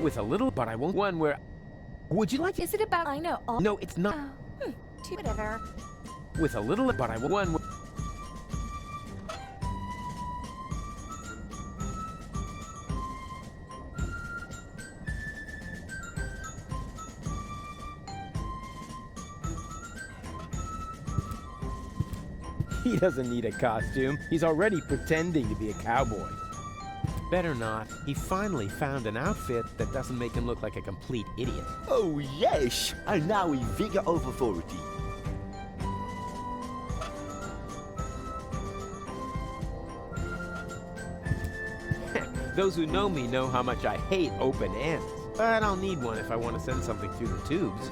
With a little, but I won't. One where... Would you like to... Is it about... I know all... No, it's not. Whatever. With a little, but I won't. One where... He doesn't need a costume. He's already pretending to be a cowboy. Better not. He finally found an outfit that doesn't make him look like a complete idiot. Oh yes, and now we vigor of authority. Those who know me know how much I hate open ends. But I'll need one if I want to send something through the tubes.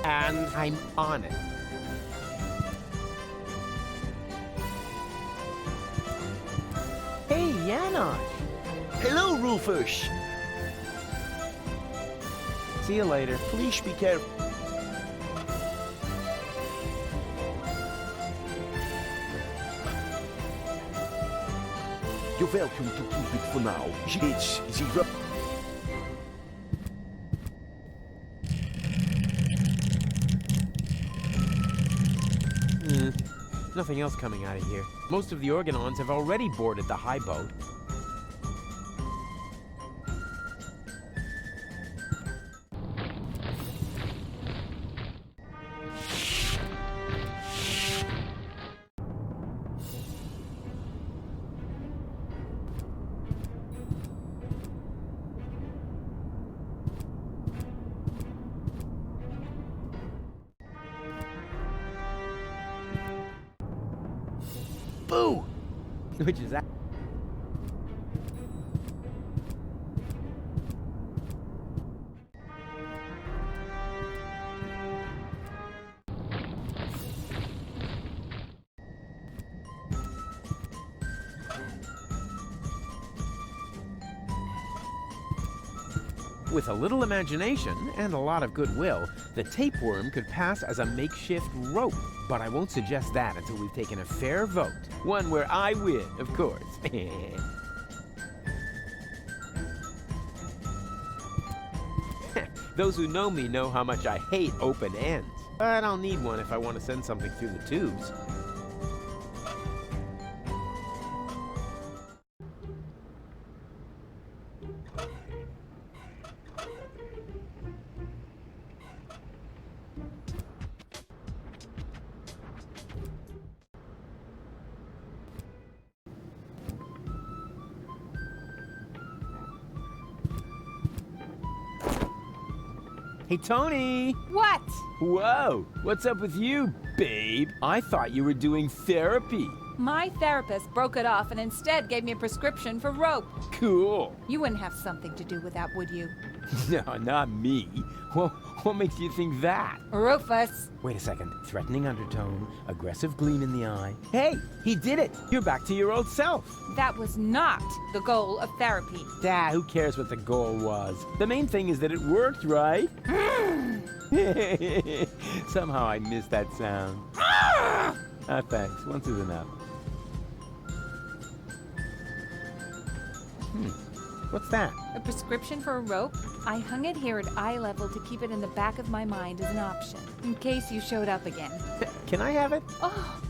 And I'm on it. Hey, Janosch! Hello, Rufus. See you later. Please be careful. You're welcome to keep it for now. It's the... Nothing else coming out of here. Most of the Organons have already boarded the high boat. Boo! Which is that? With a little imagination and a lot of goodwill, the tapeworm could pass as a makeshift rope. But I won't suggest that until we've taken a fair vote. One where I win, of course. Those who know me know how much I hate open ends. But I'll need one if I want to send something through the tubes. Hey, Tony! What? Whoa! What's up with you, babe? I thought you were doing therapy. My therapist broke it off and instead gave me a prescription for rope. Cool. You wouldn't have something to do with that, would you? No, not me. Well, what makes you think that? Rufus. Wait a second. Threatening undertone, aggressive gleam in the eye. Hey, he did it! You're back to your old self. That was not the goal of therapy. Who cares what the goal was? The main thing is that it worked, right? Somehow I missed that sound. Thanks. Once is enough. What's that? A prescription for a rope? I hung it here at eye level to keep it in the back of my mind as an option, in case you showed up again. Can I have it? Oh,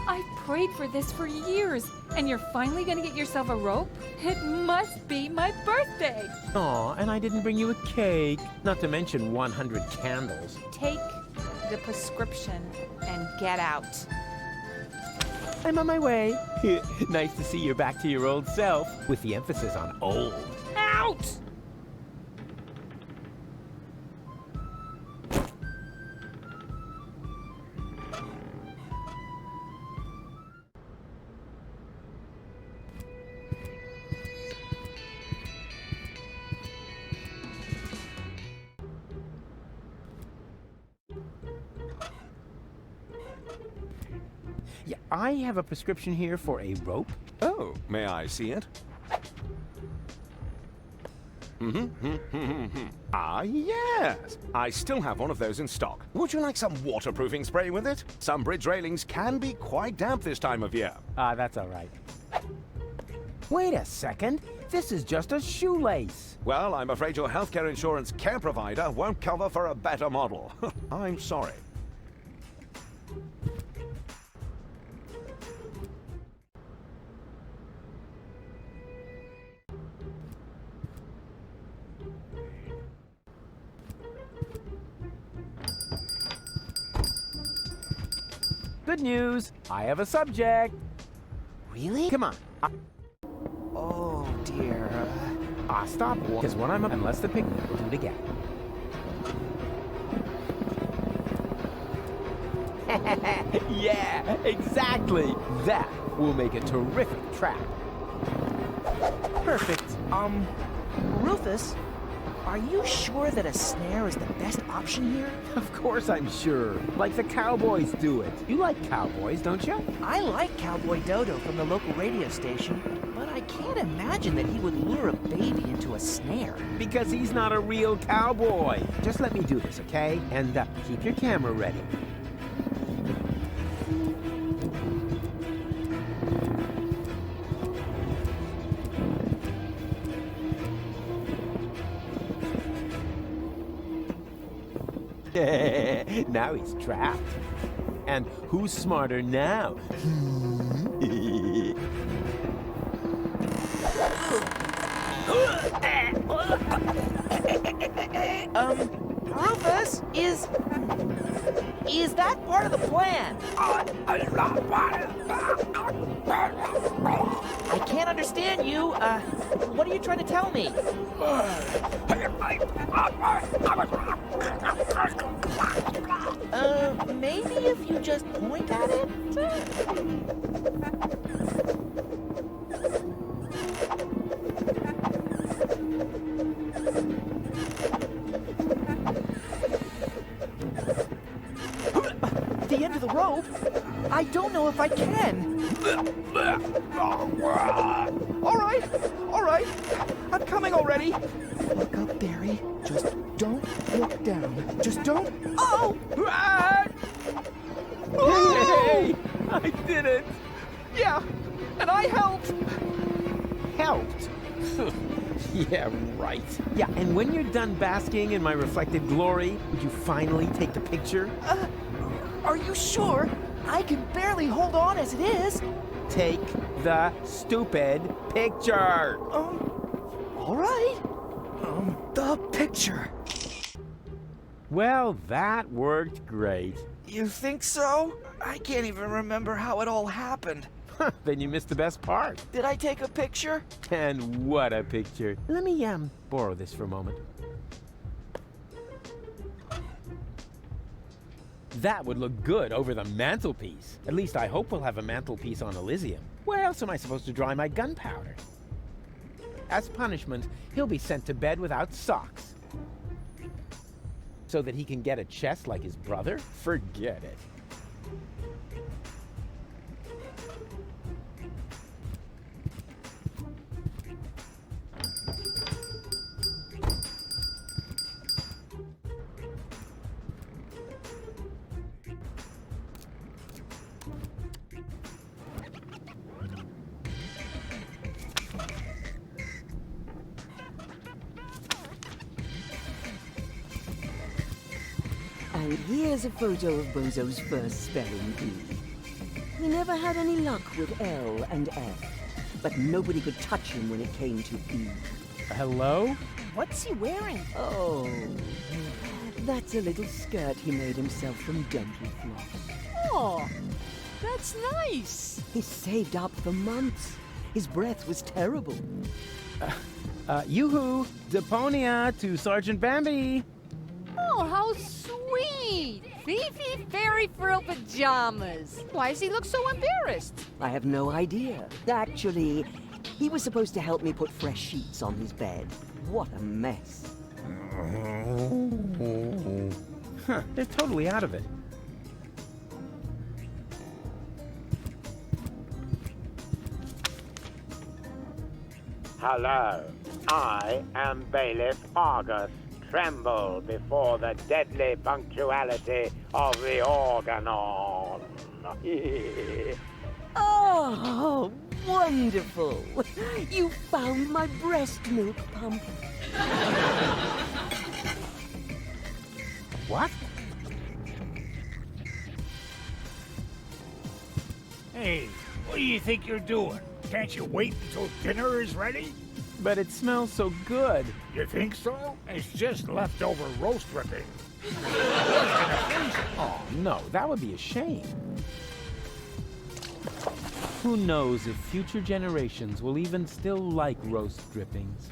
I prayed for this for years, and you're finally gonna get yourself a rope? It must be my birthday! Aw, and I didn't bring you a cake. Not to mention 100 candles. Take the prescription and get out. I'm on my way. Nice to see you're back to your old self, with the emphasis on old. Out! Yeah, I have a prescription here for a rope. Oh, may I see it? Ah, yes. I still have one of those in stock. Would you like some waterproofing spray with it? Some bridge railings can be quite damp this time of year. That's all right. Wait a second. This is just a shoelace. Well, I'm afraid your healthcare insurance care provider won't cover for a better model. I'm sorry. Good news. I have a subject. Really? Come on. Oh, dear. Stop. Because when I'm up, unless the picnic will do it again. Yeah, exactly. That will make a terrific trap. Perfect. Rufus, are you sure that a snare is the best option here? Of course I'm sure. Like the cowboys do it. You like cowboys, don't you? I like Cowboy Dodo from the local radio station, but I can't imagine that he would lure a baby into a snare. Because he's not a real cowboy. Just let me do this, okay? And keep your camera ready. Now he's trapped. And who's smarter now? Rufus, is that part of the plan? I can't understand you. What are you trying to tell me? Maybe if you just point at it? The end of the rope? I don't know if I can. All right. I'm coming already. Look up, Barry. Just don't look down. Just don't. Oh! Hey! I did it! Yeah, and I helped. Helped? Yeah, right. Yeah, and when you're done basking in my reflected glory, would you finally take the picture? Are you sure? I can barely hold on as it is. Take the stupid picture! All right. The picture. Well, that worked great. You think so? I can't even remember how it all happened. Then you missed the best part. Did I take a picture? And what a picture. Let me, borrow this for a moment. That would look good over the mantelpiece. At least I hope we'll have a mantelpiece on Elysium. Where else am I supposed to dry my gunpowder? As punishment, he'll be sent to bed without socks. So that he can get a chest like his brother? Forget it. And here's a photo of Bozo's first spelling bee. He never had any luck with L and F, but nobody could touch him when it came to E. Hello? What's he wearing? Oh, that's a little skirt he made himself from dental floss. Oh, that's nice. He saved up for months. His breath was terrible. Yoo-hoo! Deponia to Sergeant Bambi! Oh, how sweet! Fifi fairy frill pajamas. Why does he look so embarrassed? I have no idea. Actually, he was supposed to help me put fresh sheets on his bed. What a mess. Huh, they're totally out of it. Hello. I am Bailiff Argus. Tremble before the deadly punctuality of the organon. Oh, wonderful! You found my breast milk pump. What? Hey, what do you think you're doing? Can't you wait until dinner is ready? But it smells so good. You think so? It's just leftover roast dripping. Oh, no, that would be a shame. Who knows if future generations will even still like roast drippings.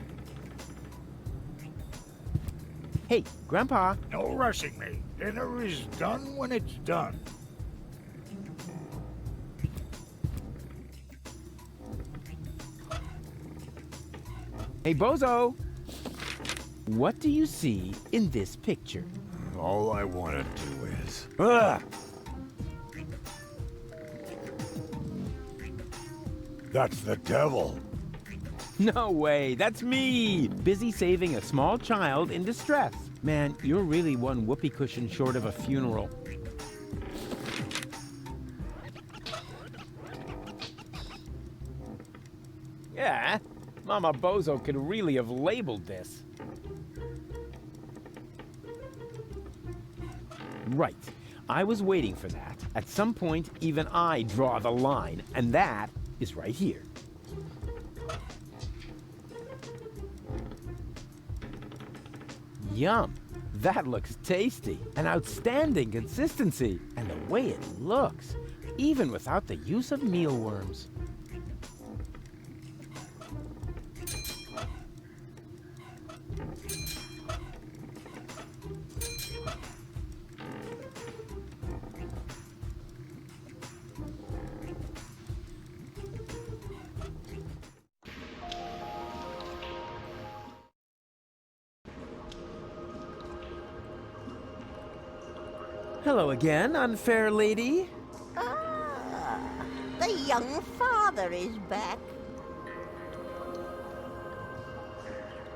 Hey, Grandpa. No rushing me. Dinner is done when it's done. Hey, Bozo. What do you see in this picture? All I want to do is... Ugh! That's the devil. No way, that's me! Busy saving a small child in distress. Man, you're really one whoopee cushion short of a funeral. Yeah, Mama Bozo could really have labeled this. Right. I was waiting for that. At some point, even I draw the line, and that is right here. Yum. That looks tasty. An outstanding consistency. And the way it looks, even without the use of mealworms. Hello again, unfair lady. Ah, the young father is back.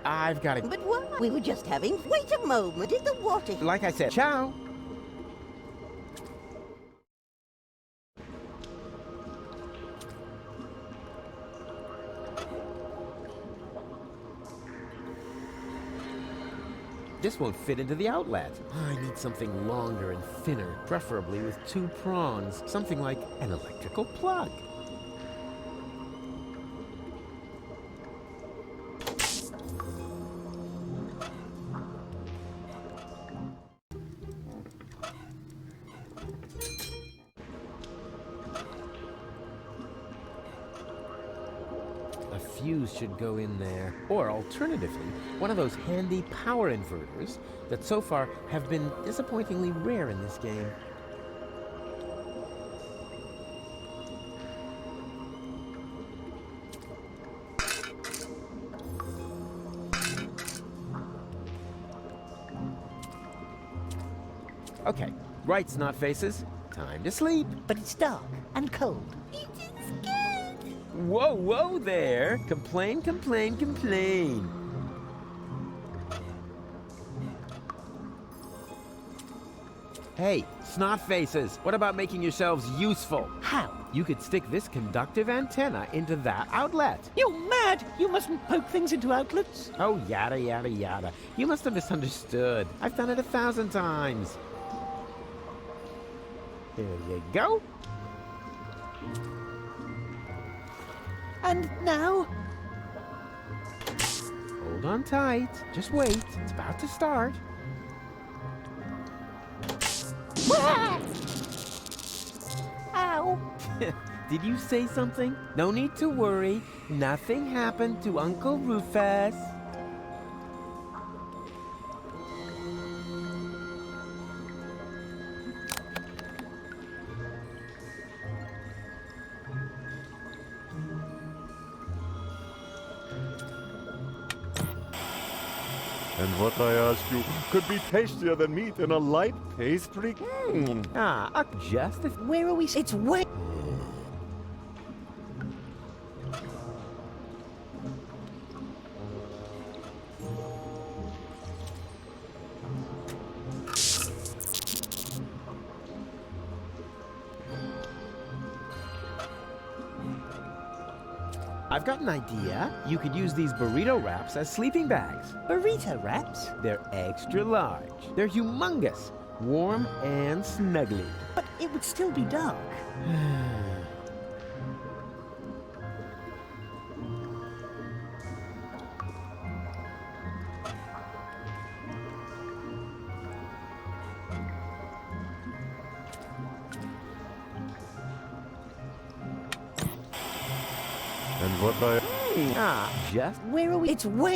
I've got to... But what? We were just having... Wait a moment, in the water... Like I said, ciao. This won't fit into the outlet. I need something longer and thinner, preferably with 2 prongs. Something like an electrical plug. A fuse should go in there. Or alternatively, one of those handy power inverters that so far have been disappointingly rare in this game. Okay, right, snot faces. Time to sleep. But it's dark and cold. Whoa, whoa there! Complain, complain, complain! Hey, snot faces, what about making yourselves useful? How? You could stick this conductive antenna into that outlet. You're mad! You mustn't poke things into outlets. Oh, yada, yada, yada. You must have misunderstood. I've done it 1,000 times. There you go. And now? Hold on tight. Just wait. It's about to start. Ow! Did you say something? No need to worry. Nothing happened to Uncle Rufus. And what I ask you could be tastier than meat in a light pastry. Just if... Where are we? It's wet. I've got an idea. You could use these burrito wraps as sleeping bags. Burrito wraps? They're extra large. They're humongous, warm and snuggly. But it would still be dark. And what I... Just Where are we? It's way...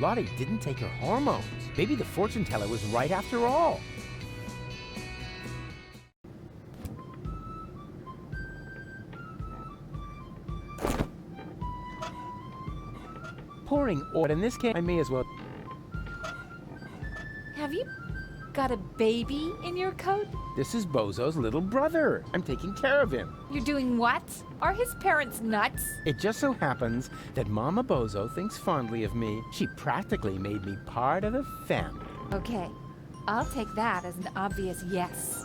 Lottie didn't take her hormones. Maybe the fortune teller was right after all. Pouring oil in this case, I may as well. Have you got a baby in your coat? This is Bozo's little brother. I'm taking care of him. You're doing what? Are his parents nuts? It just so happens that Mama Bozo thinks fondly of me. She practically made me part of the family. Okay, I'll take that as an obvious yes.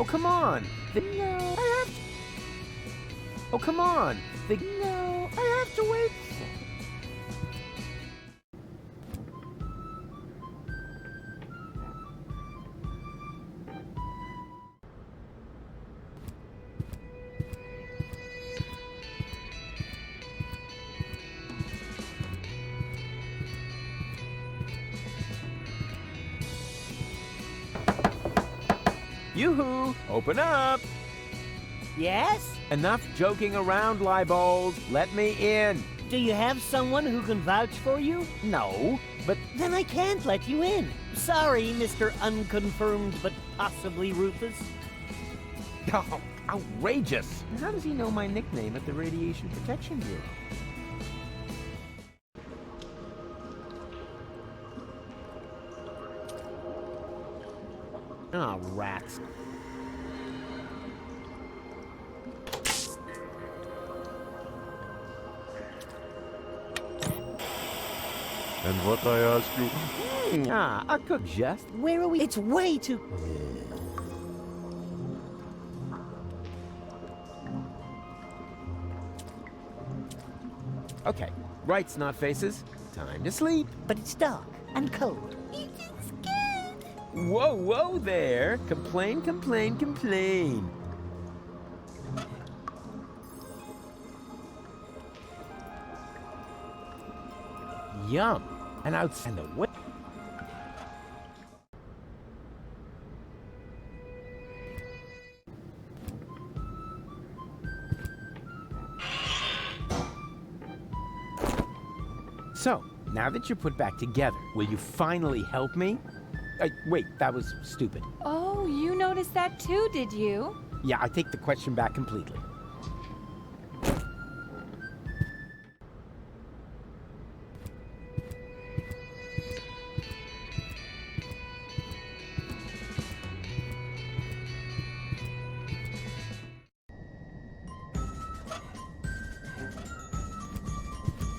Oh, come on! No, I have... Oh, come on! No, I have to wait... Yoo-hoo! Open up! Yes? Enough joking around, Liebolds. Let me in. Do you have someone who can vouch for you? No, but Then I can't let you in. Sorry, Mr. Unconfirmed, but possibly Rufus. oh, outrageous. And how does he know my nickname at the Radiation Protection Bureau? Ah, rats. And what I ask you, A cook just. Where are we? It's way too... Okay, rights, not faces. Time to sleep. But it's dark and cold. Whoa, whoa there. Complain, complain, complain. Yum. And outside the way. So, now that you're put back together, will you finally help me? Wait, that was stupid. Oh, you noticed that too, did you? Yeah, I take the question back completely.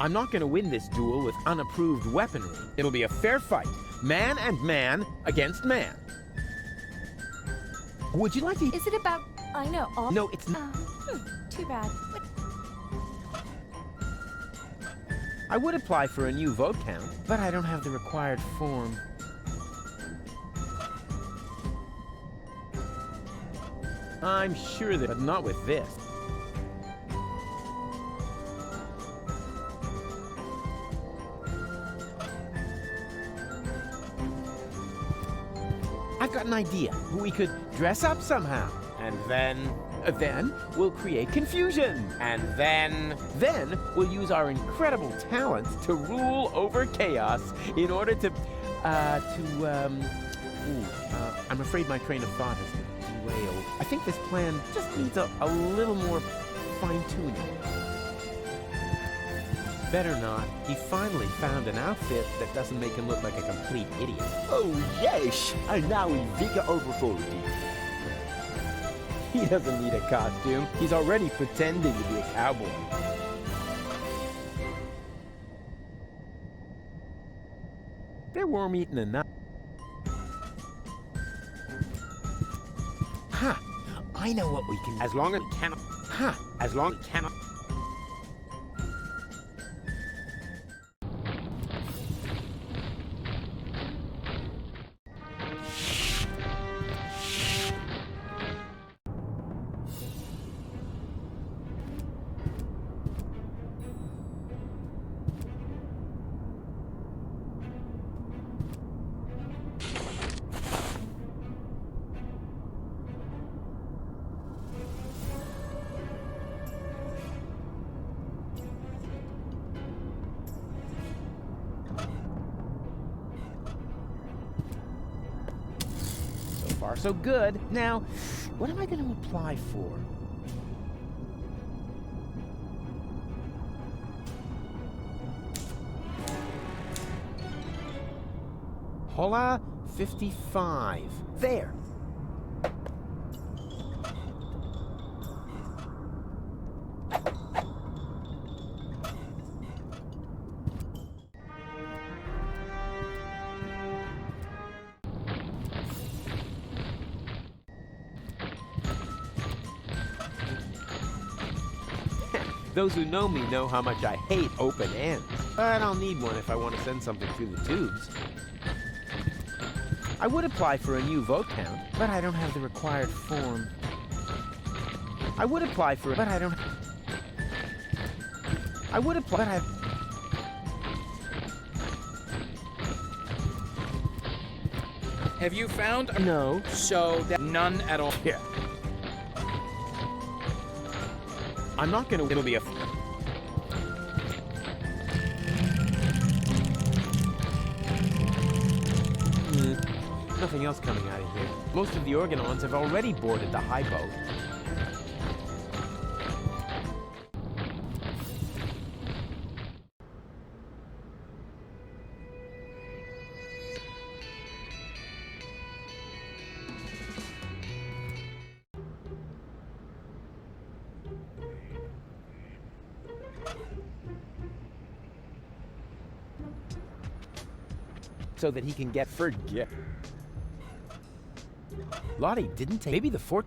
I'm not gonna win this duel with unapproved weaponry. It'll be a fair fight. Man and man against man. Would you like to... Is it about... I know. All... No, it's not. Too bad. I would apply for a new vote count, but I don't have the required form. I'm sure that... But not with this. I've got an idea. We could dress up somehow. And then we'll create confusion. And then we'll use our incredible talents to rule over chaos in order to, I'm afraid my train of thought has derailed. I think this plan just needs a little more fine-tuning. Better not. He finally found an outfit that doesn't make him look like a complete idiot. Oh yes, and now we vigor over authority. He doesn't need a costume. He's already pretending to be a cowboy. They're worm-eaten enough. Ha! I know what we can... As long as we cannot... Ha! As long as we cannot... Far so good. Now, what am I going to apply for? Hola 55. There. Those who know me know how much I hate open ends. But I'll need one if I want to send something through the tubes. I would apply for a new vote count, but I don't have the required form. I would apply for it, but I don't... I would apply, but I... Have you found? No. So that none at all. Here. I'm not gonna. It'll be a. Nothing else coming out of here. Most of the Organons have already boarded the high boat. So that he can get forget. Lottie didn't take. Maybe the fort.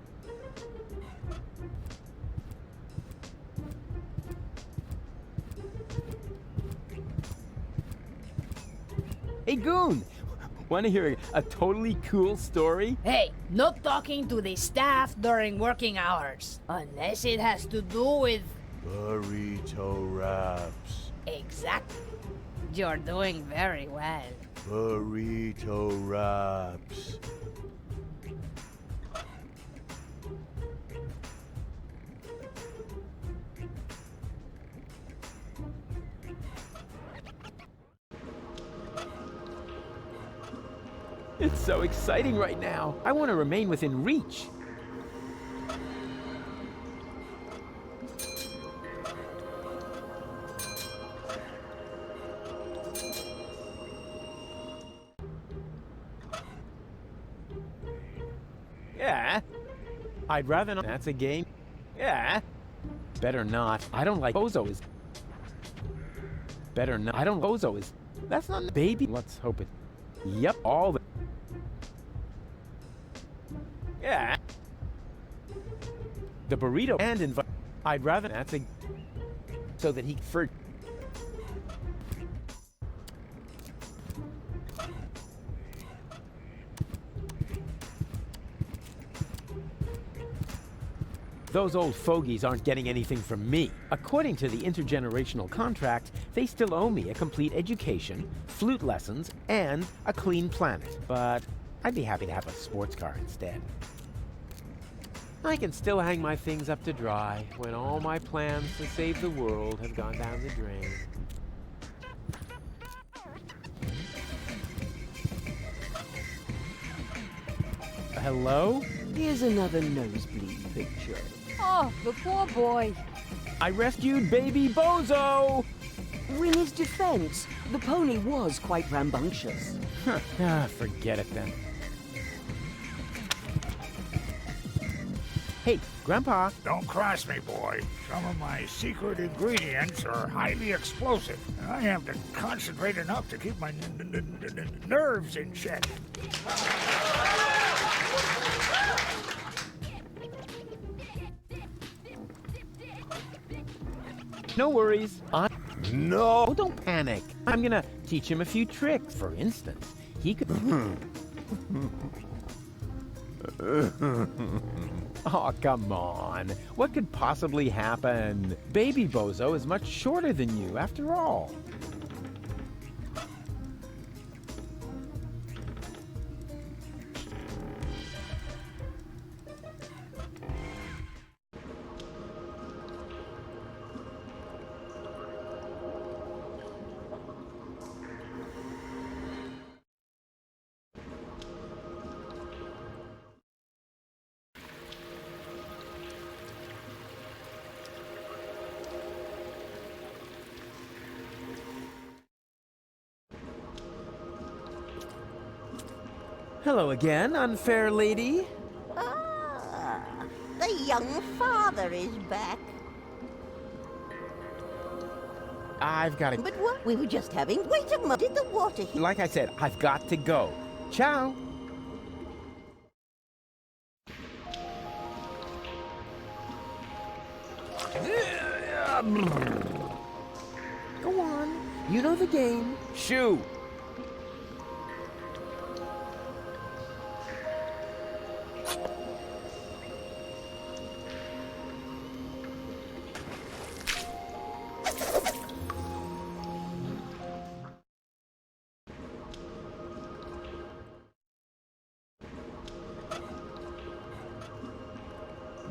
Hey, Goon! Want to hear a totally cool story? Hey, not talking to the staff during working hours. Unless it has to do with... Burrito wraps. Exactly. You're doing very well. Burrito wraps. It's so exciting right now. I want to remain within reach. Yeah. I'd rather not. That's a game. Yeah. Better not. I don't like Bozo is. Better not. I don't. Bozo is. That's not baby. Let's hope it. Yep. All the. Yeah. The burrito and invite. I'd rather. That's a. So that he for. Those old fogies aren't getting anything from me. According to the intergenerational contract, they still owe me a complete education, flute lessons, and a clean planet. But I'd be happy to have a sports car instead. I can still hang my things up to dry when all my plans to save the world have gone down the drain. Hello? Here's another nosebleed picture. Oh, the poor boy. I rescued baby Bozo! In his defense, the pony was quite rambunctious. Forget it then. Hey, Grandpa. Don't cross me, boy. Some of my secret ingredients are highly explosive, and I have to concentrate enough to keep my nerves in check. No worries. No! Oh, don't panic. I'm gonna teach him a few tricks. For instance, he could... Oh, come on. What could possibly happen? Baby Bozo is much shorter than you, after all. Hello again, unfair lady. Ah, the young father is back. I've got to... But what? We were just having... Wait a minute, did the water heat? Like I said, I've got to go. Ciao. Go on. You know the game. Shoo.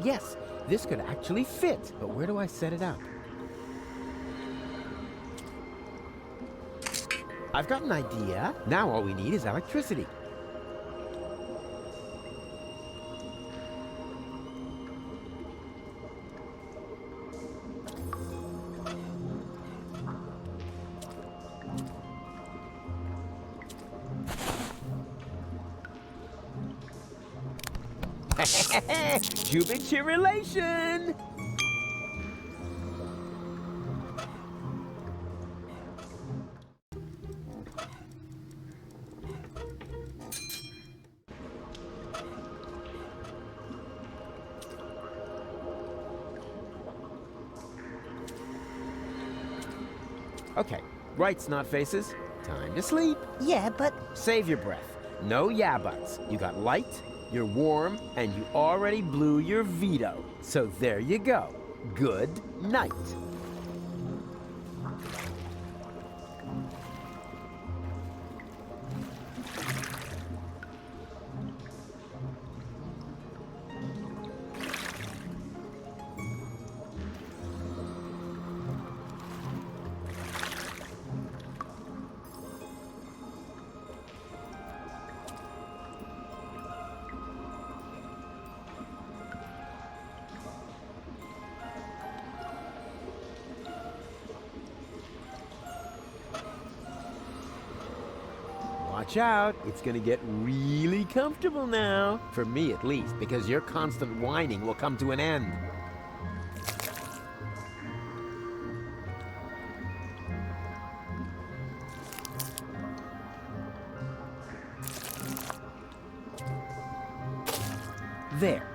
Yes, this could actually fit. But where do I set it up? I've got an idea. Now all we need is electricity. Jubilation! Okay, right, snot faces. Time to sleep. Yeah, but... Save your breath. No yeah buts. You got light, you're warm, and you already blew your veto. So there you go. Good night. Watch out, it's gonna get really comfortable now. For me at least, because your constant whining will come to an end. There.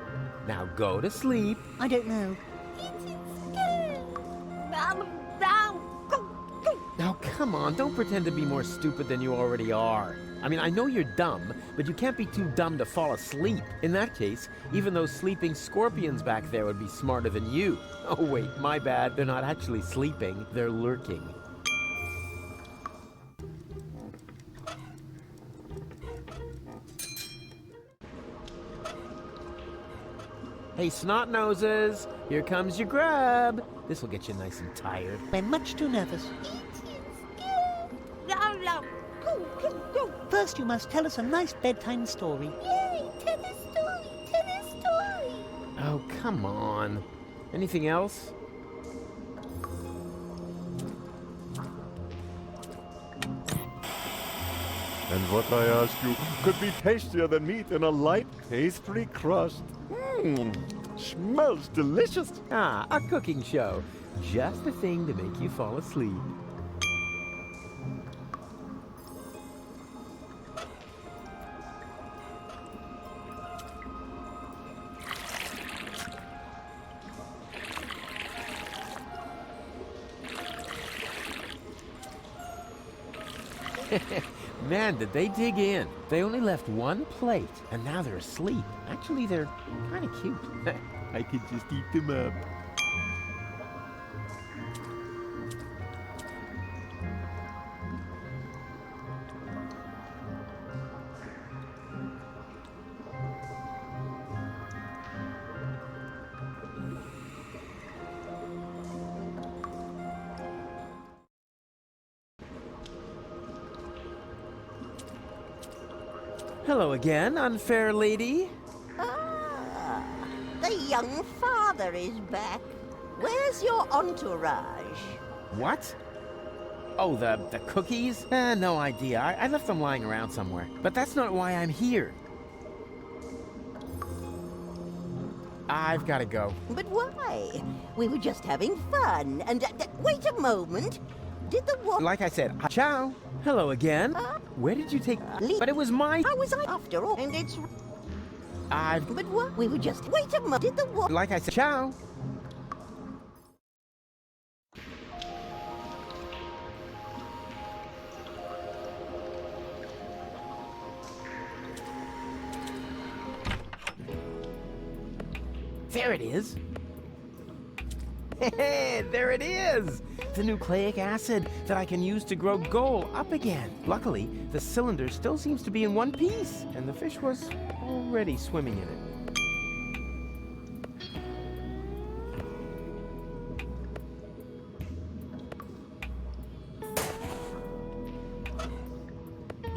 Now go to sleep. I don't know. Now, come on, don't pretend to be more stupid than you already are. I mean, I know you're dumb, but you can't be too dumb to fall asleep. In that case, even those sleeping scorpions back there would be smarter than you. Oh, wait, my bad. They're not actually sleeping, they're lurking. Hey, snot noses, here comes your grub. This will get you nice and tired. We're much too nervous. First, you must tell us a nice bedtime story. Yay! Tell a story! Tell a story! Oh, come on. Anything else? And what I ask you could be tastier than meat in a light pastry crust. Smells delicious. Ah, a cooking show. Just the thing to make you fall asleep. Man, did they dig in. They only left one plate, and now they're asleep. Actually, they're kind of cute. I could just eat them up. Hello again, unfair lady. Ah, the young father is back. Where's your entourage? What? Oh, the cookies? No idea. I left them lying around somewhere. But that's not why I'm here. I've got to go. But why? We were just having fun. And wait a moment. Did the what? Like I said, ciao. Hello again. Where did you take... But it was my... How was I after all? And it's... I've... But what? We were just... Wait a moment. Did the what? Like I said, ciao. There it is. Hey, there it is! The nucleic acid that I can use to grow gold up again. Luckily, the cylinder still seems to be in one piece, and the fish was already swimming in it.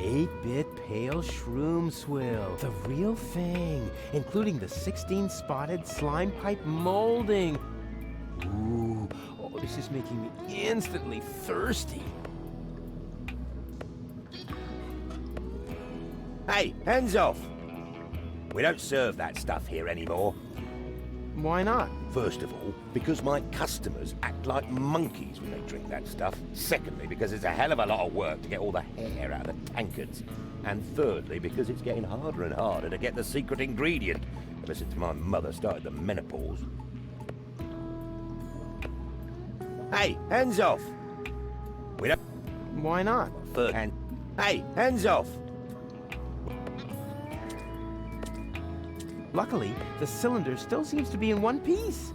8-bit pale shroom swill. The real thing, including the 16-spotted slime pipe molding. Ooh, oh, this is making me instantly thirsty. Hey, hands off! We don't serve that stuff here anymore. Why not? First of all, because my customers act like monkeys when they drink that stuff. Secondly, because it's a hell of a lot of work to get all the hair out of the tankards. And thirdly, because it's getting harder and harder to get the secret ingredient. Ever since my mother started the menopause. Hey, hands off! We don't... Why not? Hey, hands off! Luckily, the cylinder still seems to be in one piece.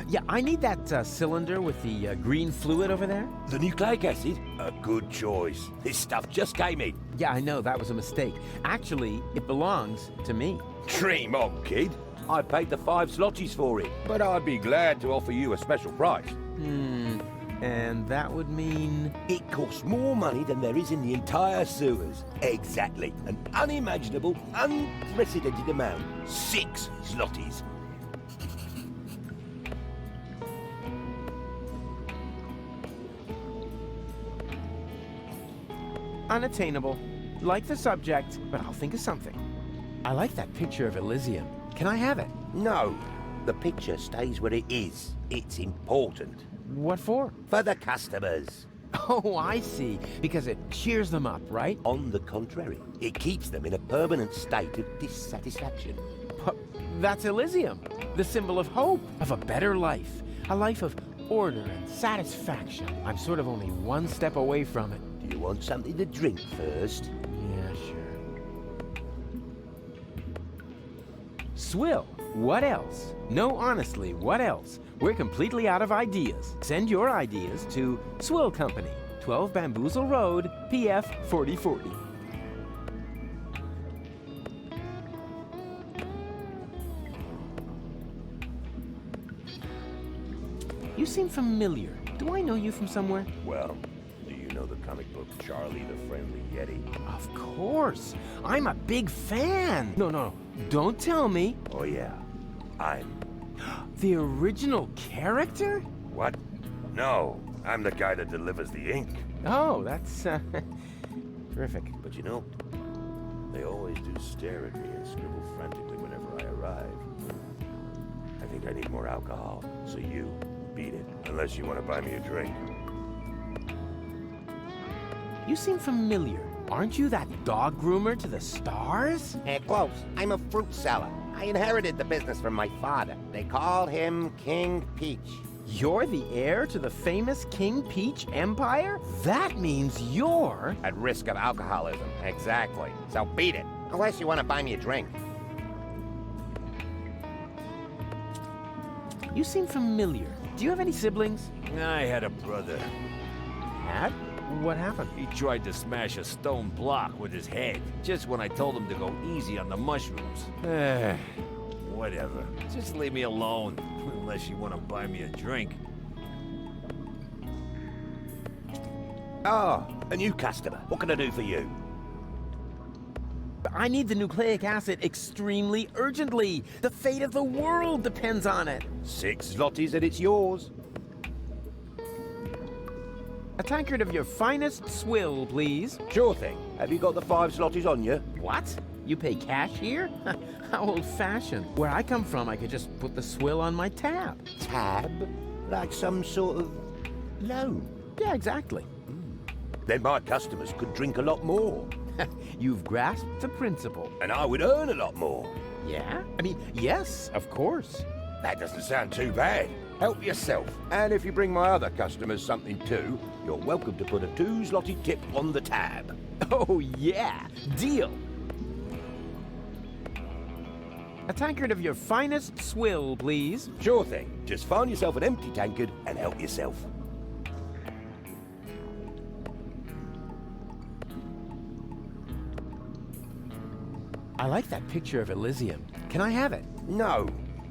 Yeah, I need that cylinder with the green fluid over there. The nucleic acid? A good choice. This stuff just came in. Yeah, I know, that was a mistake. Actually, it belongs to me. Dream on, kid. I paid the 5 zlotys for it, but I'd be glad to offer you a special price. And that would mean... It costs more money than there is in the entire sewers. Exactly. An unimaginable, unprecedented amount. 6 zlotys. Unattainable. Like the subject, but I'll think of something. I like that picture of Elysium. Can I have it? No. The picture stays where it is. It's important. What for? For the customers. Oh, I see. Because it cheers them up, right? On the contrary, it keeps them in a permanent state of dissatisfaction. That's Elysium, the symbol of hope, of a better life. A life of order and satisfaction. I'm sort of only one step away from it. Do you want something to drink first? Yeah, sure. Swill, what else? No, honestly, what else? We're completely out of ideas. Send your ideas to Swill Company, 12 Bamboozle Road, PF 4040. You seem familiar. Do I know you from somewhere? Well, do you know the comic book Charlie the Friendly Yeti? Of course. I'm a big fan. No. Don't tell me. Oh, yeah. I'm... The original character? What? No. I'm the guy that delivers the ink. Oh, that's, terrific. But you know, they always do stare at me and scribble frantically whenever I arrive. I think I need more alcohol, so you beat it. Unless you want to buy me a drink. You seem familiar. Aren't you that dog groomer to the stars? Close. I'm a fruit seller. I inherited the business from my father. They called him King Peach. You're the heir to the famous King Peach Empire? That means you're... At risk of alcoholism. Exactly. So beat it. Unless you want to buy me a drink. You seem familiar. Do you have any siblings? I had a brother. Had? What happened? He tried to smash a stone block with his head, just when I told him to go easy on the mushrooms. Whatever. Just leave me alone, unless you want to buy me a drink. Oh, a new customer. What can I do for you? I need the nucleic acid extremely urgently. The fate of the world depends on it. 6 zlotys and it's yours. A tankard of your finest swill, please. Sure thing. Have you got the 5 zlotys on you? What? You pay cash here? How old-fashioned. Where I come from, I could just put the swill on my tab. Tab? Like some sort of loan? Yeah, exactly. Then my customers could drink a lot more. You've grasped the principle. And I would earn a lot more. Yeah? I mean, yes, of course. That doesn't sound too bad. Help yourself. And if you bring my other customers something too, you're welcome to put a 2 zloty tip on the tab. Oh, yeah. Deal. A tankard of your finest swill, please. Sure thing. Just find yourself an empty tankard and help yourself. I like that picture of Elysium. Can I have it? No.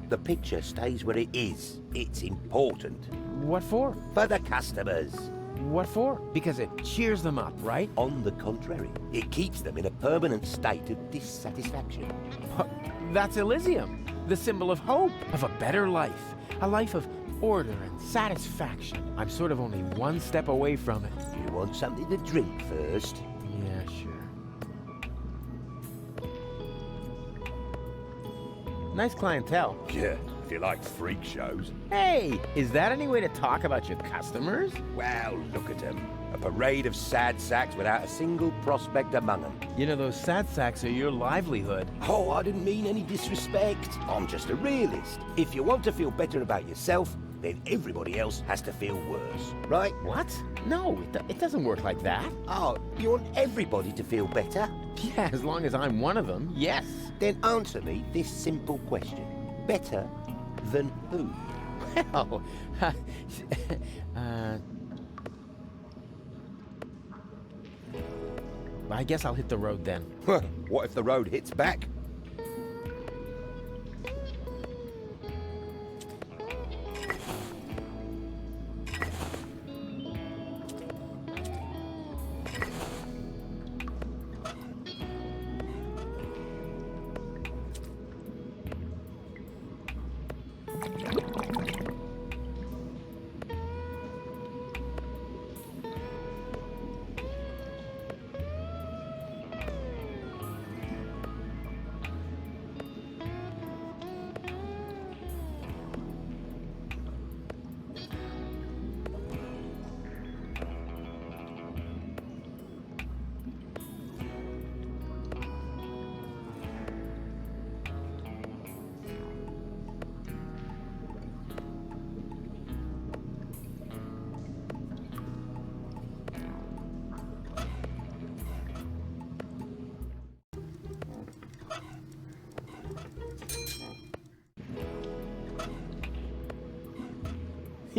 The picture stays where it is. It's important. What for? For the customers. What for? Because it cheers them up, right? On the contrary, it keeps them in a permanent state of dissatisfaction. That's Elysium, the symbol of hope, of a better life. A life of order and satisfaction. I'm sort of only one step away from it. You want something to drink first? Yeah, sure. Nice clientele. Yeah, if you like freak shows. Hey, is that any way to talk about your customers? Well, look at them. A parade of sad sacks without a single prospect among them. You know, those sad sacks are your livelihood. Oh, I didn't mean any disrespect. I'm just a realist. If you want to feel better about yourself, then everybody else has to feel worse, right? What? No, it doesn't work like that. Oh, you want everybody to feel better? Yeah, as long as I'm one of them, yes. Then answer me this simple question. Better than who? Well, I guess I'll hit the road then. What if the road hits back?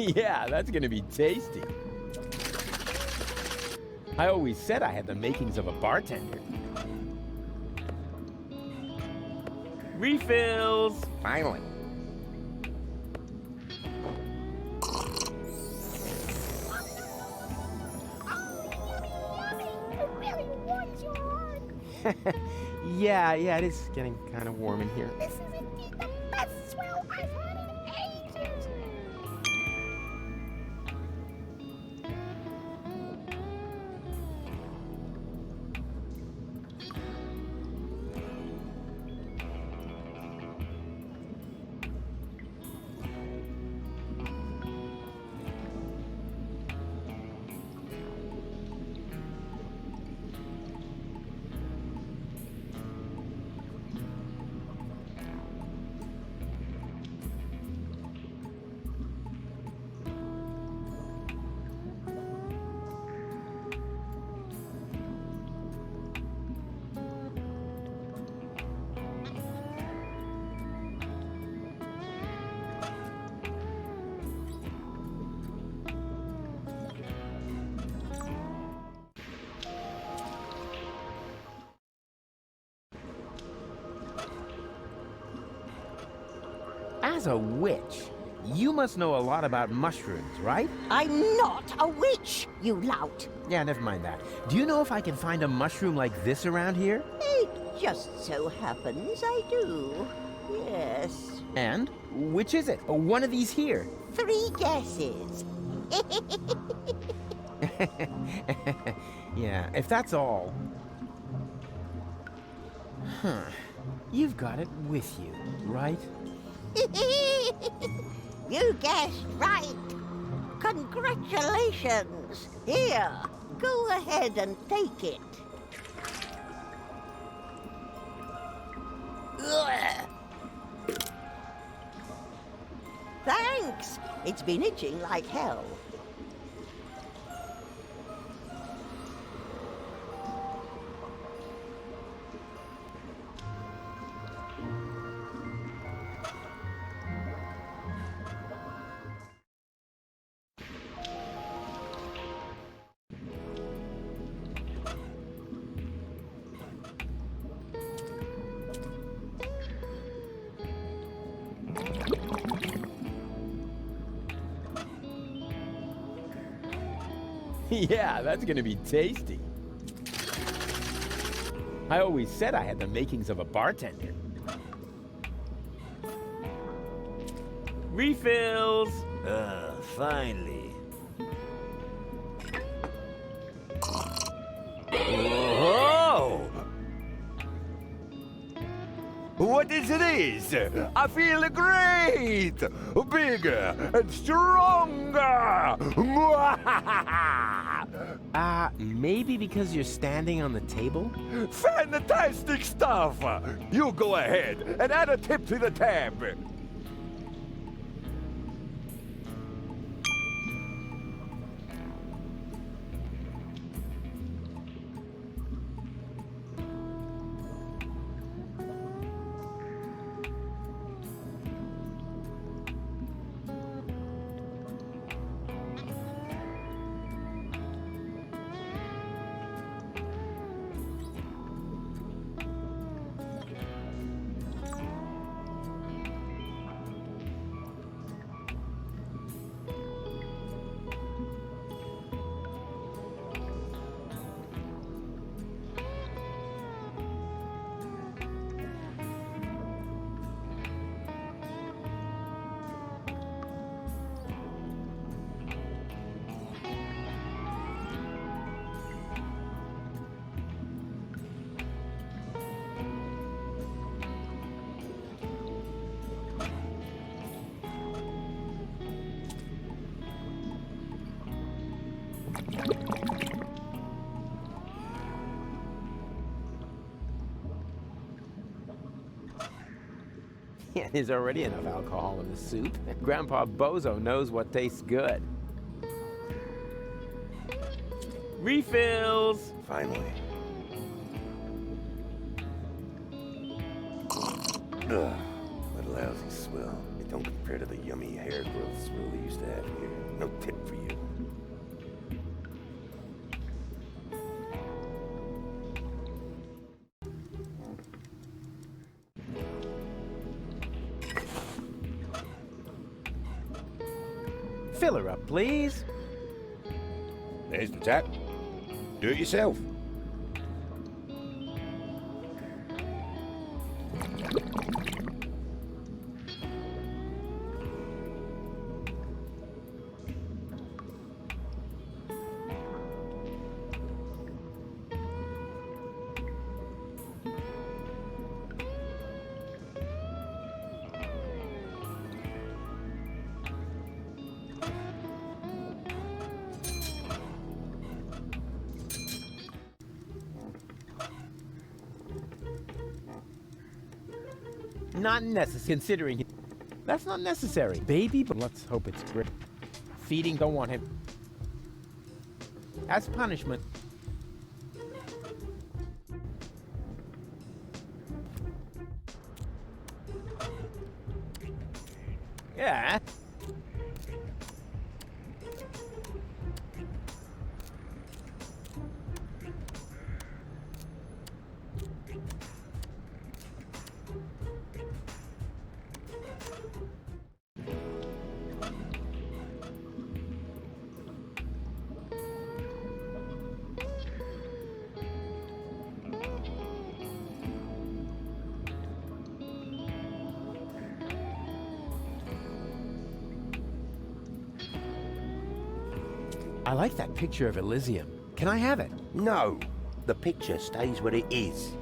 Yeah, that's gonna be tasty. I always said I had the makings of a bartender. Refills! Finally. Yeah, it is getting kind of warm in here. This is indeed the best swell I've had in ages. As a witch, you must know a lot about mushrooms, right? I'm not a witch, you lout. Yeah, never mind that. Do you know if I can find a mushroom like this around here? It just so happens I do. Yes. And which is it? One of these here. 3 guesses. Yeah, if that's all. Huh. You've got it with you, right? You guessed right. Congratulations. Here, go ahead and take it. Ugh. Thanks. It's been itching like hell. Yeah, that's gonna be tasty. I always said I had the makings of a bartender. Refills! Finally. Whoa! What is this? I feel great! Bigger and stronger! Maybe because you're standing on the table? Fantastic stuff! You go ahead and add a tip to the tab. Yeah, there's already enough alcohol in the soup. Grandpa Bozo knows what tastes good. Refills! Finally. Ugh, what a lousy swill. It don't compare to the yummy hair growth swill we used to have here. No tip for you. Fill her up, please. There's the tap. Do it yourself. Not necessary, considering that's not necessary. Baby, but let's hope it's great. Feeding, don't want him. As punishment. Yeah. I like that picture of Elysium. Can I have it? No. The picture stays where it is.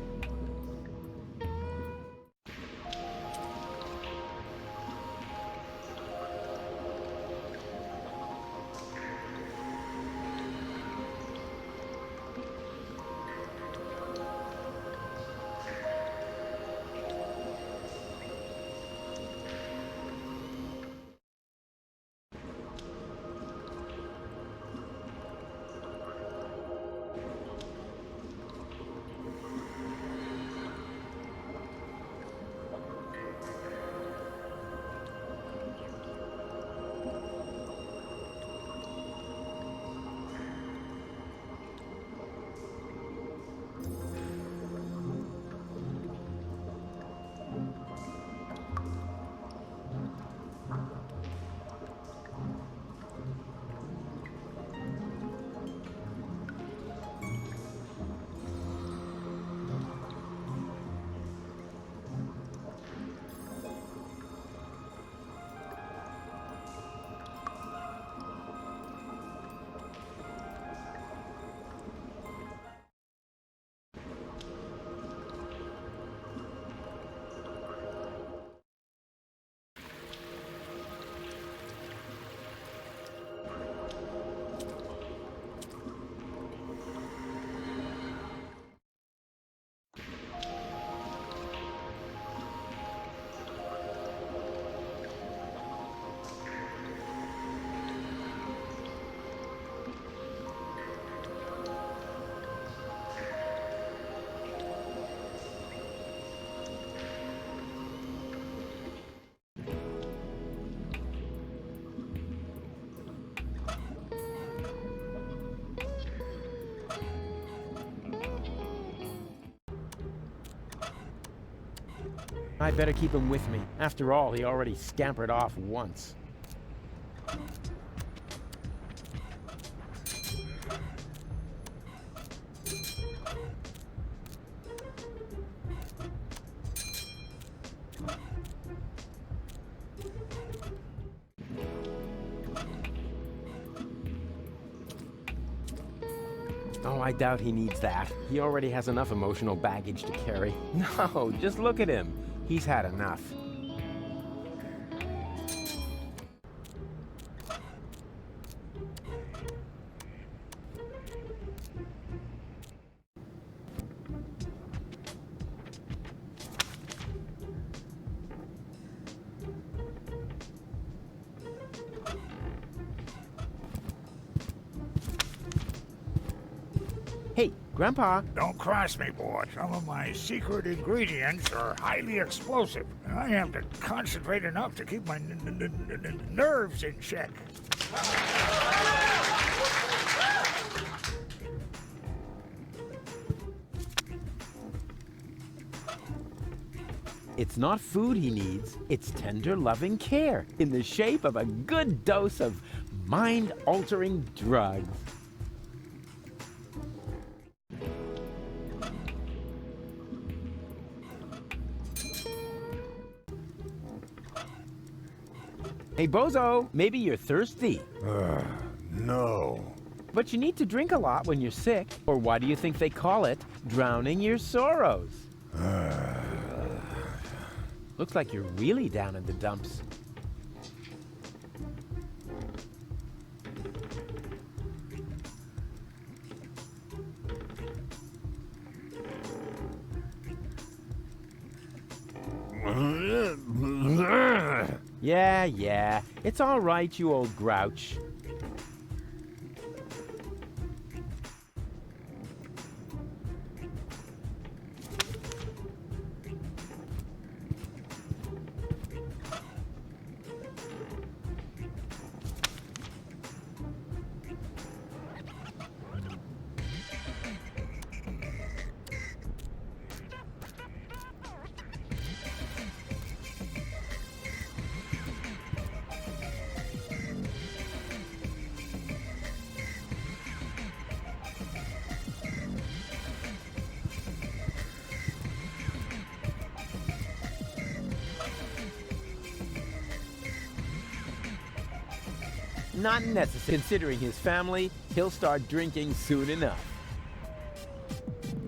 I better keep him with me. After all, he already scampered off once. Oh, I doubt he needs that. He already has enough emotional baggage to carry. No, just look at him. He's had enough. Hey, Grandpa. Don't cross me, boy. Some of my secret ingredients are highly explosive, and I have to concentrate enough to keep my nerves in check. It's not food he needs, it's tender, loving care in the shape of a good dose of mind-altering drugs. Hey, Bozo, maybe you're thirsty. No. But you need to drink a lot when you're sick, or why do you think they call it drowning your sorrows? Looks like you're really down in the dumps. Yeah. It's all right, you old grouch. Not necessary. Considering his family, he'll start drinking soon enough.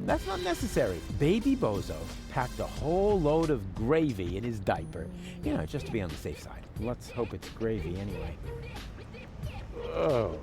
That's not necessary. Baby Bozo packed a whole load of gravy in his diaper. You know, just to be on the safe side. Let's hope it's gravy anyway. Oh.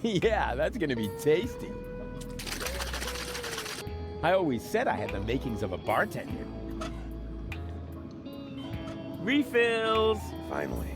Yeah, that's gonna be tasty. I always said I had the makings of a bartender. Refills! Finally.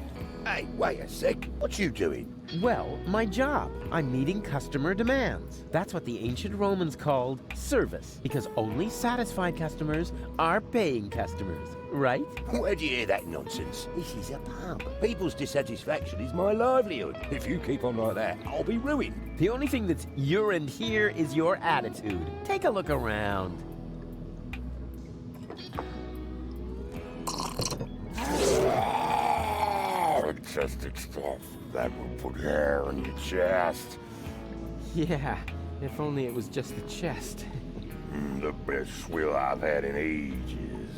Hey, wait a sec. What you doing? Well, my job. I'm meeting customer demands. That's what the ancient Romans called service, because only satisfied customers are paying customers, right? Where'd you hear that nonsense? This is a pub. People's dissatisfaction is my livelihood. If you keep on like that, I'll be ruined. The only thing that's urine here is your attitude. Take a look around. Fantastic stuff. That will put hair on your chest. Yeah, if only it was just the chest. The best swill I've had in ages.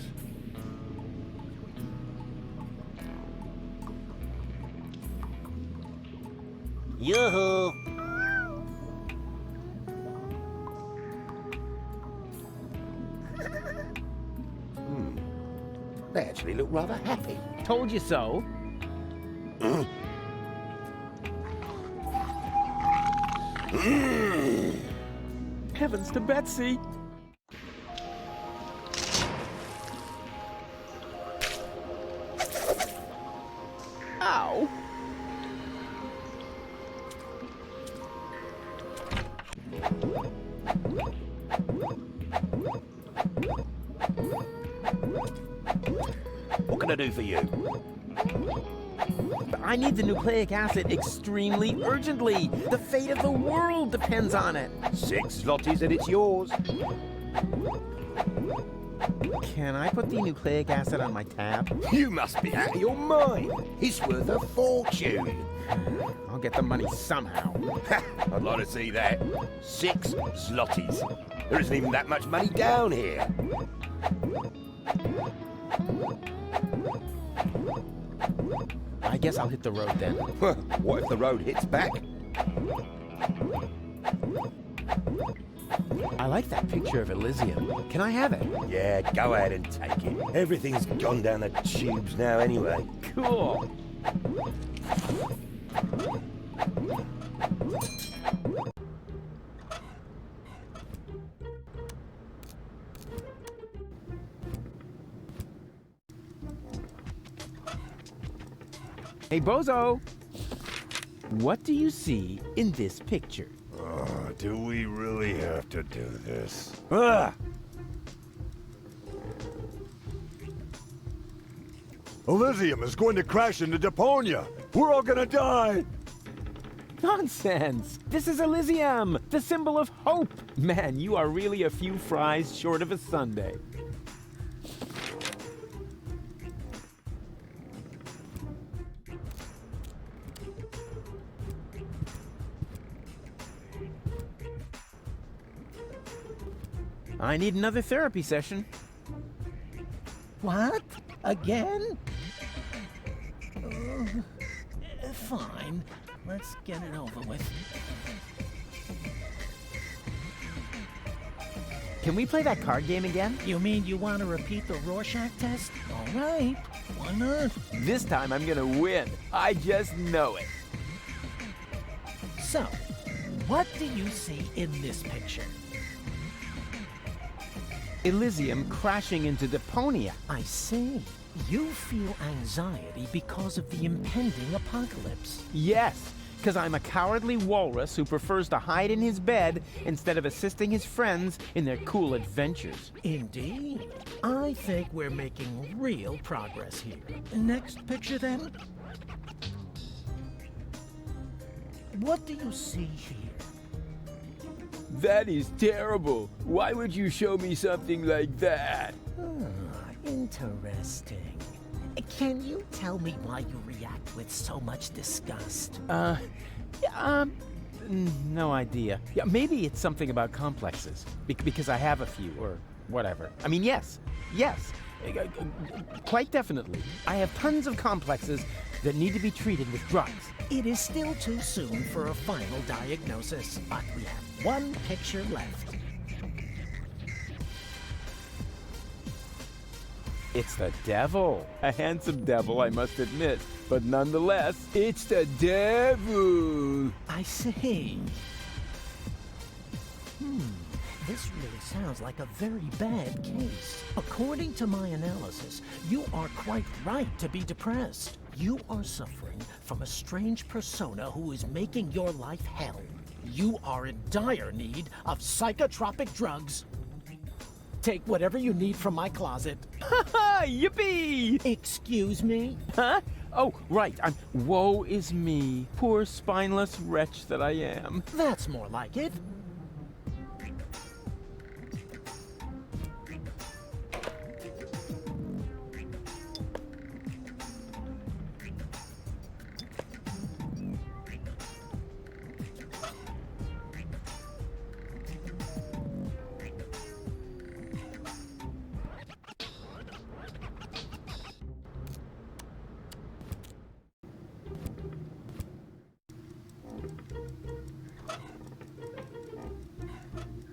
Yoo-hoo! They actually look rather happy. Told you so. Heavens to Betsy! Ow! What can I do for you? I need the nucleic acid extremely urgently. The fate of the world depends on it. 6 zlotys and it's yours. Can I put the nucleic acid on my tab? You must be out of your mind. It's worth a fortune. I'll get the money somehow. I'd like to see that. 6 zlotys. There isn't even that much money down here. I guess I'll hit the road then. What if the road hits back? I like that picture of Elysium. Can I have it? Yeah, go ahead and take it. Everything's gone down the tubes now anyway. Cool. Hey, Bozo! What do you see in this picture? Do we really have to do this? Ah! Elysium is going to crash into Deponia! We're all gonna die! Nonsense! This is Elysium, the symbol of hope! Man, you are really a few fries short of a sundae. I need another therapy session. What? Again? Fine. Let's get it over with. Can we play that card game again? You mean you want to repeat the Rorschach test? All right. Why not? This time I'm gonna win. I just know it. So, what do you see in this picture? Elysium crashing into Deponia. I see. You feel anxiety because of the impending apocalypse. Yes, because I'm a cowardly walrus who prefers to hide in his bed instead of assisting his friends in their cool adventures. Indeed. I think we're making real progress here. Next picture, then. What do you see here? That is terrible. Why would you show me something like that? Interesting. Can you tell me why you react with so much disgust? No idea. Yeah, maybe it's something about complexes. Because I have a few, or whatever. I mean, yes. Quite definitely. I have tons of complexes that need to be treated with drugs. It is still too soon for a final diagnosis, but we have one picture left. It's the devil. A handsome devil, I must admit. But nonetheless, it's the devil. I see. This really sounds like a very bad case. According to my analysis, you are quite right to be depressed. You are suffering from a strange persona who is making your life hell. You are in dire need of psychotropic drugs. Take whatever you need from my closet. Ha! Yippee! Excuse me? Huh? Oh, right. Woe is me, poor spineless wretch that I am. That's more like it.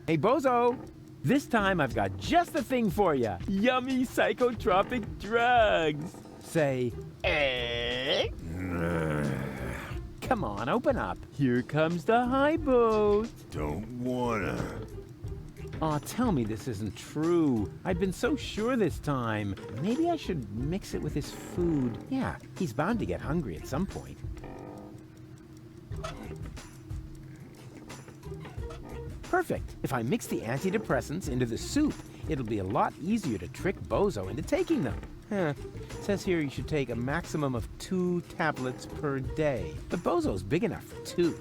Hey, Bozo! This time I've got just the thing for you. Yummy psychotropic drugs. Say, eh? Come on, open up. Here comes the high boat. Don't wanna. Aw, tell me this isn't true. I've been so sure this time. Maybe I should mix it with his food. Yeah, he's bound to get hungry at some point. Perfect. If I mix the antidepressants into the soup, it'll be a lot easier to trick Bozo into taking them. It says here you should take a maximum of 2 tablets per day. But Bozo's big enough for 2,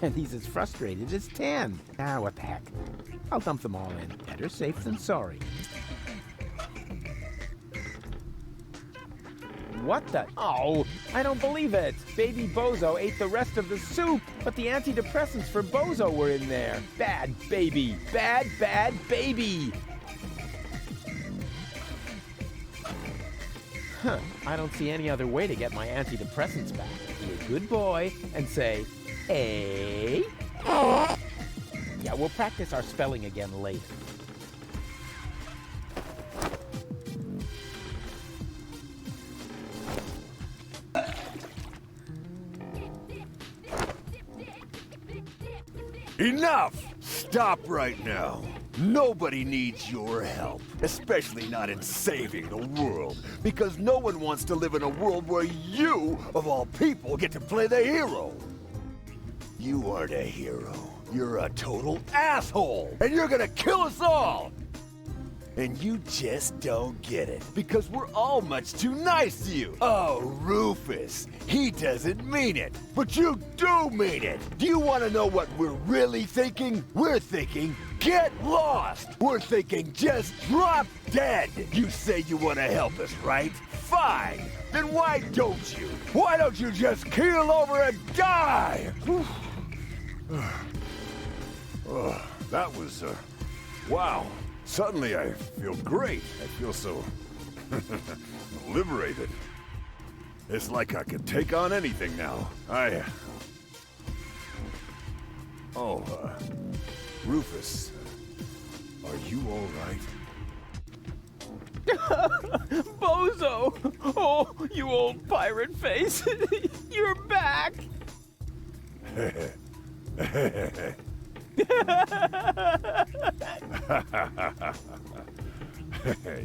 and he's as frustrated as 10. Ah, what the heck. I'll dump them all in. Better safe than sorry. What the? Oh, I don't believe it. Baby Bozo ate the rest of the soup, but the antidepressants for Bozo were in there. Bad baby. Bad, bad baby. Huh, I don't see any other way to get my antidepressants back. Be a good boy and say, "Hey." Yeah, we'll practice our spelling again later. Enough! Stop right now. Nobody needs your help, especially not in saving the world, because no one wants to live in a world where you, of all people, get to play the hero. You aren't a hero. You're a total asshole, and you're gonna kill us all! And you just don't get it, because we're all much too nice to you. Oh, Rufus, he doesn't mean it, but you do mean it. Do you want to know what we're really thinking? We're thinking, get lost. We're thinking, just drop dead. You say you want to help us, right? Fine. Then why don't you? Why don't you just keel over and die? Oh, that was, wow. Suddenly I feel great. I feel so liberated. It's like I could take on anything now. Rufus, are you all right? Bozo! Oh, you old pirate face. You're back!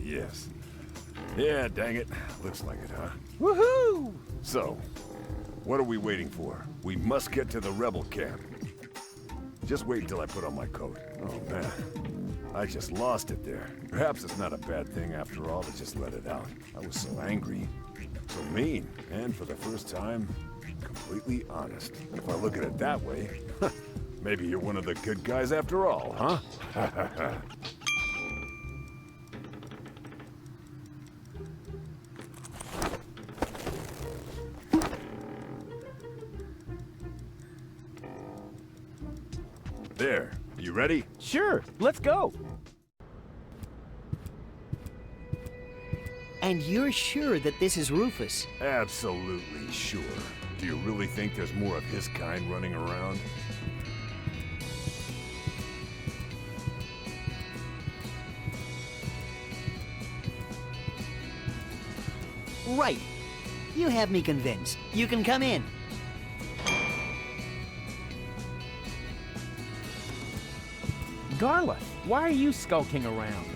Yes. Yeah, dang it. Looks like it, huh? Woohoo! So, what are we waiting for? We must get to the rebel camp. Just wait until I put on my coat. Oh, man. I just lost it there. Perhaps it's not a bad thing after all to just let it out. I was so angry. So mean. And for the first time, completely honest. If I look at it that way, maybe you're one of the good guys after all, huh? There. You ready? Sure. Let's go. And you're sure that this is Rufus? Absolutely sure. Do you really think there's more of his kind running around? Right. You have me convinced. You can come in. Garlic, why are you skulking around?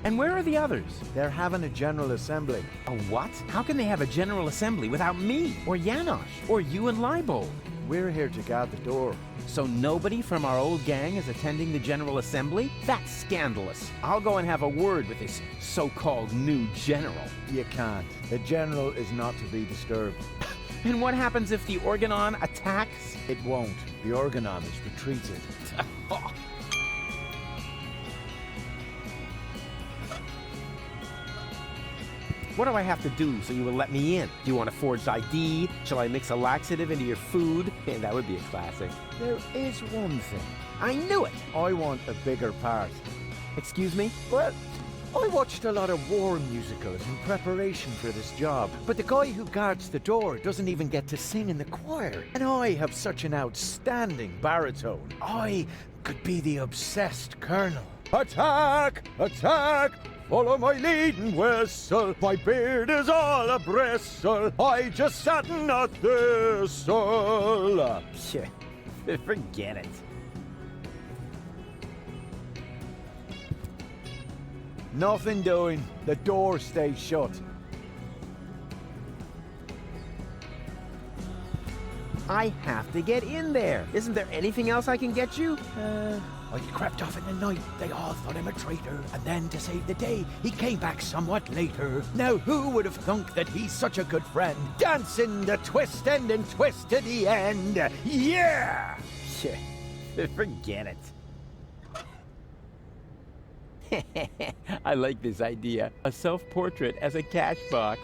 And where are the others? They're having a general assembly. A what? How can they have a general assembly without me, or Janosch, or you and Leibold? We're here to guard the door. So nobody from our old gang is attending the general assembly? That's scandalous. I'll go and have a word with this so-called new general. You can't. The general is not to be disturbed. And what happens if the Organon attacks? It won't. The Organon is retreated. What do I have to do so you will let me in? Do you want a forged ID? Shall I mix a laxative into your food? Man, that would be a classic. There is one thing. I knew it! I want a bigger part. Excuse me? Well, I watched a lot of war musicals in preparation for this job, but the guy who guards the door doesn't even get to sing in the choir. And I have such an outstanding baritone. I could be the obsessed colonel. Attack! Attack! Follow my leading whistle. My beard is all a bristle. I just sat in a thistle. Forget it. Nothing doing. The door stays shut. I have to get in there. Isn't there anything else I can get you? I crept off in the night, they all thought him a traitor, and then to save the day, he came back somewhat later. Now who would have thunk that he's such a good friend? Dancing the twist end and twist to the end. Yeah! Forget it. I like this idea. A self-portrait as a cash box.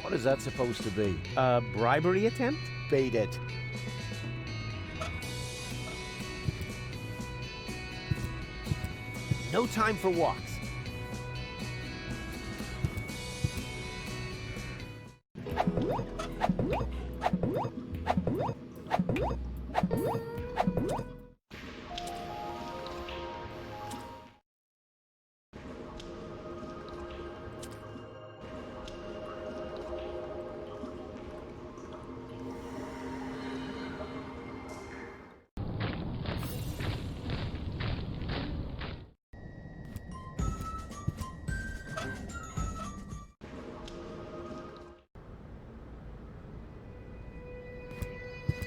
What is that supposed to be? A bribery attempt? Beat it. No time for walks.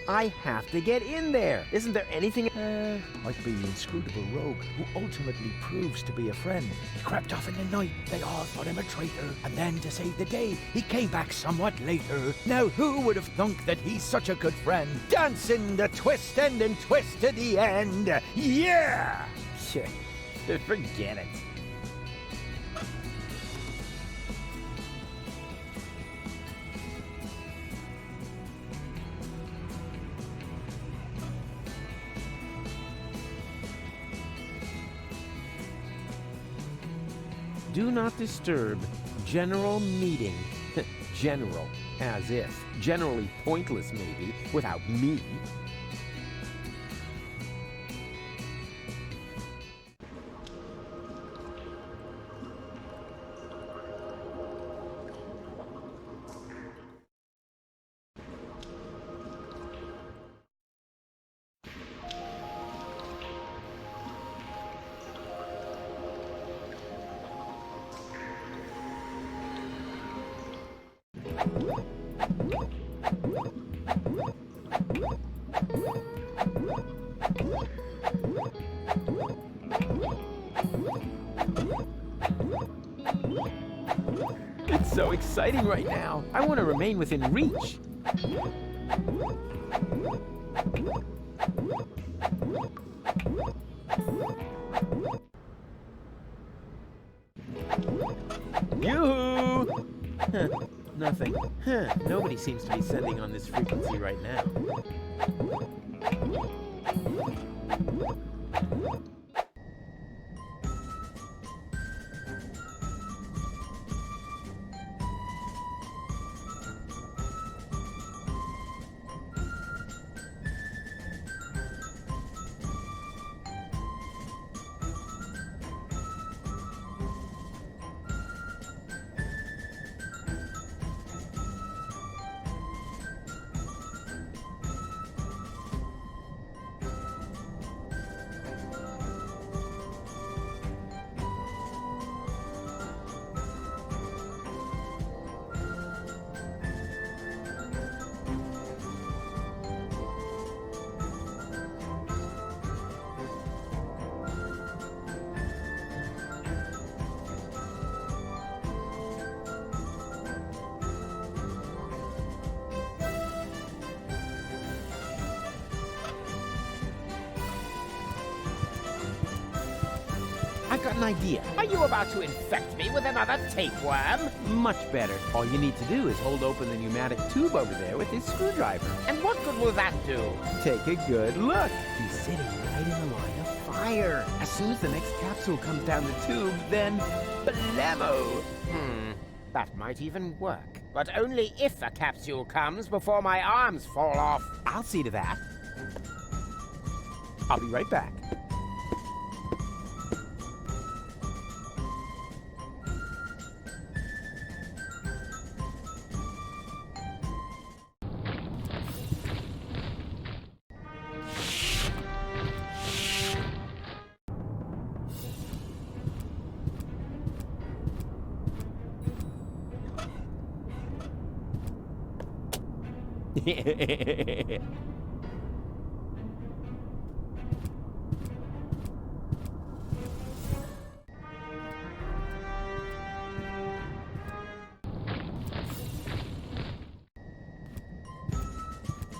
I have to get in there. Isn't there anything... Might be the inscrutable rogue who ultimately proves to be a friend. He crept off in the night, they all thought him a traitor, and then to save the day, he came back somewhat later. Now who would have thunk that he's such a good friend? Dancing the twist end and twist to the end. Yeah! Forget it. Do not disturb. General meeting. General. As if. Generally pointless, maybe, without me. It's so exciting right now. I want to remain within reach. Yoo-hoo! Huh, nothing. Huh, nobody seems to be sending on this frequency right now. got an idea. Are you about to infect me with another tapeworm? Much better. All you need to do is hold open the pneumatic tube over there with his screwdriver. And what good will that do? Take a good look. He's sitting right in the line of fire. As soon as the next capsule comes down the tube, then blammo! That might even work. But only if a capsule comes before my arms fall off. I'll see to that. I'll be right back.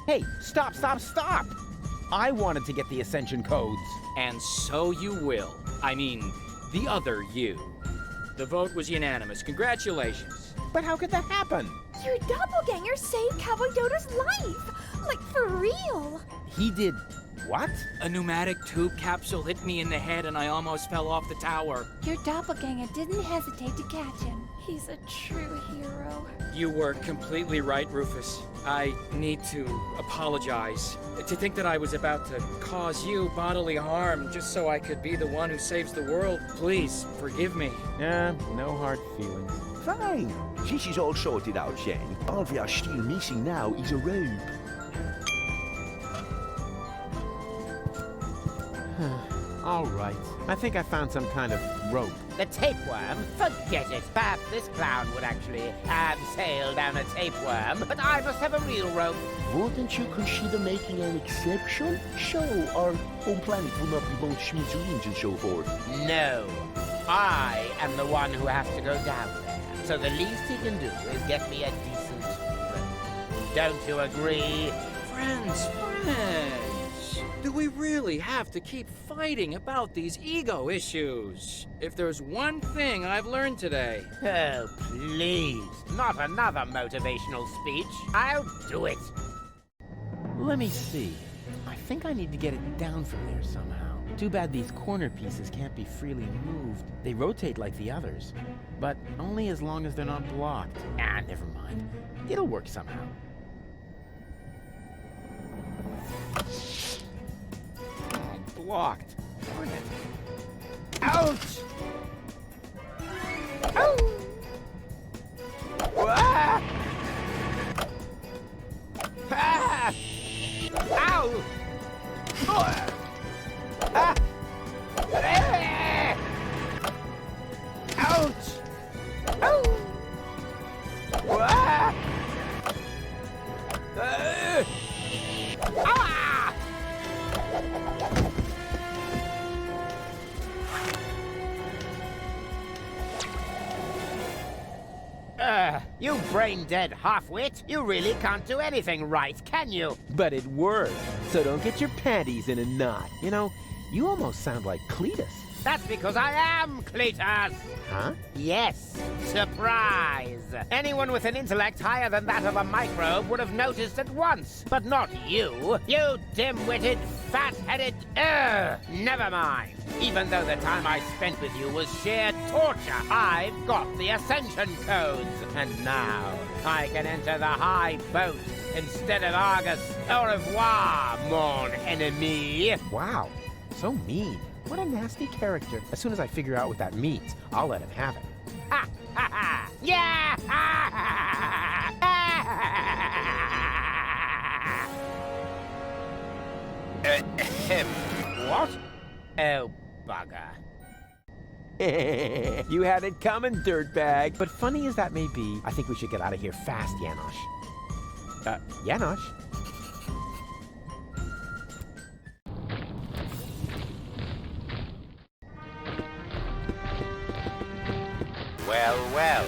Hey, stop, stop, stop! I wanted to get the Ascension codes. And so you will. I mean, the other you. The vote was unanimous. Congratulations. But how could that happen? Your doppelganger saved Cowboy Dodo's life! Like, for real! He did what? A pneumatic tube capsule hit me in the head and I almost fell off the tower. Your doppelganger didn't hesitate to catch him. He's a true hero. You were completely right, Rufus. I need to apologize. To think that I was about to cause you bodily harm just so I could be the one who saves the world. Please, forgive me. No hard feelings. Fine. This is all sorted out, Shane. All we are still missing now is a rope. All right. I think I found some kind of rope. The tapeworm? Forget it. Perhaps this clown would actually sail down a tapeworm, but I must have a real rope. Wouldn't you consider making an exception? So our home planet will not be blown to smithereens and so forth. No. I am the one who has to go down there. So the least he can do is get me a decent rope. Don't you agree? Friends. Do we really have to keep fighting about these ego issues? If there's one thing I've learned today... Oh, please. Not another motivational speech. I'll do it. Let me see. I think I need to get it down from there somehow. Too bad these corner pieces can't be freely moved. They rotate like the others, but only as long as they're not blocked. Never mind. It'll work somehow. Blocked. Darn it. Ouch! Ow! Ah! Ah! Ow! Ah! Ah! Ouch! Ow! Ah! Ah! You brain-dead half-wit. You really can't do anything right, can you? But it worked. So don't get your panties in a knot. You know, you almost sound like Cletus. That's because I am Cletus! Huh? Yes. Surprise! Anyone with an intellect higher than that of a microbe would have noticed at once. But not you. You dim-witted, fat-headed... Never mind. Even though the time I spent with you was sheer torture, I've got the Ascension codes. And now I can enter the high boat instead of Argus. Au revoir, mon ennemi. Wow. So mean. What a nasty character. As soon as I figure out what that means, I'll let him have it. Ha ha ha! Yeah! Ha ha ha! What? Oh, bugger. You had it coming, dirtbag. But funny as that may be, I think we should get out of here fast, Janosch. Janosch? Well, well.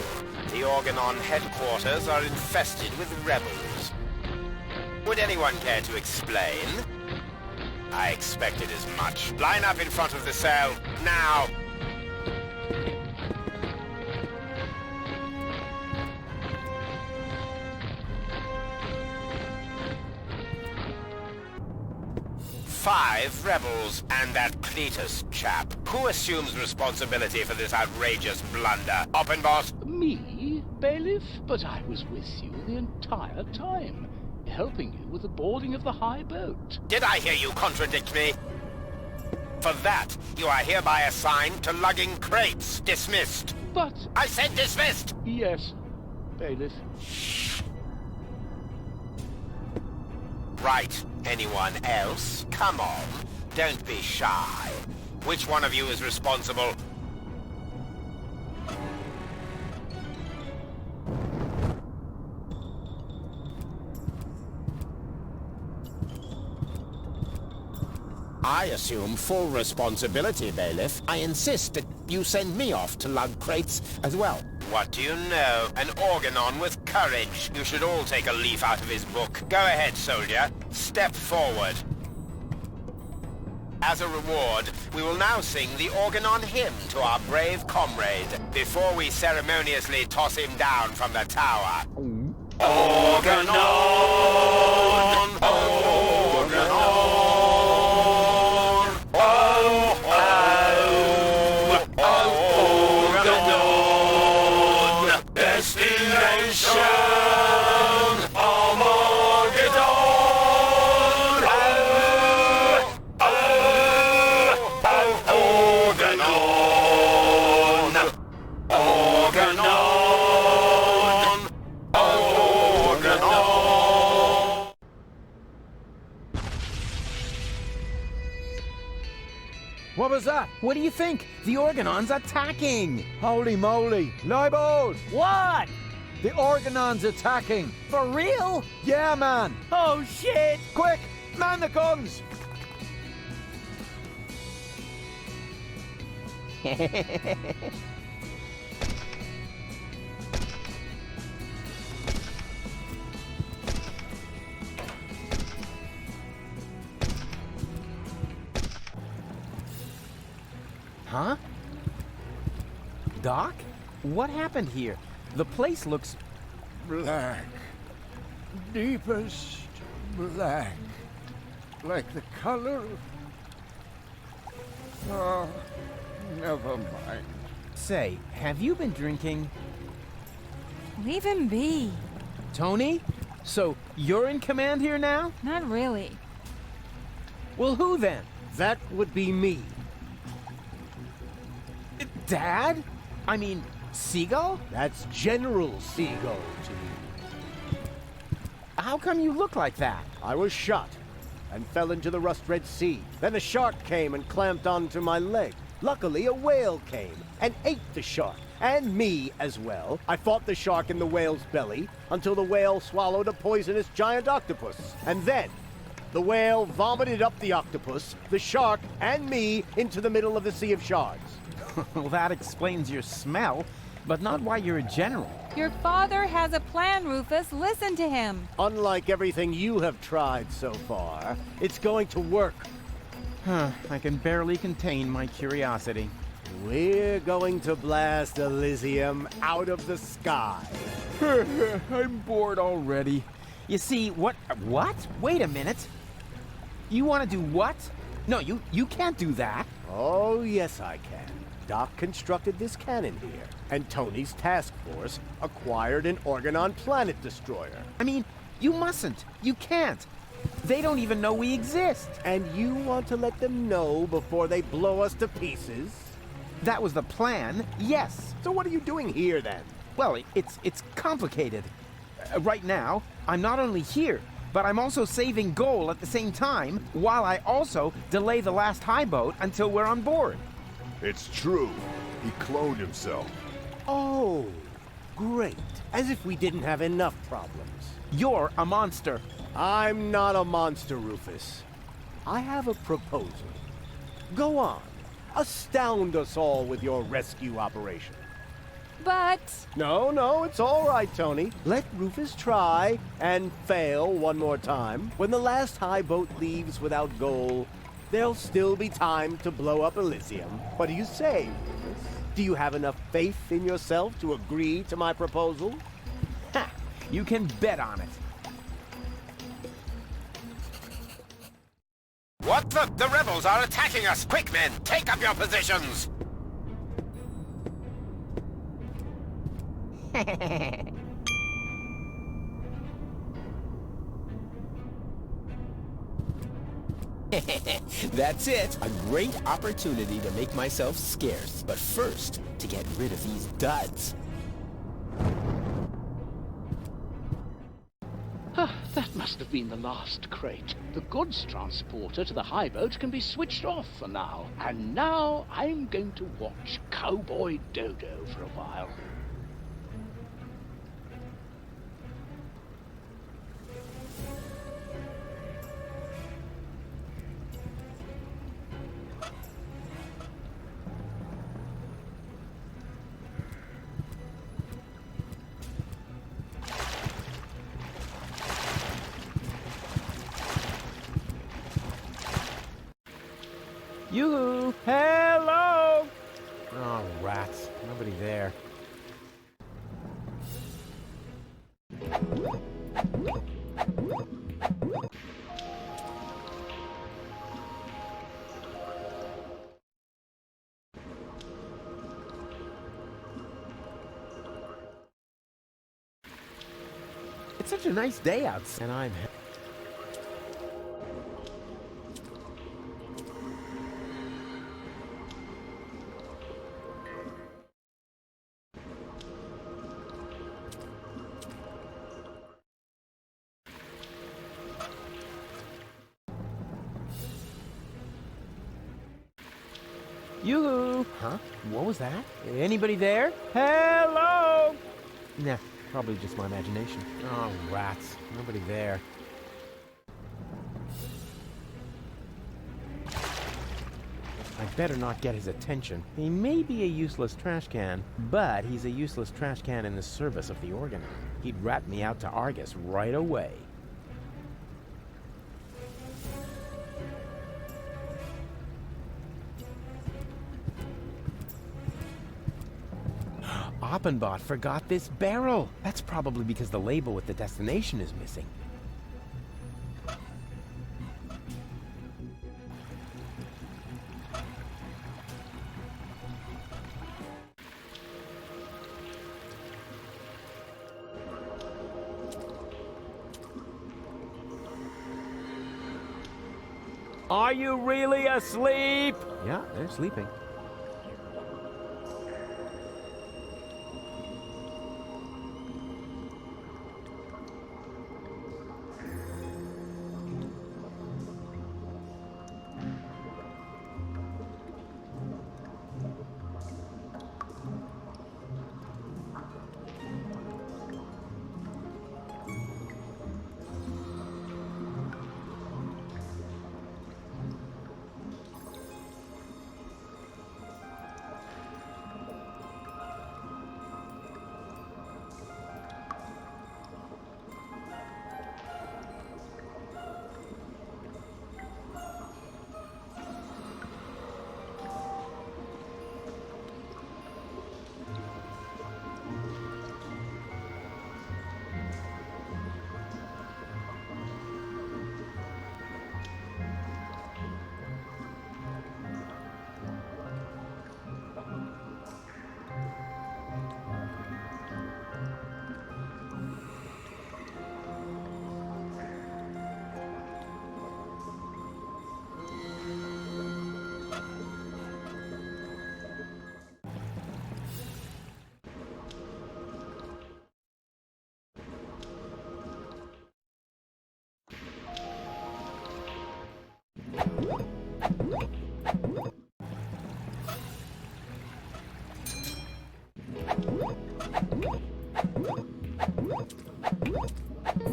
The Organon headquarters are infested with rebels. Would anyone care to explain? I expected as much. Line up in front of the cell, now! 5 rebels and that Cletus chap. Who assumes responsibility for this outrageous blunder? Oppenbot? Me, Bailiff? But I was with you the entire time, helping you with the boarding of the high boat. Did I hear you contradict me? For that, you are hereby assigned to lugging crates. Dismissed. But... I said dismissed! Yes, Bailiff. Right. Anyone else? Come on. Don't be shy. Which one of you is responsible? I assume full responsibility, Bailiff. I insist that you send me off to lug crates as well. What do you know? An organon with courage. You should all take a leaf out of his book. Go ahead, soldier. Step forward. As a reward, we will now sing the organon hymn to our brave comrade before we ceremoniously toss him down from the tower. Organon! Organon! What was that? What do you think? The Organon's attacking! Holy moly! Leibold! What? The Organon's attacking! For real? Yeah, man! Oh, shit! Quick! Man the guns! Huh? Doc? What happened here? The place looks... Black. Deepest black. Like the color of... Oh, never mind. Say, have you been drinking? Leave him be. Tony? So, you're in command here now? Not really. Well, who then? That would be me. Dad? I mean, Seagull? That's General Seagull to me. How come you look like that? I was shot and fell into the rust-red sea. Then a shark came and clamped onto my leg. Luckily, a whale came and ate the shark, and me as well. I fought the shark in the whale's belly until the whale swallowed a poisonous giant octopus. And then, the whale vomited up the octopus, the shark, and me into the middle of the Sea of Shards. Well, that explains your smell, but not why you're a general. Your father has a plan, Rufus. Listen to him. Unlike everything you have tried so far, it's going to work. I can barely contain my curiosity. We're going to blast Elysium out of the sky. I'm bored already. You see, what? Wait a minute. You want to do what? No, you can't do that. Oh, yes, I can. Doc constructed this cannon here, and Tony's task force acquired an Organon planet destroyer. I mean, you mustn't. You can't. They don't even know we exist. And you want to let them know before they blow us to pieces? That was the plan, yes. So what are you doing here, then? Well, it's complicated. Right now, I'm not only here, but I'm also saving Goal at the same time, while I also delay the last high boat until we're on board. It's true. He cloned himself. Oh, great. As if we didn't have enough problems. You're a monster. I'm not a monster, Rufus. I have a proposal. Go on. Astound us all with your rescue operation. But... No, it's all right, Tony. Let Rufus try and fail one more time. When the last high boat leaves without Goal, there'll still be time to blow up Elysium. What do you say, Rufus? Do you have enough faith in yourself to agree to my proposal? Ha! You can bet on it. What Look! The rebels are attacking us! Quick, men! Take up your positions! That's it. A great opportunity to make myself scarce. But first, to get rid of these duds. That must have been the last crate. The goods transporter to the high boat can be switched off for now. And now I'm going to watch Cowboy Dodo for a while. Yoo-hoo! Hello! Oh, rats. Nobody there. It's such a nice day outside, and I'm... Yoo-hoo! Huh? What was that? Anybody there? Hello! Nah, probably just my imagination. Oh, rats. Nobody there. I'd better not get his attention. He may be a useless trash can, but he's a useless trash can in the service of the organ. He'd rat me out to Argus right away. Oppenbot forgot this barrel. That's probably because the label with the destination is missing. Are you really asleep? Yeah, they're sleeping.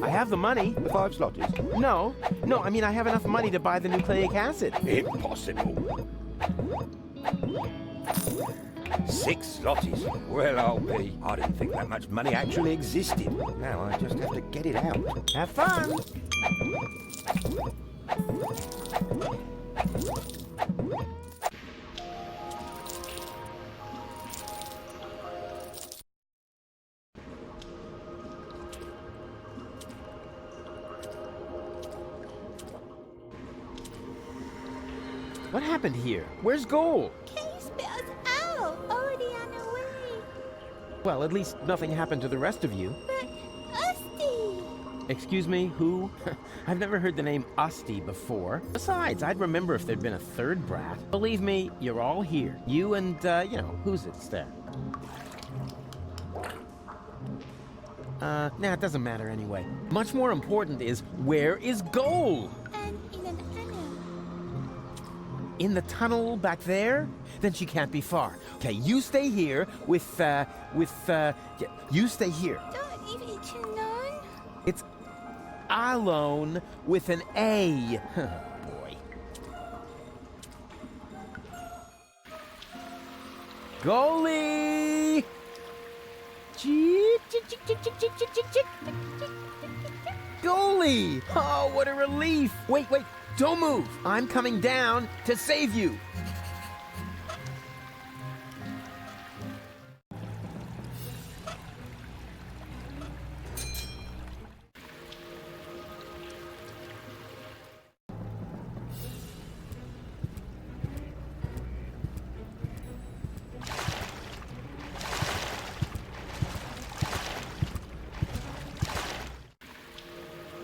I have the money. The 5 slotties? No, I mean I have enough money to buy the nucleic acid. Impossible. 6 slotties? Well, I'll be. I didn't think that much money actually existed. Now I just have to get it out. Have fun! What happened here? Where's Goal? Case bears out, already on the way. Well, at least nothing happened to the rest of you. But Usty! Excuse me, who? I've never heard the name Usty before. Besides, I'd remember if there'd been a third brat. Believe me, you're all here. You and, who's it's there? Nah, it doesn't matter anyway. Much more important is, where is Goal? And in an tunnel. In the tunnel back there? Then she can't be far. Okay, you stay here you stay here. Don't even know. It's alone with an A. Boy. Goalie! Goalie! Oh, what a relief! Wait, don't move! I'm coming down to save you!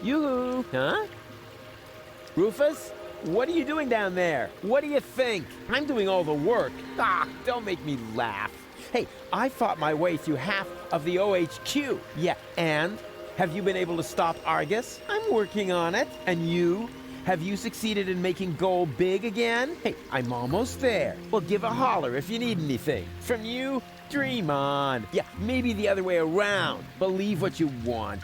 Yoo-hoo! Huh? Rufus? What are you doing down there? What do you think? I'm doing all the work. Ah, don't make me laugh. Hey, I fought my way through half of the OHQ. Yeah, and? Have you been able to stop Argus? I'm working on it. And you? Have you succeeded in making Goal big again? Hey, I'm almost there. Well, give a holler if you need anything. From you, dream on. Yeah, maybe the other way around. Believe what you want.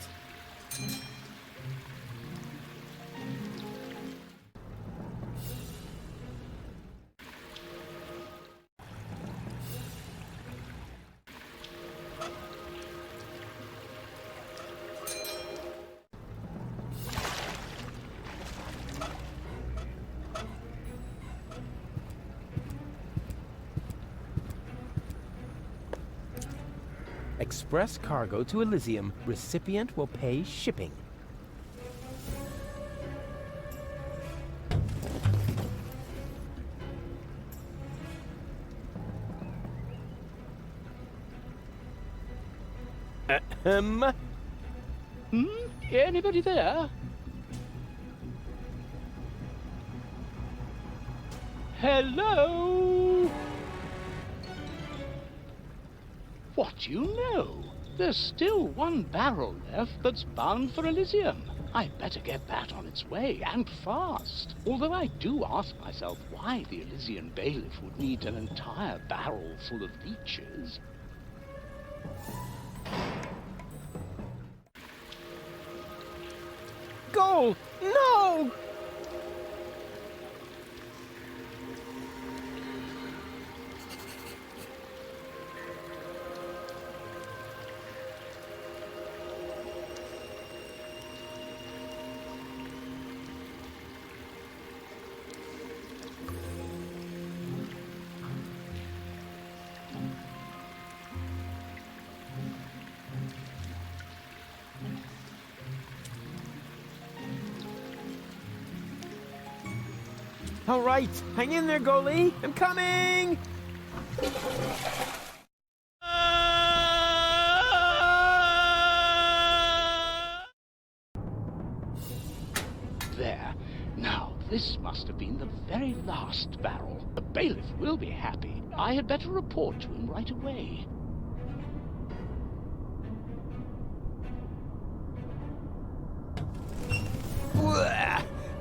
Express cargo to Elysium. Recipient will pay shipping. Anybody there? Hello? What do you know? There's still one barrel left that's bound for Elysium. I'd better get that on its way, and fast. Although I do ask myself why the Elysian bailiff would need an entire barrel full of leeches. Goal! No! All right, hang in there, Goalie. I'm coming! There. Now, this must have been the very last barrel. The bailiff will be happy. I had better report to him right away.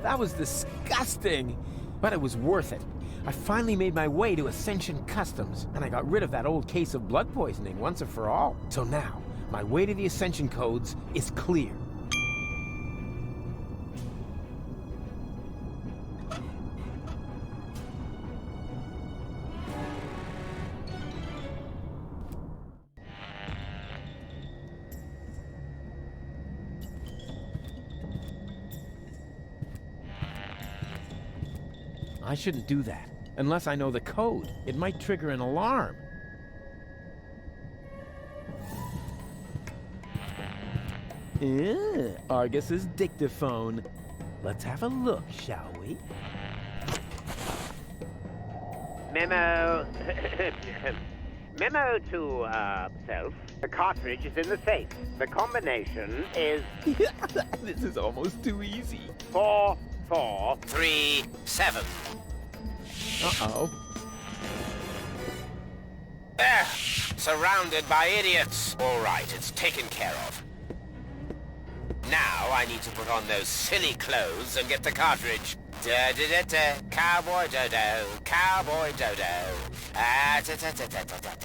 That was disgusting, but it was worth it. I finally made my way to Ascension Customs, and I got rid of that old case of blood poisoning once and for all. So now, my way to the Ascension codes is clear. I shouldn't do that. Unless I know the code. It might trigger an alarm. Argus's dictaphone. Let's have a look, shall we? Memo. Memo to, self. The cartridge is in the safe. The combination is... This is almost too easy. 4, 4, 3, 7. Uh-oh. There! Surrounded by idiots. All right, it's taken care of. Now I need to put on those silly clothes and get the cartridge. Da-da-da-da, cowboy dodo, cowboy dodo. Ah-da-da-da-da-da-da.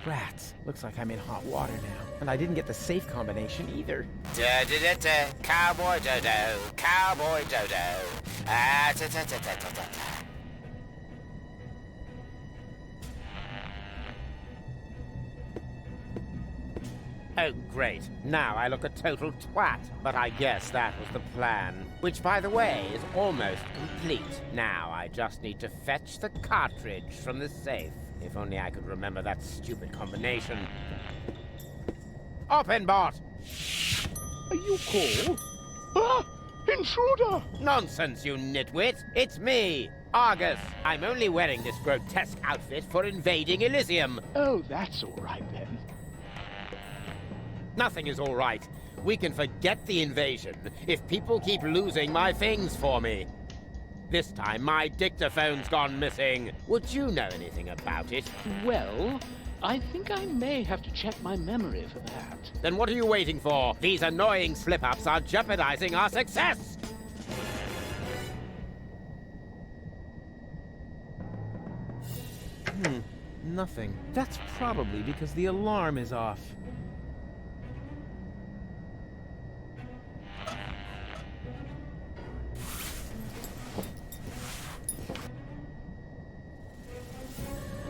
Rats. Looks like I'm in hot water now. And I didn't get the safe combination either. Da-da-da-da, cowboy dodo, cowboy dodo. Ah-da-da-da-da-da-da. Oh, great. Now I look a total twat. But I guess that was the plan. Which, by the way, is almost complete. Now I just need to fetch the cartridge from the safe. If only I could remember that stupid combination. Open, bot! Are you called? Ah! Intruder! Nonsense, you nitwit! It's me, Argus. I'm only wearing this grotesque outfit for invading Elysium. Oh, that's all right then. Nothing is all right. We can forget the invasion if people keep losing my things for me. This time, my dictaphone's gone missing. Would you know anything about it? Well, I think I may have to check my memory for that. Then what are you waiting for? These annoying slip-ups are jeopardizing our success! Nothing. That's probably because the alarm is off.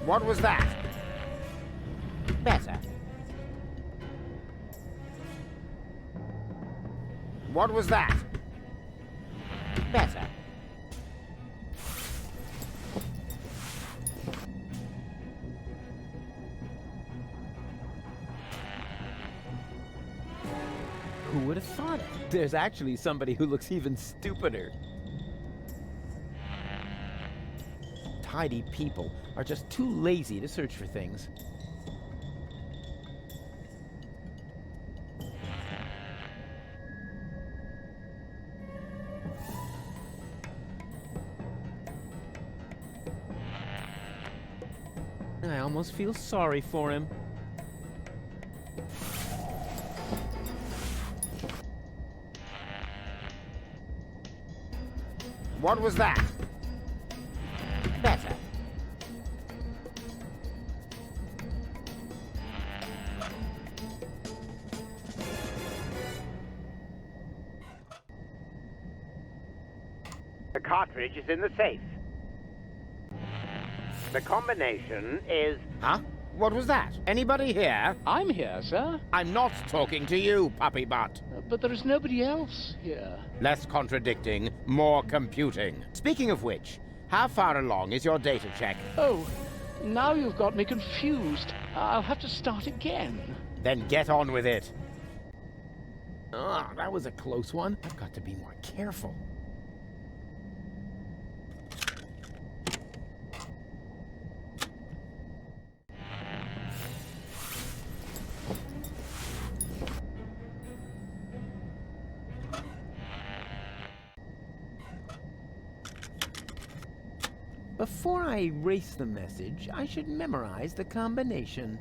What was that? Better. What was that? Better. Who would have thought it? There's actually somebody who looks even stupider. Tidy people are just too lazy to search for things. I almost feel sorry for him. What was that? Better. The cartridge is in the safe. The combination is... Huh? What was that? Anybody here? I'm here, sir. I'm not talking to you, puppy butt. But there is nobody else here. Less contradicting, more computing. Speaking of which, how far along is your data check? Oh, now you've got me confused. I'll have to start again. Then get on with it. Ah, that was a close one. I've got to be more careful. Before I erase the message, I should memorize the combination.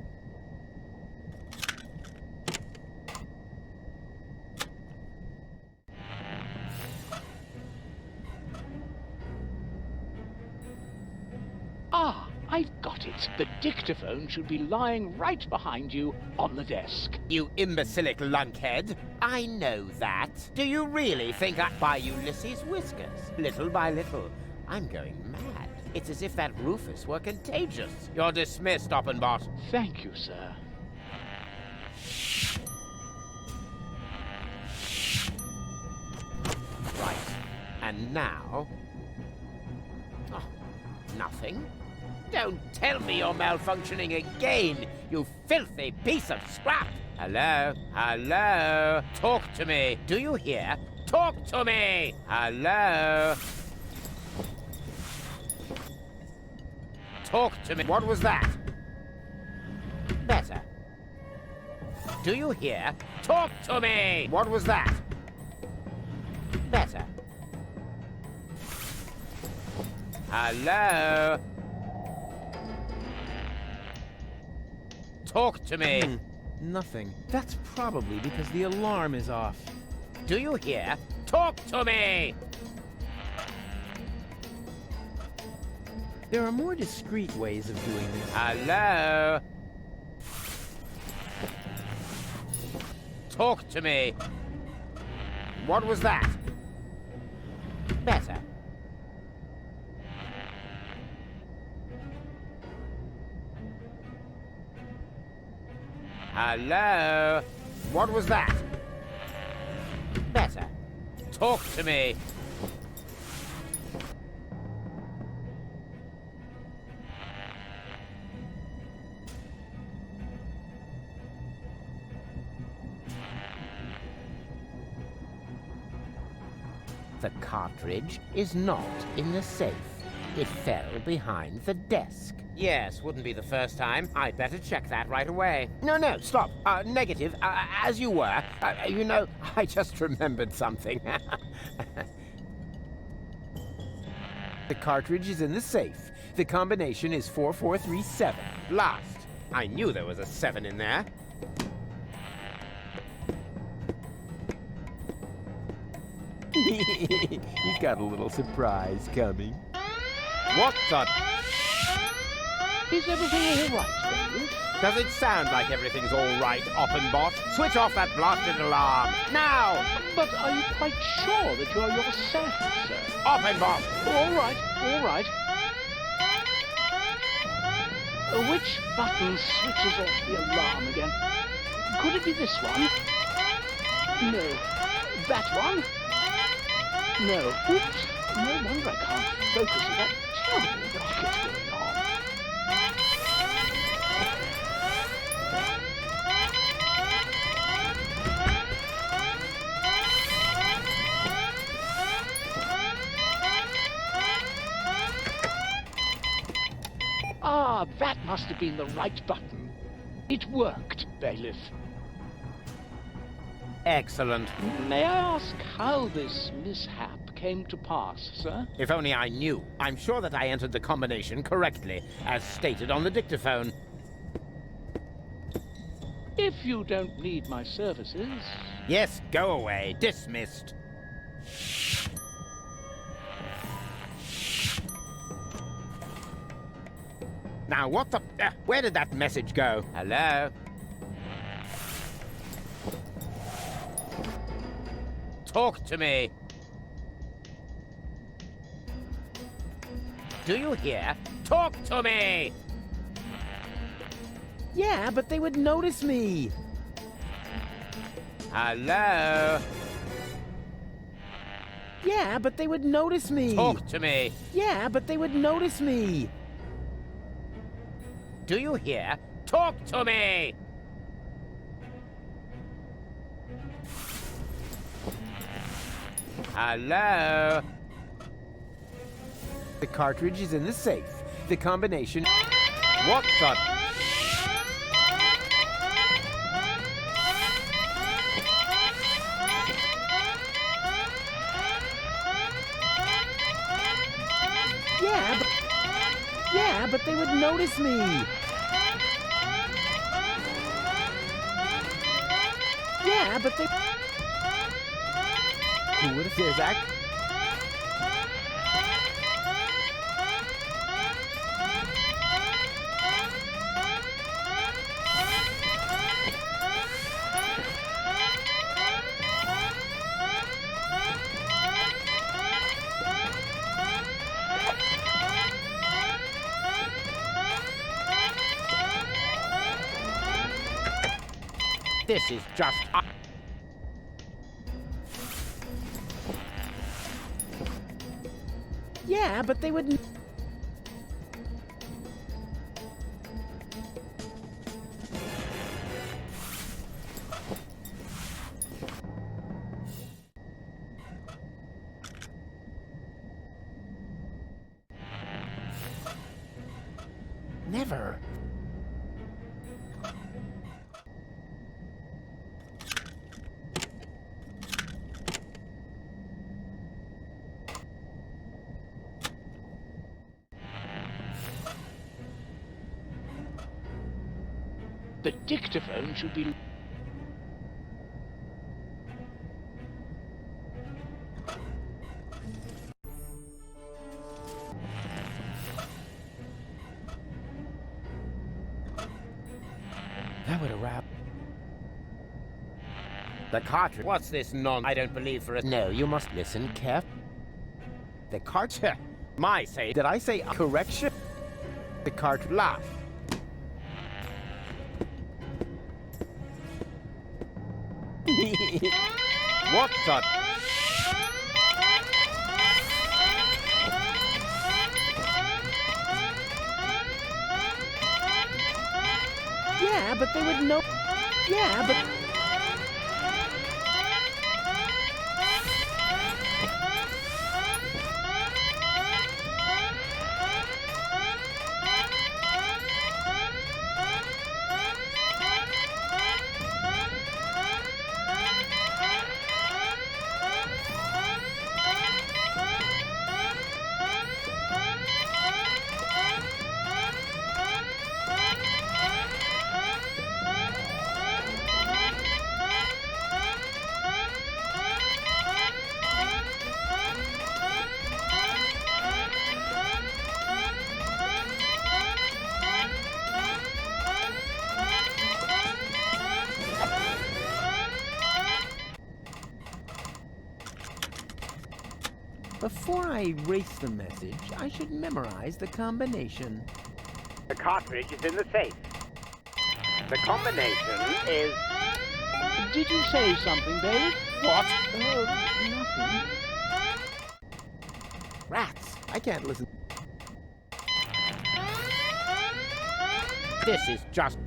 Ah, I've got it. The dictaphone should be lying right behind you on the desk. You imbecilic lunkhead. I know that. Do you really think by Ulysses' whiskers? Little by little, I'm going mad. It's as if that Rufus were contagious. You're dismissed, Oppenbot. Thank you, sir. Right. And now... Oh, nothing? Don't tell me you're malfunctioning again, you filthy piece of scrap! Hello? Hello? Talk to me. Do you hear? Talk to me! Hello? Talk to me. What was that? Better. Do you hear? Talk to me! What was that? Better. Hello? Talk to me! Nothing. That's probably because the alarm is off. Do you hear? Talk to me! There are more discreet ways of doing this. Hello? Talk to me! What was that? Better. Hello? What was that? Better. Talk to me! The cartridge is not in the safe. It fell behind the desk. Yes, wouldn't be the first time. I'd better check that right away. No, stop. Negative. As you were. You know, I just remembered something. The cartridge is in the safe. The combination is 4437. Blast. I knew there was a 7 in there. He's got a little surprise coming. What the... Is everything all right, David? Does it sound like everything's all right, Oppenbot? Switch off that blasted alarm, now! But are you quite sure that you're yourself, sir? Oppenbot! All right, all right. Which button switches off the alarm again? Could it be this one? No. That one? No. Oops. No wonder I can't focus with that terrible rocket going on. Ah, that must have been the right button. It worked, Bailiff. Excellent. May I ask how this mishap came to pass, sir? If only I knew. I'm sure that I entered the combination correctly, as stated on the dictaphone. If you don't need my services... Yes, go away. Dismissed. Now, what the... where did that message go? Hello? Talk to me. Do you hear? Talk to me! Yeah, but they would notice me. Hello? Yeah, but they would notice me. Talk to me. Yeah, but they would notice me. Do you hear? Talk to me! Hello? The cartridge is in the safe. The combination... What the... Yeah, but they would notice me. Yeah, but they... Who would have said that? This is just... Yeah, but they would... Never. The dictaphone should be... That would have wrapped. The cartridge. What's this I don't believe for a... No, you must listen carefully. The cartridge. My say. Did I say correction? The cartridge. Laugh. What the... Yeah, but they would know. Yeah, but... Before I erase the message, I should memorize the combination. The cartridge is in the safe. The combination is... Did you say something, Babe? What? Nothing. Rats! I can't listen. This is just...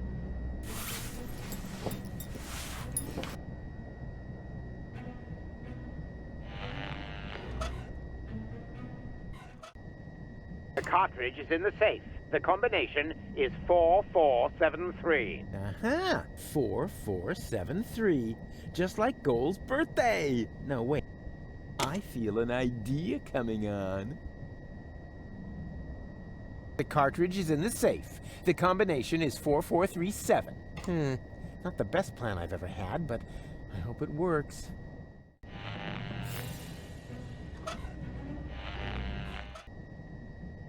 The cartridge is in the safe. The combination is 4473. Uh-huh. 4473. Just like Goal's birthday. No, wait. I feel an idea coming on. The cartridge is in the safe. The combination is 4437. Not the best plan I've ever had, but I hope it works.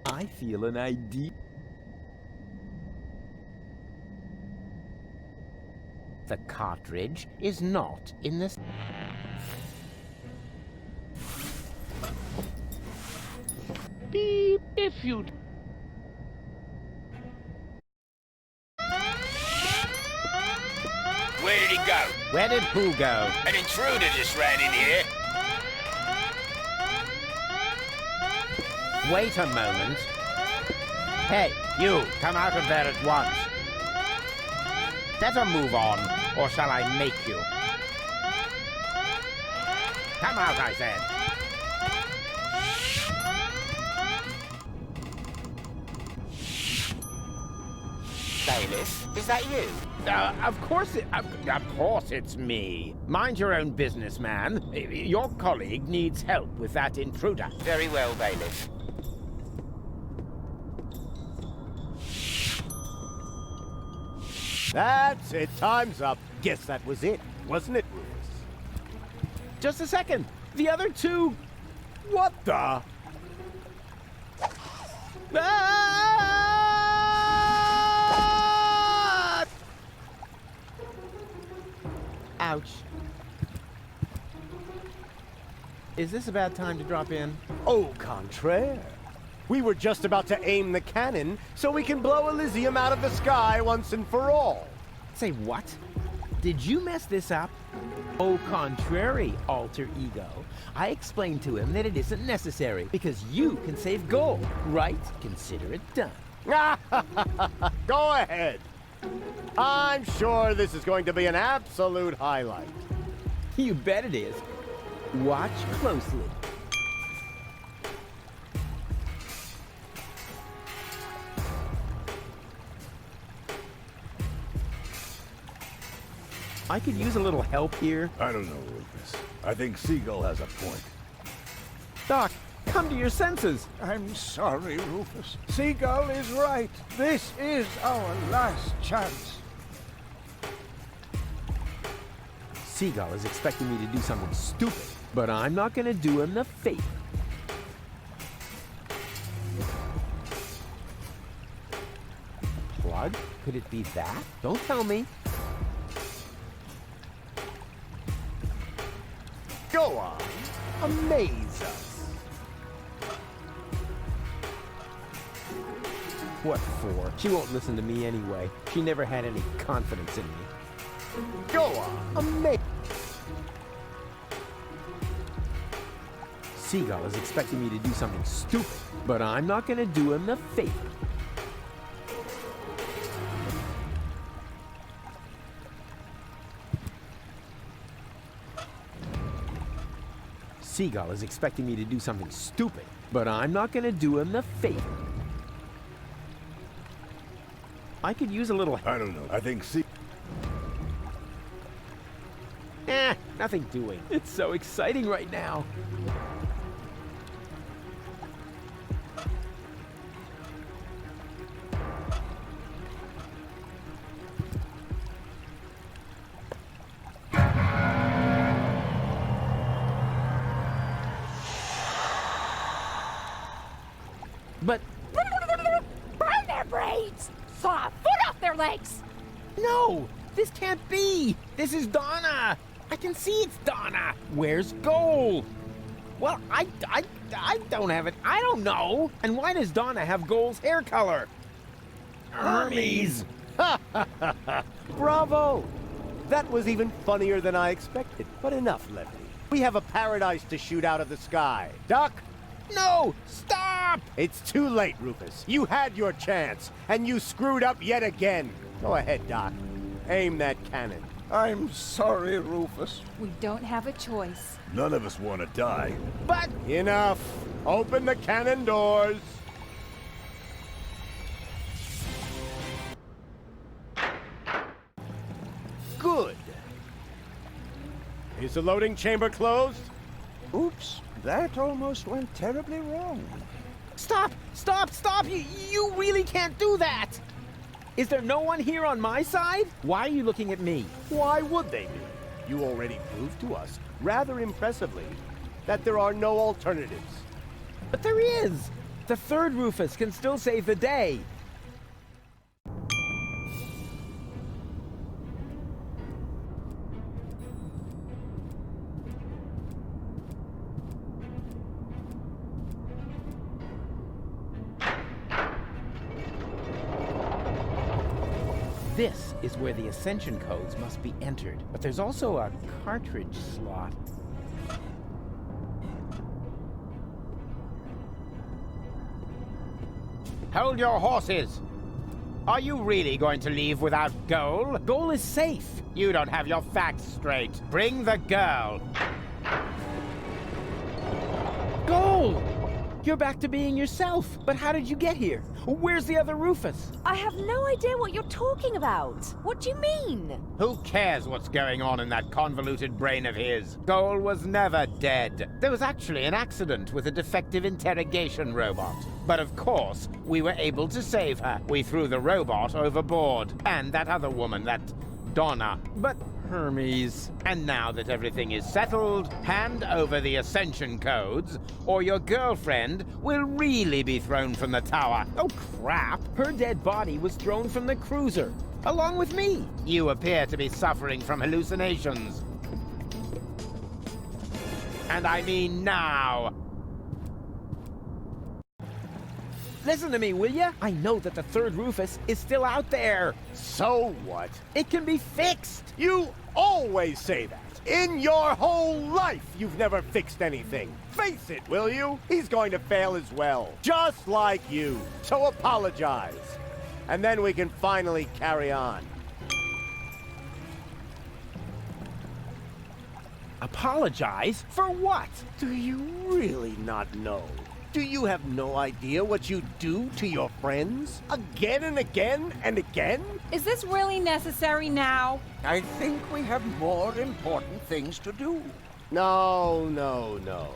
I feel an idea. The cartridge is not in this... Beep, if you... Where did he go? Where did who go? An intruder just ran in here. Wait a moment. Hey, you, come out of there at once. Better move on, or shall I make you? Come out, I said. Bailiff, is that you? Of course it's me. Mind your own business, man. Your colleague needs help with that intruder. Very well, Bailiff. That's it. Time's up. Guess that was it, wasn't it, Rufus? Just a second. The other two... What the... Ah! Ouch. Is this a bad time to drop in? Au contraire. We were just about to aim the cannon so we can blow Elysium out of the sky once and for all. Say what? Did you mess this up? Au contrary, alter ego. I explained to him that it isn't necessary because you can save gold, right? Consider it done. Go ahead. I'm sure this is going to be an absolute highlight. You bet it is. Watch closely. I could use a little help here. I don't know, Rufus. I think Seagull has a point. Doc, come to your senses. I'm sorry, Rufus. Seagull is right. This is our last chance. Seagull is expecting me to do something stupid, but I'm not going to do him the favor. Plug? Could it be that? Don't tell me. Go on. Amaze us. What for? She won't listen to me anyway. She never had any confidence in me. Go on. Amaze. Seagull is expecting me to do something stupid, but I'm not going to do him the favor. Seagull is expecting me to do something stupid, but I'm not going to do him the favor. I could use a little... I don't know. I think nothing doing. It's so exciting right now. But... Burn their brains! Saw a foot off their legs! No! This can't be! This is Donna! I can see it's Donna! Where's Gold? Well, I don't have it. I don't know. And why does Donna have Gold's hair color? Hermes! Bravo! That was even funnier than I expected. But enough, Lefty. We have a paradise to shoot out of the sky. Doc? No! Stop! It's too late, Rufus. You had your chance, and you screwed up yet again. Go ahead, Doc. Aim that cannon. I'm sorry, Rufus. We don't have a choice. none of us want to die. But... Enough. Open the cannon doors. Good. Is the loading chamber closed? Oops, that almost went terribly wrong. Stop! Stop! Stop! You really can't do that! Is there no one here on my side? Why are you looking at me? Why would they be? You already proved to us, rather impressively, that there are no alternatives. But there is! The third Rufus can still save the day. This is where the Ascension codes must be entered, but there's also a cartridge slot. Hold your horses! Are you really going to leave without Goal? Goal is safe. You don't have your facts straight. Bring the girl. Goal! You're back to being yourself. But how did you get here? Where's the other Rufus? I have no idea what you're talking about. What do you mean? Who cares what's going on in that convoluted brain of his? Goal was never dead. There was actually an accident with a defective interrogation robot. But of course, we were able to save her. We threw the robot overboard. And that other woman, that Donna. But Hermes. And now that everything is settled, hand over the Ascension codes, or your girlfriend will really be thrown from the tower. Oh, crap! Her dead body was thrown from the cruiser, along with me. You appear to be suffering from hallucinations. And I mean now. Listen to me, will ya? I know that the third Rufus is still out there. So what? It can be fixed. You always say that. In your whole life, you've never fixed anything. Face it, will you? He's going to fail as well. Just like you. So apologize. And then we can finally carry on. Apologize? For what? Do you really not know? Do you have no idea what you do to your friends? Again and again and again? Is this really necessary now? I think we have more important things to do. No.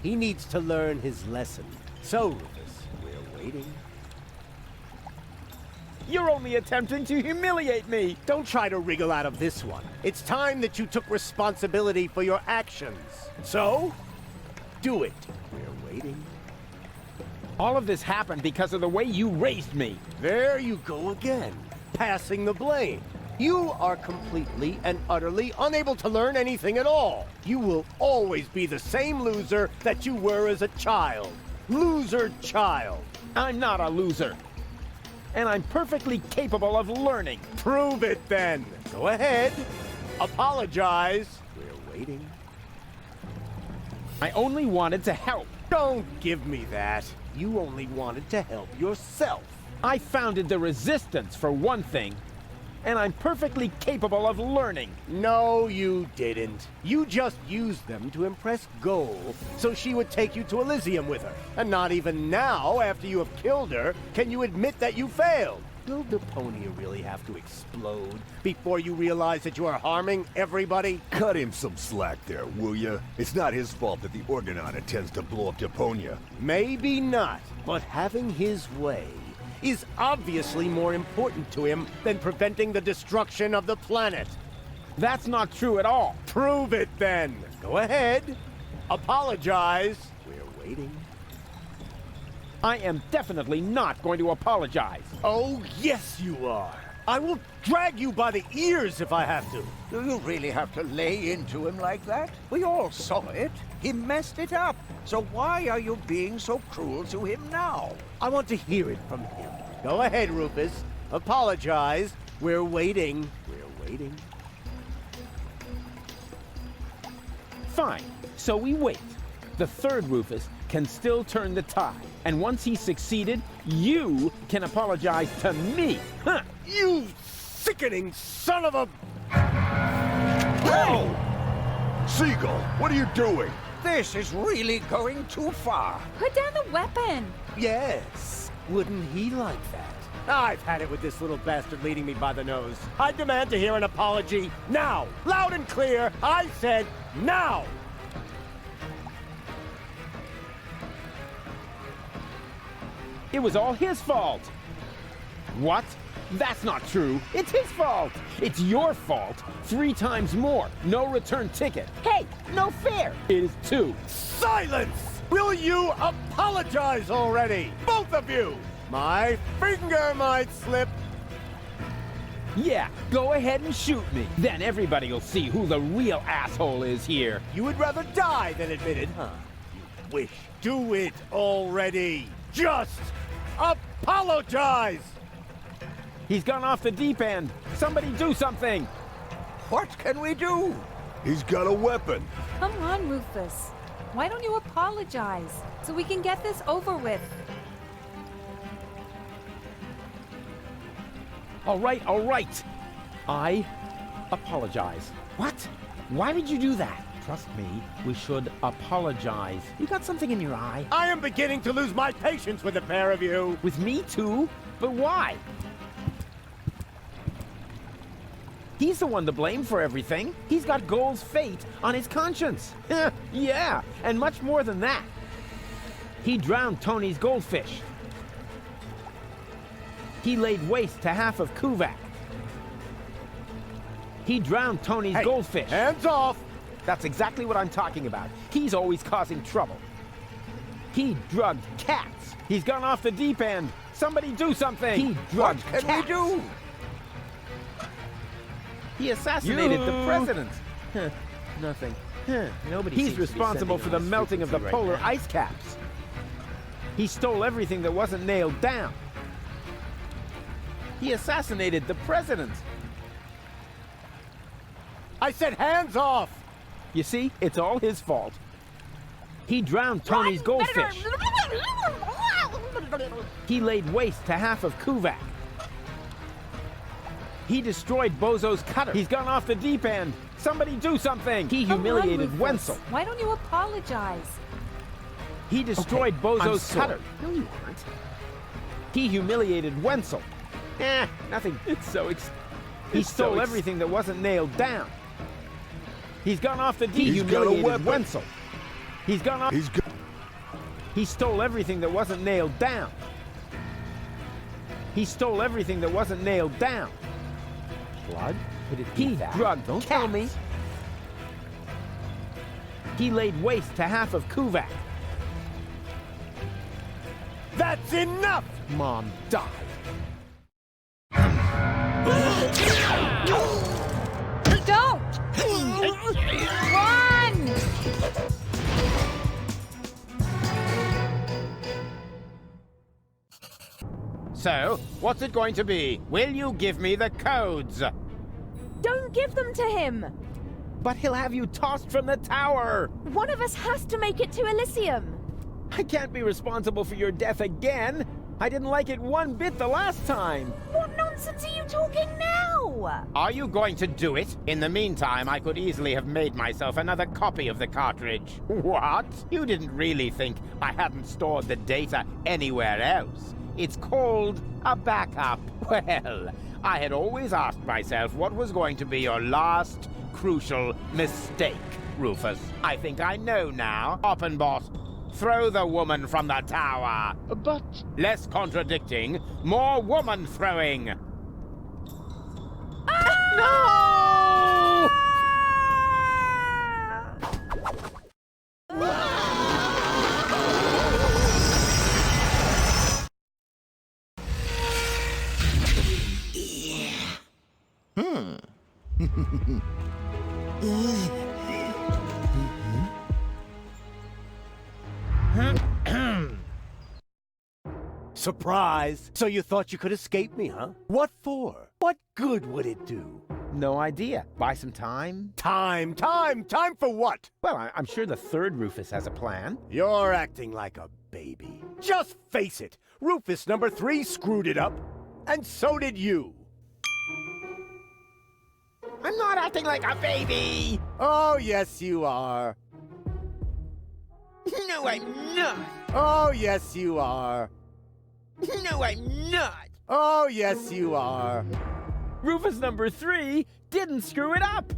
He needs to learn his lesson. So, Rufus, we're waiting. You're only attempting to humiliate me! Don't try to wriggle out of this one. It's time that you took responsibility for your actions. So, do it. We're waiting. All of this happened because of the way you raised me. There you go again, passing the blame. You are completely and utterly unable to learn anything at all. You will always be the same loser that you were as a child. Loser child. I'm not a loser. And I'm perfectly capable of learning. Prove it then. Go ahead. Apologize. We're waiting. I only wanted to help. Don't give me that. You only wanted to help yourself. I founded the Resistance, for one thing. And I'm perfectly capable of learning. No, you didn't. You just used them to impress Goal so she would take you to Elysium with her. And not even now, after you have killed her, can you admit that you failed. Will Deponia really have to explode before you realize that you are harming everybody? Cut him some slack there, will ya? It's not his fault that the Orgonaut intends to blow up Deponia. Maybe not, but having his way is obviously more important to him than preventing the destruction of the planet. That's not true at all. Prove it then. Go ahead. Apologize. We're waiting. I am definitely not going to apologize. Oh, yes you are. I will drag you by the ears if I have to. Do you really have to lay into him like that? We all saw it. He messed it up. So why are you being so cruel to him now? I want to hear it from him. Go ahead, Rufus. Apologize. We're waiting. We're waiting. Fine. So we wait. The third Rufus can still turn the tide. And once he's succeeded, you can apologize to me. Huh. You sickening son of a... Whoa! Seagull, what are you doing? This is really going too far. Put down the weapon. Yes. Wouldn't he like that? I've had it with this little bastard leading me by the nose. I demand to hear an apology now. Loud and clear. I said now. It was all his fault. What? That's not true. It's his fault. It's your fault. 3 times more. No return ticket. Hey, no fair. It is 2. Silence! Will you apologize already? Both of you! My finger might slip. Yeah, go ahead and shoot me. Then everybody will see who the real asshole is here. You would rather die than admit it, huh? You wish. Do it already. Just apologize! He's gone off the deep end. Somebody do something. What can we do? He's got a weapon. Come on, Rufus. Why don't you apologize so we can get this over with? All right. I apologize. What? Why would you do that? Trust me, we should apologize. You got something in your eye? I am beginning to lose my patience with the pair of you. With me too? But why? He's the one to blame for everything. He's got Goal's fate on his conscience. Yeah, and much more than that. He drowned Tony's goldfish. He laid waste to half of Kuvak. He drowned Tony's goldfish. Hands off! That's exactly what I'm talking about. He's always causing trouble. He drugged cats. He's gone off the deep end. Somebody do something. He drugged cats. What can we do? He assassinated the president. Nothing. Nobody. He's responsible for the melting of the polar ice caps. He stole everything that wasn't nailed down. He assassinated the president. I said hands off! You see, it's all his fault. He drowned Tony's goldfish. He laid waste to half of Kuvak. He destroyed Bozo's cutter. He's gone off the deep end. Somebody do something. He humiliated Wenzel. Why don't you apologize? He destroyed Bozo's cutter. No, you aren't. He humiliated Wenzel. Nothing. It's so He stole everything that wasn't nailed down. He's gone off the deep. He humiliated Wenzel. He's gone off. He stole everything that wasn't nailed down. He stole everything that wasn't nailed down. Blood? Could it be that? He drugged Don't tell me. He laid waste to half of Kuvak. That's enough! Mom died. Don't! Run! So, what's it going to be? Will you give me the codes? Don't give them to him! But he'll have you tossed from the tower! One of us has to make it to Elysium! I can't be responsible for your death again! I didn't like it one bit the last time! What nonsense are you talking now? Are you going to do it? In the meantime, I could easily have made myself another copy of the cartridge. What? You didn't really think I hadn't stored the data anywhere else? It's called a backup. Well, I had always asked myself what was going to be your last crucial mistake, Rufus. I think I know now. Oppenboss, throw the woman from the tower. But... Less contradicting, more woman throwing. No! Surprise! So you thought you could escape me, huh? What for? What good would it do? No idea. Buy some time? Time for what? Well, I'm sure the third Rufus has a plan. You're acting like a baby. Just face it, Rufus number 3 screwed it up, and so did you. I'm not acting like a baby! Oh, yes, you are. No, I'm not! Oh, yes, you are. No, I'm not! Oh, yes, you are. Rufus number 3 didn't screw it up!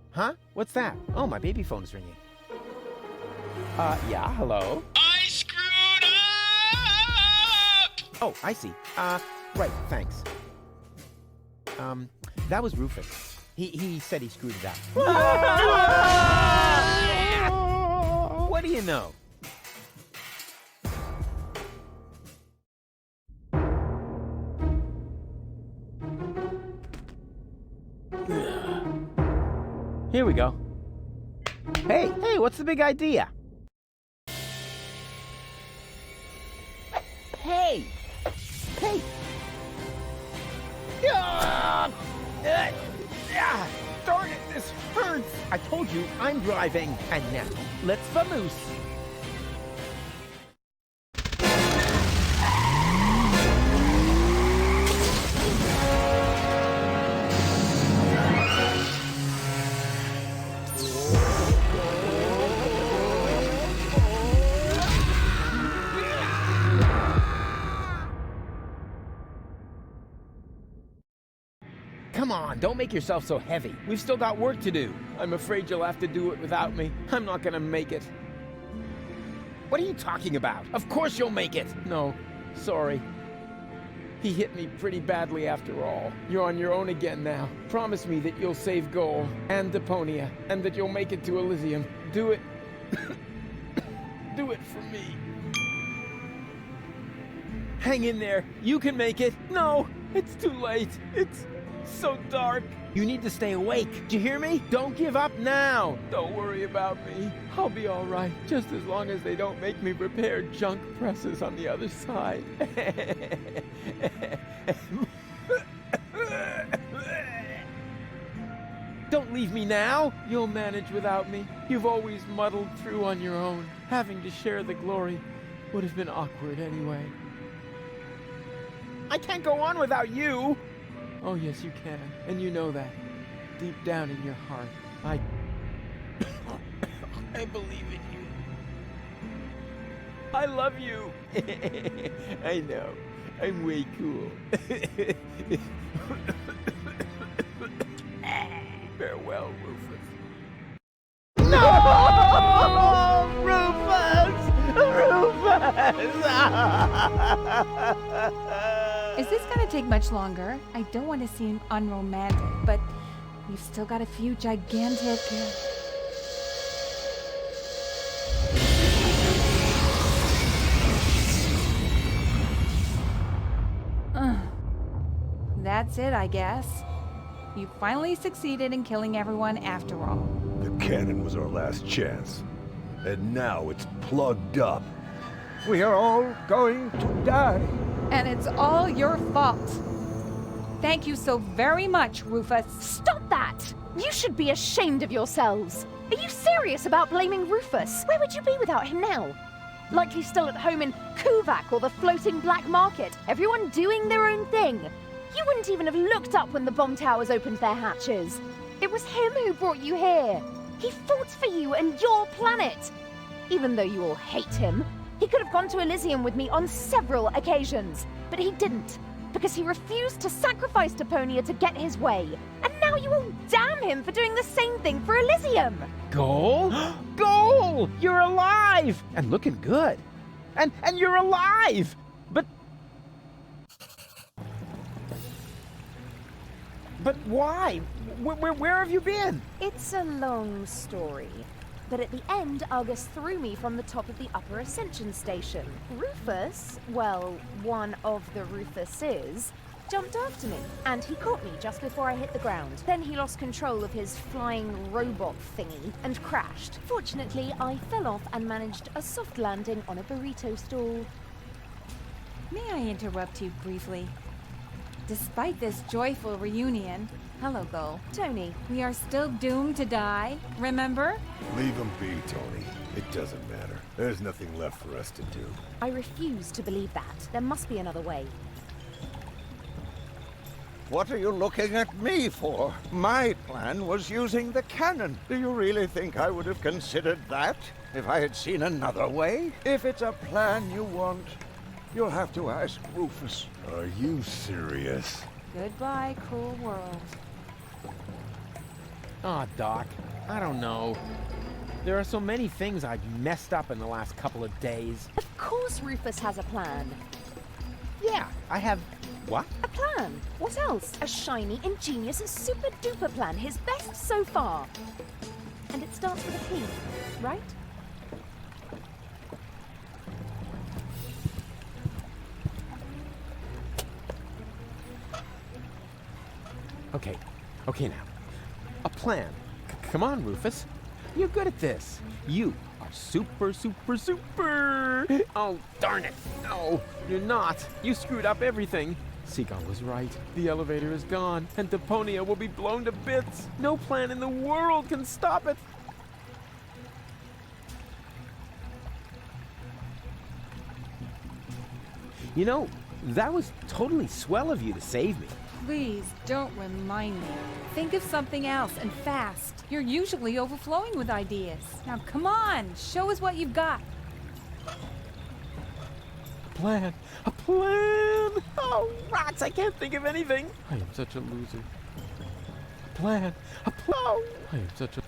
Huh? What's that? Oh, my baby phone's ringing. Yeah, hello? I screwed up! Oh, I see. Right, thanks. That was Rufus. He said he screwed it up. What do you know? Here we go. Hey, what's the big idea? Hey! Darn it, this hurts! I told you, I'm driving. And now, let's vamoose. Come on, don't make yourself so heavy. We've still got work to do. I'm afraid you'll have to do it without me. I'm not gonna make it. What are you talking about? Of course you'll make it! No, sorry. He hit me pretty badly after all. You're on your own again now. Promise me that you'll save Goal and Deponia, and that you'll make it to Elysium. Do it. Do it for me. Hang in there. You can make it. No, it's too late. It's so dark. You need to stay awake. Do you hear me? Don't give up now. Don't worry about me. I'll be all right, just as long as they don't make me repair junk presses on the other side. Don't leave me now. You'll manage without me. You've always muddled through on your own. Having to share the glory would have been awkward anyway. I can't go on without you. Oh, yes, you can. And you know that. Deep down in your heart, I believe in you. I love you. I know. I'm way cool. Farewell, Rufus. No! Rufus! Is this gonna take much longer? I don't want to seem unromantic, but you've still got a few gigantic... That's it, I guess. You finally succeeded in killing everyone after all. The cannon was our last chance. And now it's plugged up. We are all going to die. And it's all your fault. Thank you so very much, Rufus. Stop that! You should be ashamed of yourselves. Are you serious about blaming Rufus? Where would you be without him now? Likely still at home in Kuvak or the floating black market, everyone doing their own thing. You wouldn't even have looked up when the bomb towers opened their hatches. It was him who brought you here. He fought for you and your planet. Even though you all hate him, he could have gone to Elysium with me on several occasions, but he didn't, because he refused to sacrifice Deponia to get his way. And now you all damn him for doing the same thing for Elysium. Goal? Goal! You're alive! And looking good. And you're alive! But why? Where have you been? It's a long story. But at the end, Argus threw me from the top of the upper ascension station. Rufus, well, one of the Rufuses, jumped after me, and he caught me just before I hit the ground. Then he lost control of his flying robot thingy and crashed. Fortunately, I fell off and managed a soft landing on a burrito stall. May I interrupt you briefly? Despite this joyful reunion, hello, Gull. Tony. We are still doomed to die, remember? Leave him be, Tony. It doesn't matter. There's nothing left for us to do. I refuse to believe that. There must be another way. What are you looking at me for? My plan was using the cannon. Do you really think I would have considered that if I had seen another way? If it's a plan you want, you'll have to ask Rufus. Are you serious? Goodbye, cruel world. Aw, Doc. I don't know. There are so many things I've messed up in the last couple of days. Of course Rufus has a plan. Yeah, I have... What? A plan. What else? A shiny, ingenious, super-duper plan. His best so far. And it starts with a P, right? Okay now. A plan. Come on, Rufus. You're good at this. You are super... Oh, darn it. No, you're not. You screwed up everything. Seagull was right. The elevator is gone, and Deponia will be blown to bits. No plan in the world can stop it. You know, that was totally swell of you to save me. Please, don't remind me. Think of something else, and fast. You're usually overflowing with ideas. Now, come on, show us what you've got. A plan! Oh, rats, I can't think of anything. I am such a loser. A plan! I am such a...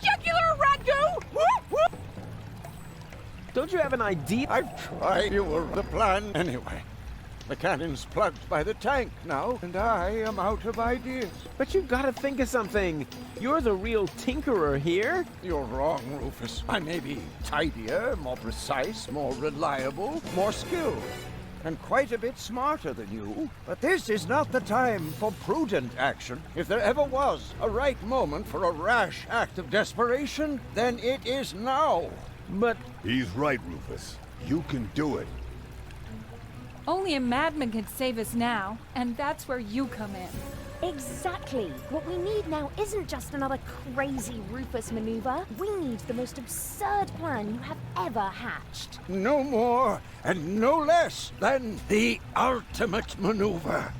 Jugular ragu! Don't you have an idea? I've tried. You were the plan anyway. The cannon's plugged by the tank now, and I am out of ideas. But you've got to think of something. You're the real tinkerer here. You're wrong, Rufus. I may be tidier, more precise, more reliable, more skilled, and quite a bit smarter than you. But this is not the time for prudent action. If there ever was a right moment for a rash act of desperation, then it is now. But... He's right, Rufus. You can do it. Only a madman can save us now, and that's where you come in. Exactly. What we need now isn't just another crazy Rufus maneuver. We need the most absurd plan you have ever hatched. No more and no less than the ultimate maneuver.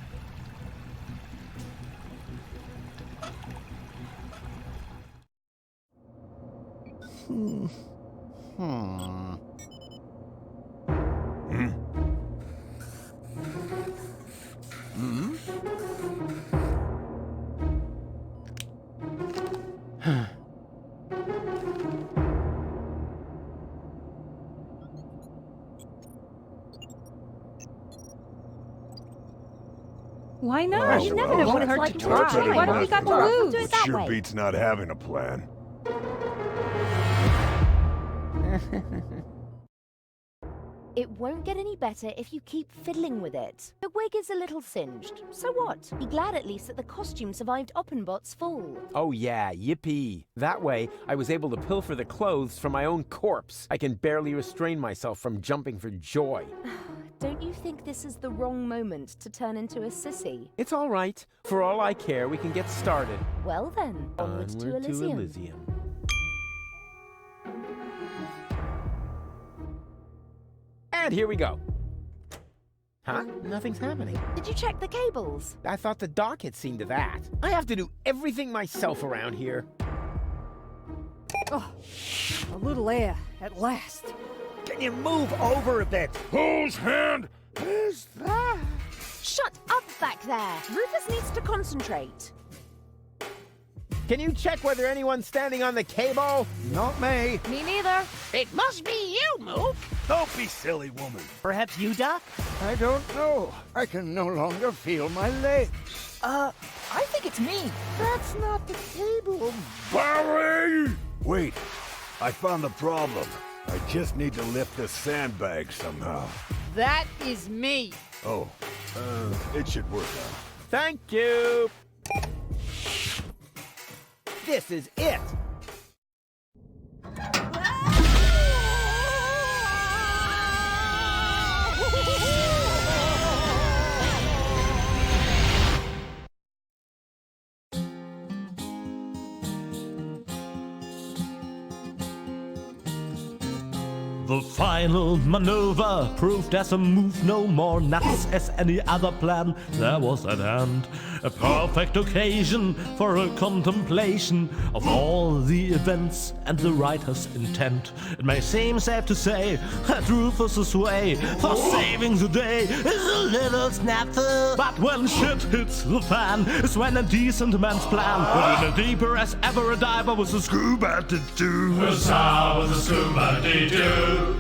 Why not? You never know what it's like to try. What have we got to lose? It sure beats not having a plan. It won't get any better if you keep fiddling with it. The wig is a little singed. So what? Be glad at least that the costume survived Oppenbot's fall. Oh yeah, yippee. That way, I was able to pilfer the clothes from my own corpse. I can barely restrain myself from jumping for joy. Don't you think this is the wrong moment to turn into a sissy? It's all right. For all I care, we can get started. Well then, onwards to Elysium. And here we go. Huh? Nothing's happening. Did you check the cables? I thought the doc had seen to that. I have to do everything myself around here. Oh, a little air at last. Can you move over a bit? Whose hand is that? Shut up back there! Rufus needs to concentrate. Can you check whether anyone's standing on the cable? Not me. Me neither. It must be you, Mook. Don't be silly, woman. Perhaps you, Doc? I don't know. I can no longer feel my legs. I think it's me. That's not the cable. Barry! Wait, I found the problem. I just need to lift this sandbag somehow. That is me. Oh, it should work out. Thank you. This is it. The final maneuver proved as a move no more nuts as any other plan there was at hand. A perfect occasion for a contemplation of all the events and the writer's intent. It may seem safe to say that Rufus's way for saving the day is a little snafu. But when shit hits the fan is when a decent man's plan put in a deeper as ever a diver was a scuba to do. Was a scuba to do.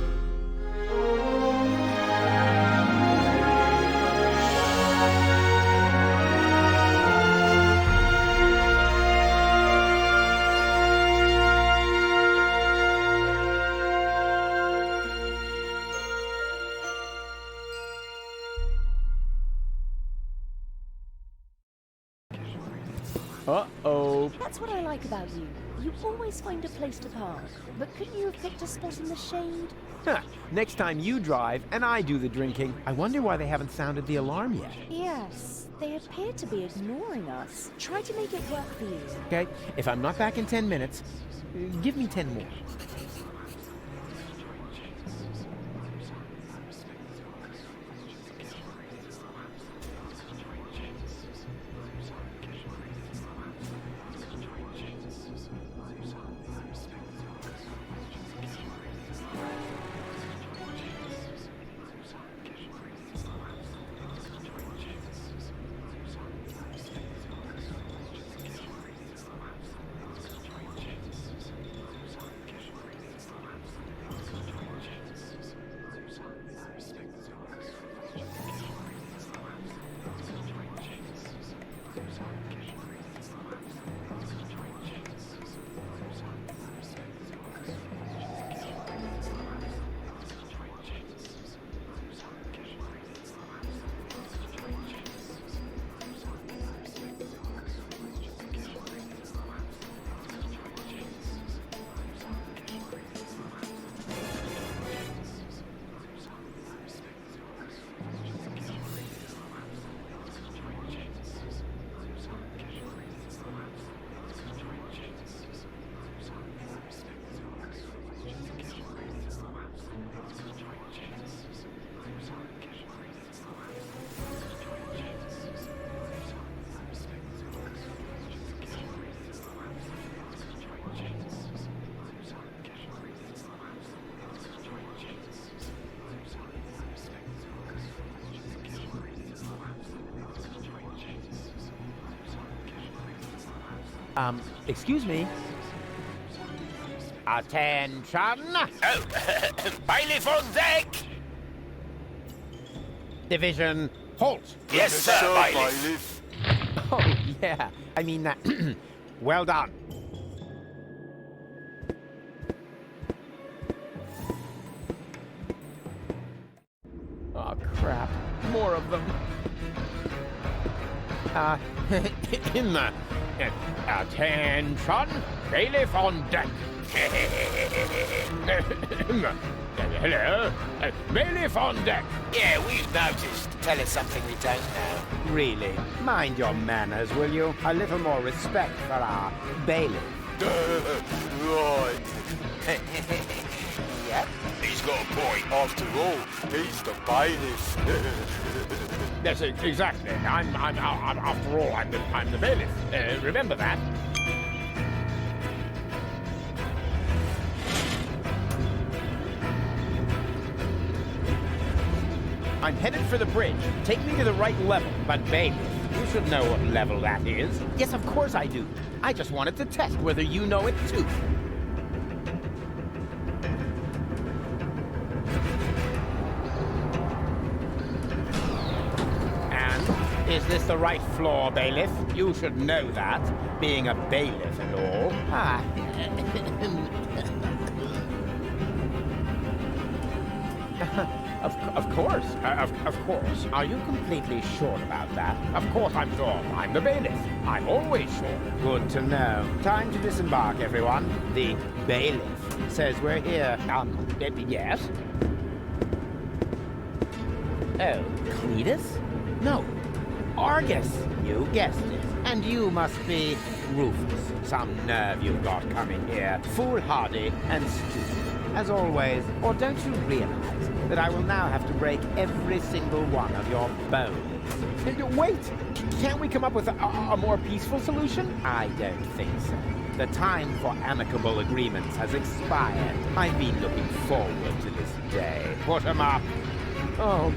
Uh-oh. That's what I like about you. You always find a place to park. But couldn't you have picked a spot in the shade? Huh. Next time you drive and I do the drinking. I wonder why they haven't sounded the alarm yet. Yes, they appear to be ignoring us. Try to make it work for you. Okay? If I'm not back in 10 minutes, give me 10 more. Excuse me? Attention! Oh, bailiff on deck! Division, halt! Yes, sir, bailiff. Oh, yeah. I mean, well done. Oh, crap. More of them. In the... attention! Bailiff on deck! Hello? Bailiff on deck! Yeah, we've noticed. Tell us something we don't know. Really? Mind your manners, will you? A little more respect for our bailiff. Right. Yep. He's got a point. After all, he's the bailiff. Yes, exactly. After all, I'm the bailiff. Remember that. I'm headed for the bridge. Take me to the right level. But bailiff, you should know what level that is. Yes, of course I do. I just wanted to test whether you know it too. Is this the right floor, bailiff? You should know that, being a bailiff and all. Ah. Of course. Of course. Are you completely sure about that? Of course I'm sure. I'm the bailiff. I'm always sure. Good to know. Time to disembark, everyone. The bailiff says we're here. Yes? Oh, Cletus? No. Argus! You guessed it. And you must be Rufus. Some nerve you've got coming here. Foolhardy and stupid. As always. Or don't you realize that I will now have to break every single one of your bones? Wait! Can't we come up with a more peaceful solution? I don't think so. The time for amicable agreements has expired. I've been looking forward to this day. Put 'em up! Oh.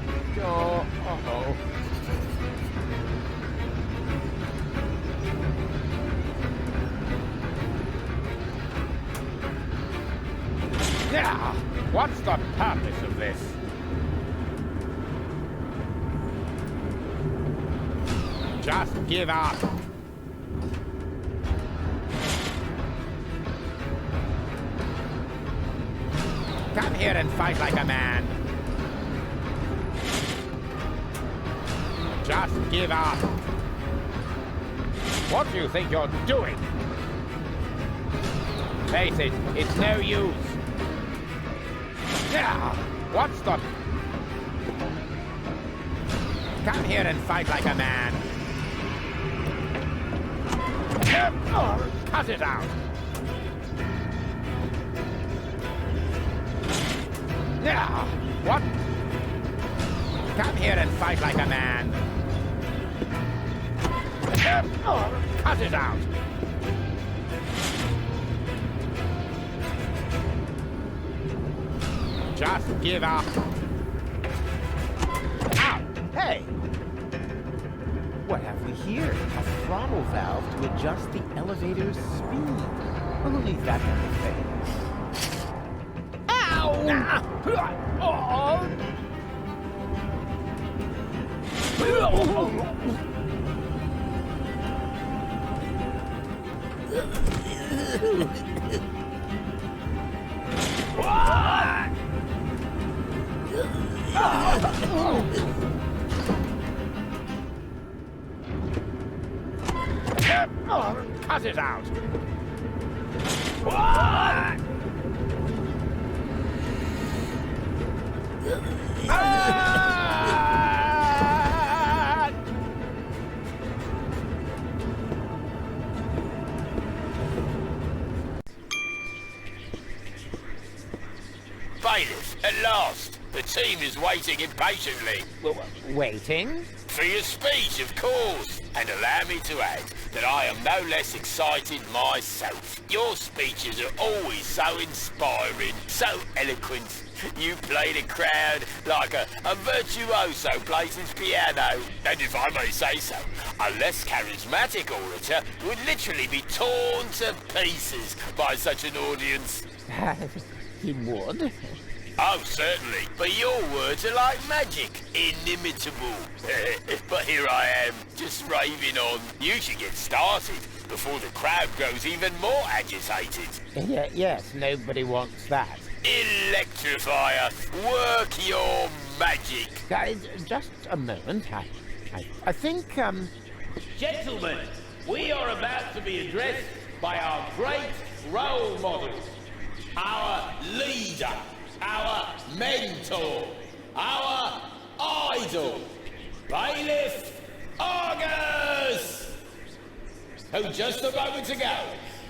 Yeah! What's the purpose of this? Just give up. Come here and fight like a man. Just give up. What do you think you're doing? Face it, it's no use. Yeah, what's the... Come here and fight like a man. Cut it out. Yeah, what? Come here and fight like a man. Cut it out. Just give up. Ow! Hey! What have we here? A throttle valve to adjust the elevator's speed. Who needs that kind of thing? Ow! Cut it out! Bailiff, at last! The team is waiting impatiently. Waiting? For your speech, of course. And allow me to add, that I am no less excited myself. Your speeches are always so inspiring, so eloquent. You play the crowd like a virtuoso plays his piano. And if I may say so, a less charismatic orator would literally be torn to pieces by such an audience. He would? Oh, certainly. But your words are like magic. Inimitable. But here I am, just raving on. You should get started before the crowd grows even more agitated. Yes, nobody wants that. Electrifier, work your magic. Just a moment. I think, Gentlemen, we are about to be addressed by our great role model, our leader, our mentor, our idol, Bailiff Argus, who just a moment ago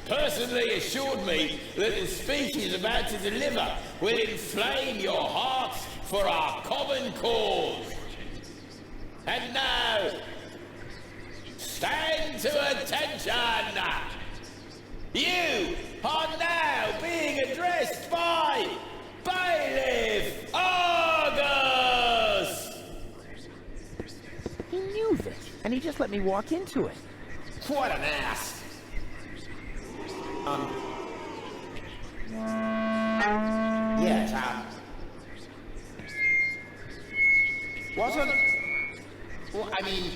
personally assured me that the speech he's about to deliver will inflame your hearts for our common cause. And now, stand to attention! You are now being addressed by Bailiff Argus! he knew this, and he just let me walk into it. What an ass! Yes, what an... Well, I mean,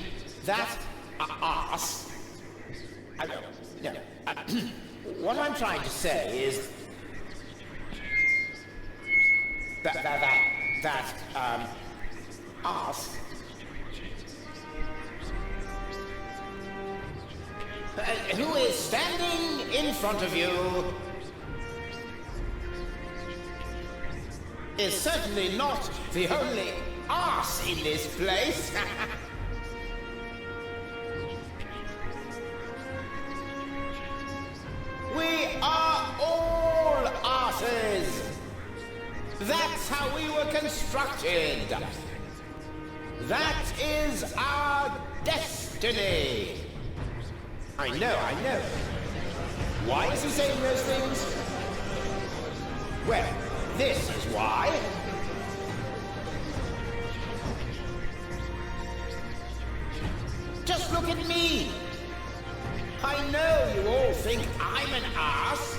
that ass... what I'm trying to say is... that ass... who is standing in front of you is certainly not the only arse in this place. We are all arses. That's how we were constructed. That is our destiny. I know. Why is he saying those things? Well, this is why. Just look at me. I know you all think I'm an arse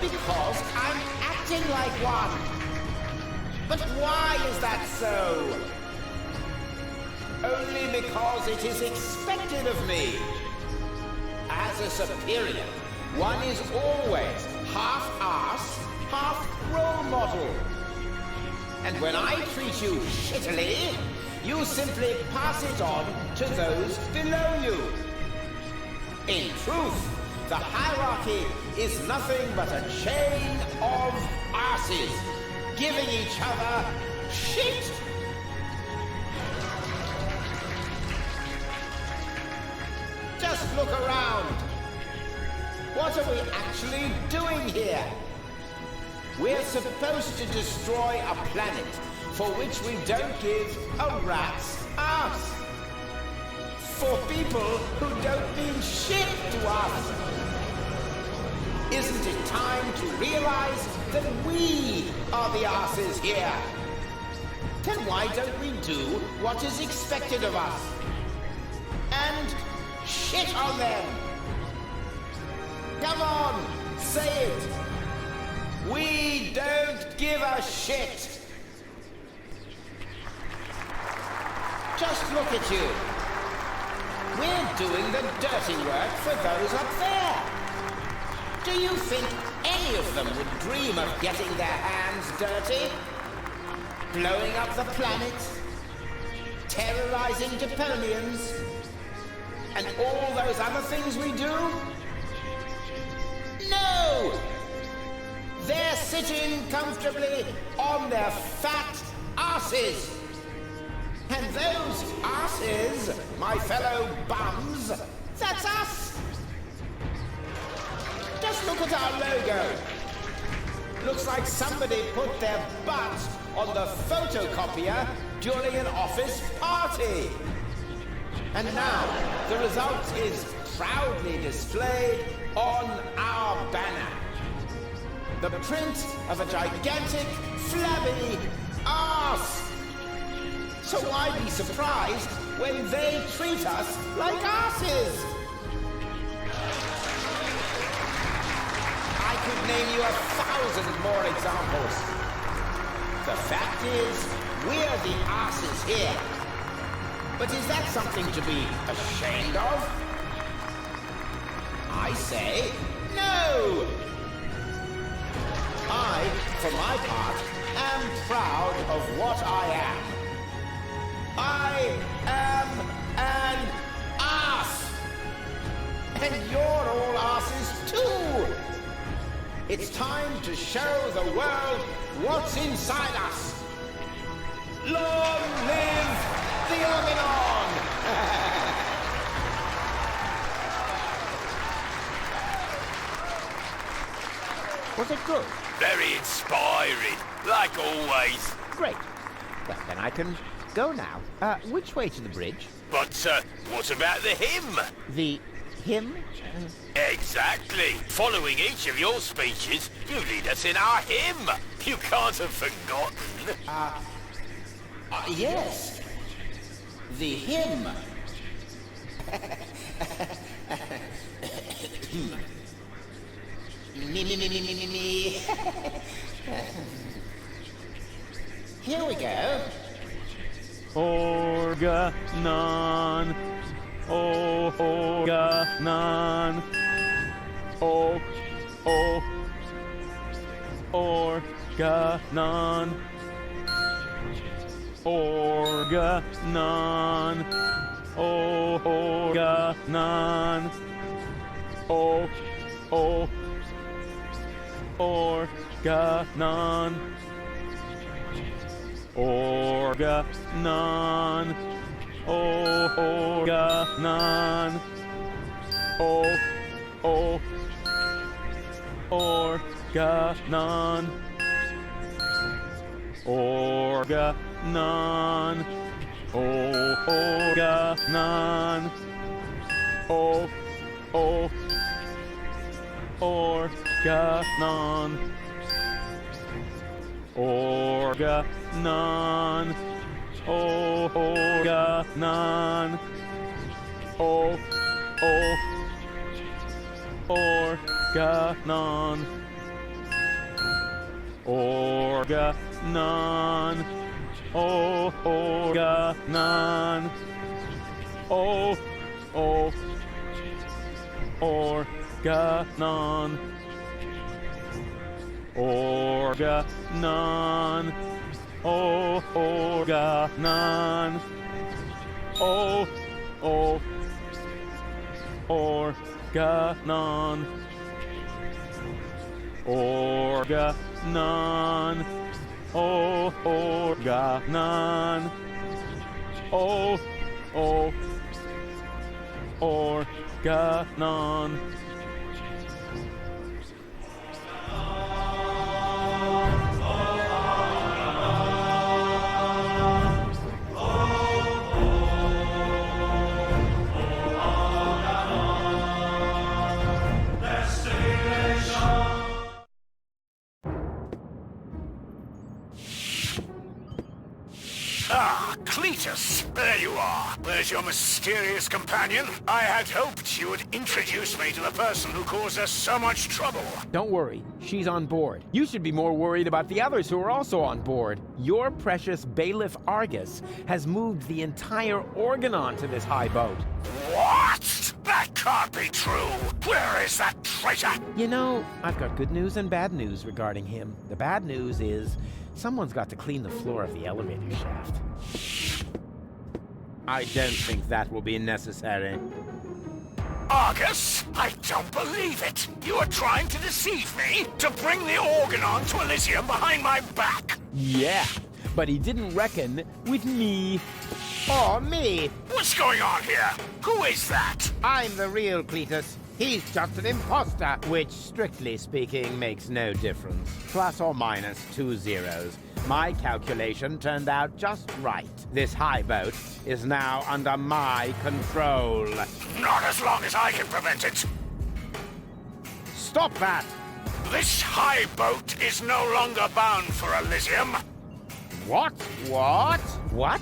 because I'm acting like one. But why is that so? Only because it is expected of me. As a superior, one is always half arse, half role model. And when I treat you shittily, you simply pass it on to those below you. In truth, the hierarchy is nothing but a chain of arses, giving each other shit. Just look around. What are we actually doing here? We're supposed to destroy a planet for which we don't give a rat's ass. For people who don't mean shit to us. Isn't it time to realize that we are the asses here? Then why don't we do what is expected of us? And shit on them! Come on, say it! We don't give a shit! Just look at you. We're doing the dirty work for those up there. Do you think any of them would dream of getting their hands dirty? Blowing up the planet? Terrorizing Deponians? And all those other things we do? No! They're sitting comfortably on their fat asses. And those asses, my fellow bums, that's us. Just look at our logo. Looks like somebody put their butt on the photocopier during an office party. And now, the result is proudly displayed on our banner. The print of a gigantic, flabby arse. So why be surprised when they treat us like asses? I could name you 1,000 more examples. The fact is, we're the asses here. But is that something to be ashamed of? I say no! I, for my part, am proud of what I am. I am an ass! And you're all asses too! It's time to show the world what's inside us. Long live the Organon! Was it good? Very inspiring, like always. Great. Well, then I can go now. Which way to the bridge? But, what about the hymn? The hymn? Exactly. Following each of your speeches, you lead us in our hymn. You can't have forgotten. Yes. The hymn. Me. Here we go. Organon. Oh, Organon. Oh, oh. Organon. Organon. Oh, Organon. Oh, oh. Organon. Organon. Oh, Organon. Oh, oh. Organon. Organon. Oh, Organon. Oh, oh. Organon. Organon. Oh, Organon. Oh, oh. Organon. Organon. Oh, Organon. Oh, oh. Organon. Organon. Oh, Organon. Oh, oh. Organon. Organon. Oh, Organon. Oh, oh. Organon. Ah, Cletus! There you are. Where's your mysterious companion? I had hoped you would introduce me to the person who caused us so much trouble. Don't worry, she's on board. You should be more worried about the others who are also on board. Your precious bailiff Argus has moved the entire Organon to this high boat. What? That can't be true. Where is that traitor? You know, I've got good news and bad news regarding him. The bad news is someone's got to clean the floor of the elevator shaft. I don't think that will be necessary. Argus? I don't believe it. You are trying to deceive me? To bring the Organon to Elysium behind my back? Yeah, but he didn't reckon with me. Or me. What's going on here? Who is that? I'm the real Cletus. He's just an imposter. Which, strictly speaking, makes no difference. Plus or minus 2 zeros. My calculation turned out just right. This high boat is now under my control. Not as long as I can prevent it. Stop that! This high boat is no longer bound for Elysium. What? What? What?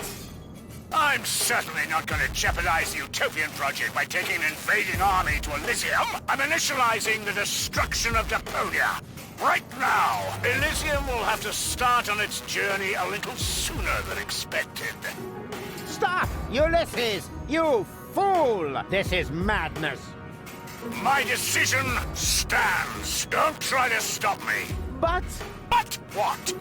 I'm certainly not going to jeopardize the Utopian project by taking an invading army to Elysium. I'm initializing the destruction of Deponia. Right now, Elysium will have to start on its journey a little sooner than expected. Stop! Ulysses! You fool! This is madness! My decision stands. Don't try to stop me. But what?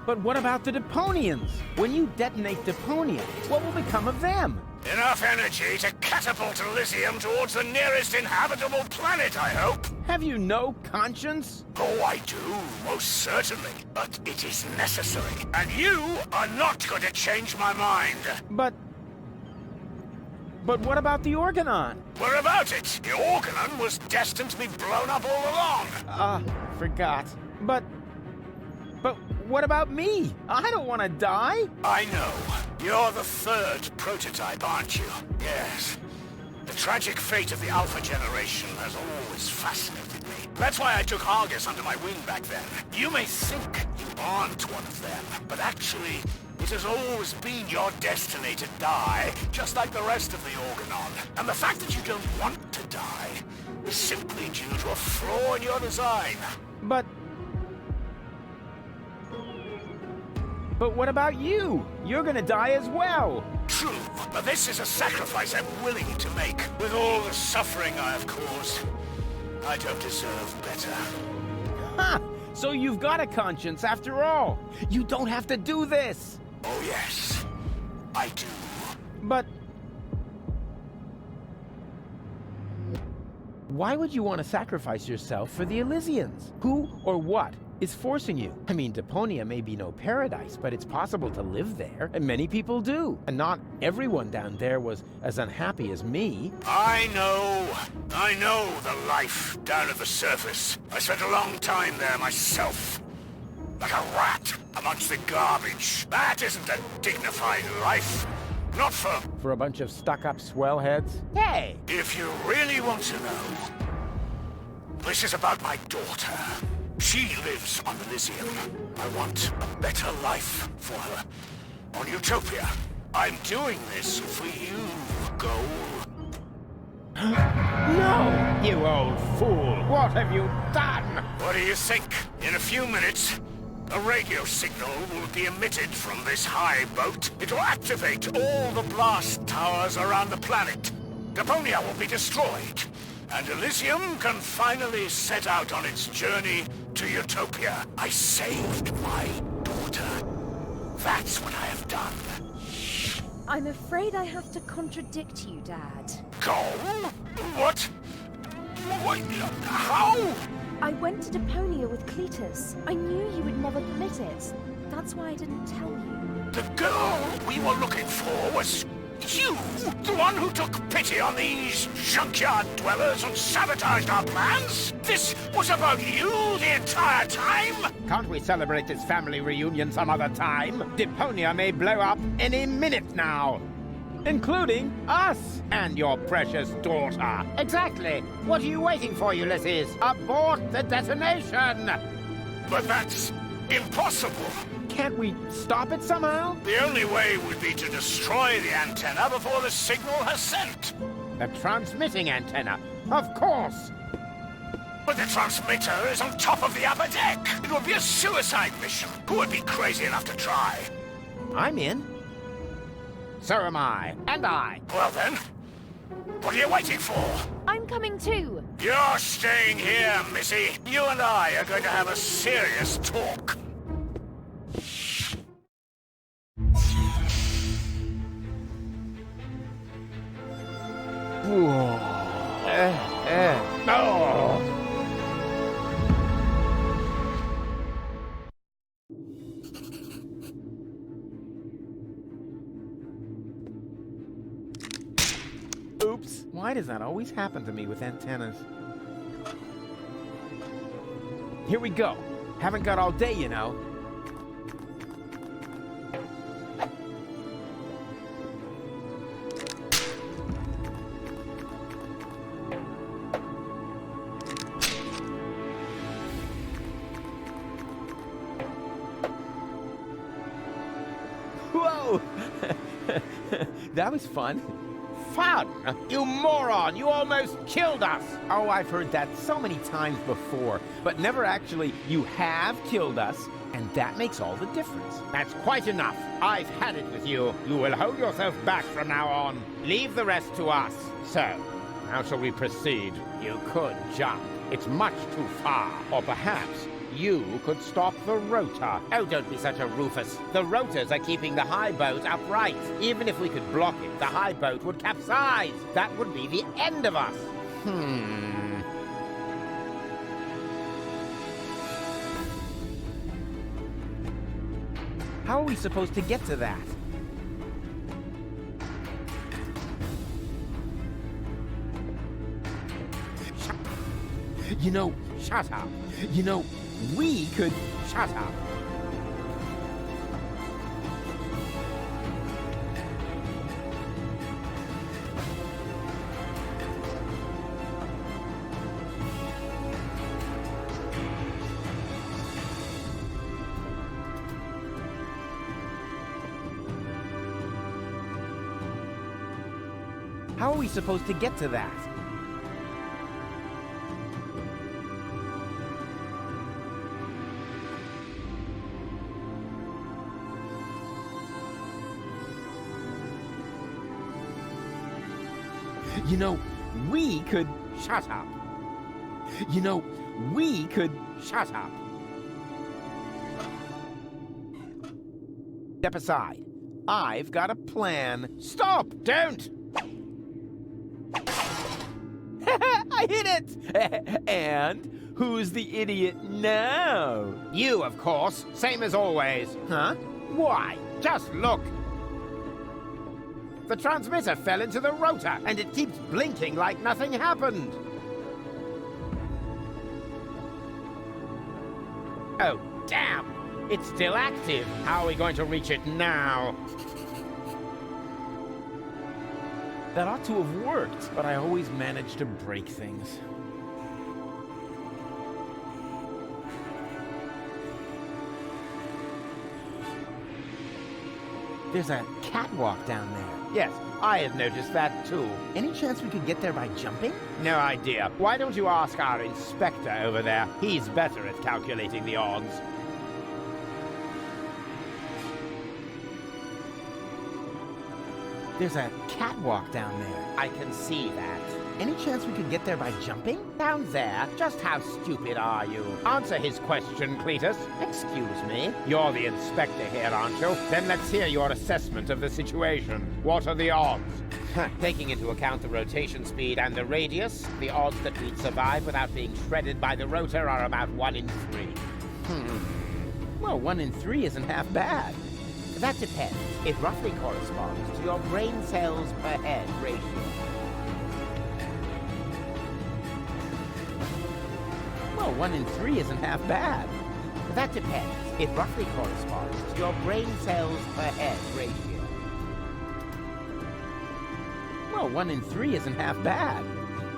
But what about the Deponians? When you detonate Deponia, what will become of them? Enough energy to catapult Elysium towards the nearest inhabitable planet, I hope. Have you no conscience? Oh, I do, most certainly. But it is necessary. And you are not going to change my mind. But what about the Organon? What about it? The Organon was destined to be blown up all along. Forgot. But what about me? I don't want to die. I know. You're the third prototype, aren't you? Yes. The tragic fate of the Alpha generation has always fascinated me. That's why I took Argus under my wing back then. You may think you aren't one of them, but actually, it has always been your destiny to die, just like the rest of the Organon. And the fact that you don't want to die is simply due to a flaw in your design. But what about you? You're gonna die as well. True, but this is a sacrifice I'm willing to make. With all the suffering I have caused, I don't deserve better. Ha! So you've got a conscience after all. You don't have to do this. Oh yes, I do. But why would you want to sacrifice yourself for the Elysians? Who or what is forcing you? I mean, Deponia may be no paradise, but it's possible to live there, and many people do. And not everyone down there was as unhappy as me. I know the life down at the surface. I spent a long time there myself. Like a rat amongst the garbage. That isn't a dignified life. Not for a bunch of stuck-up swellheads? Hey! If you really want to know, this is about my daughter. She lives on Elysium. I want a better life for her. On Utopia. I'm doing this for you, Goal. No! You old fool! What have you done? What do you think? In a few minutes, a radio signal will be emitted from this high boat. It will activate all the blast towers around the planet. Deponia will be destroyed. And Elysium can finally set out on its journey to Utopia. I saved my daughter. That's what I have done. I'm afraid I have to contradict you, Dad. Go? What? What? How? I went to Deponia with Cletus. I knew you would never permit it. That's why I didn't tell you. The girl we were looking for was you, the one who took pity on these junkyard dwellers and sabotaged our plans? This was about you the entire time? Can't we celebrate this family reunion some other time? Deponia may blow up any minute now. Including us and your precious daughter. Exactly. What are you waiting for, Ulysses? Abort the detonation! But that's impossible. Can't we stop it somehow? The only way would be to destroy the antenna before the signal has sent. The transmitting antenna, of course. But the transmitter is on top of the upper deck. It would be a suicide mission. Who would be crazy enough to try? I'm in. So am I. And I. Well then, what are you waiting for? I'm coming too. You're staying here, Missy. You and I are going to have a serious talk. Whoa. Oh. Oops. Why does that always happen to me with antennas? Here we go. Haven't got all day, you know. Whoa! That was fun. Fun? You moron! You almost killed us! Oh, I've heard that so many times before, but never actually, you have killed us, and that makes all the difference. That's quite enough. I've had it with you. You will hold yourself back from now on. Leave the rest to us. So, how shall we proceed? You could jump. It's much too far. Or perhaps you could stop the rotor. Oh, don't be such a Rufus. The rotors are keeping the high boat upright. Even if we could block it, the high boat would capsize. That would be the end of us. How are we supposed to get to that? You know, Shut up. you know, we could... Shut up. How are we supposed to get to that? You know, we could... Shut up. You know, we could... Shut up. Step aside. I've got a plan. Stop! Don't! I hit it! And who's the idiot now? You, of course. Same as always. Huh? Why? Just look. The transmitter fell into the rotor, and it keeps blinking like nothing happened. Oh, damn! It's still active. How are we going to reach it now? That ought to have worked, but I always manage to break things. There's a catwalk down there. Yes, I had noticed that too. Any chance we could get there by jumping? No idea. Why don't you ask our inspector over there? He's better at calculating the odds. There's a catwalk down there. I can see that. Any chance we could get there by jumping? Down there? Just how stupid are you? Answer his question, Cletus. Excuse me? You're the inspector here, aren't you? Then let's hear your assessment of the situation. What are the odds? Taking into account the rotation speed and the radius, the odds that we'd survive without being shredded by the rotor are about 1 in 3. Well, 1 in 3 isn't half bad. That depends. It roughly corresponds to your brain cells per head ratio. Well, 1 in 3 isn't half bad. That depends. It roughly corresponds to your brain cells per head ratio. Well, 1 in 3 isn't half bad.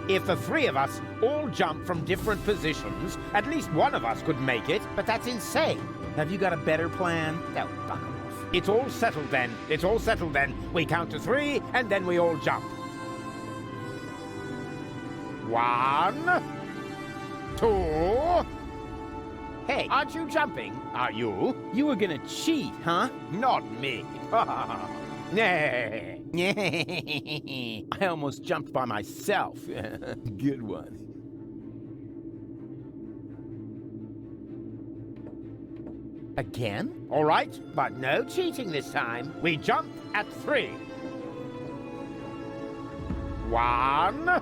If the 3 of us all jump from different positions, at least one of us could make it, but that's insane. Have you got a better plan? Don't buckle off. It's all settled then. It's all settled then. We count to 3, and then we all jump. 1, 2... Hey, aren't you jumping? Are you? You were gonna cheat, huh? Not me. I almost jumped by myself. Good one. Again? All right, but no cheating this time. We jump at 3. 1,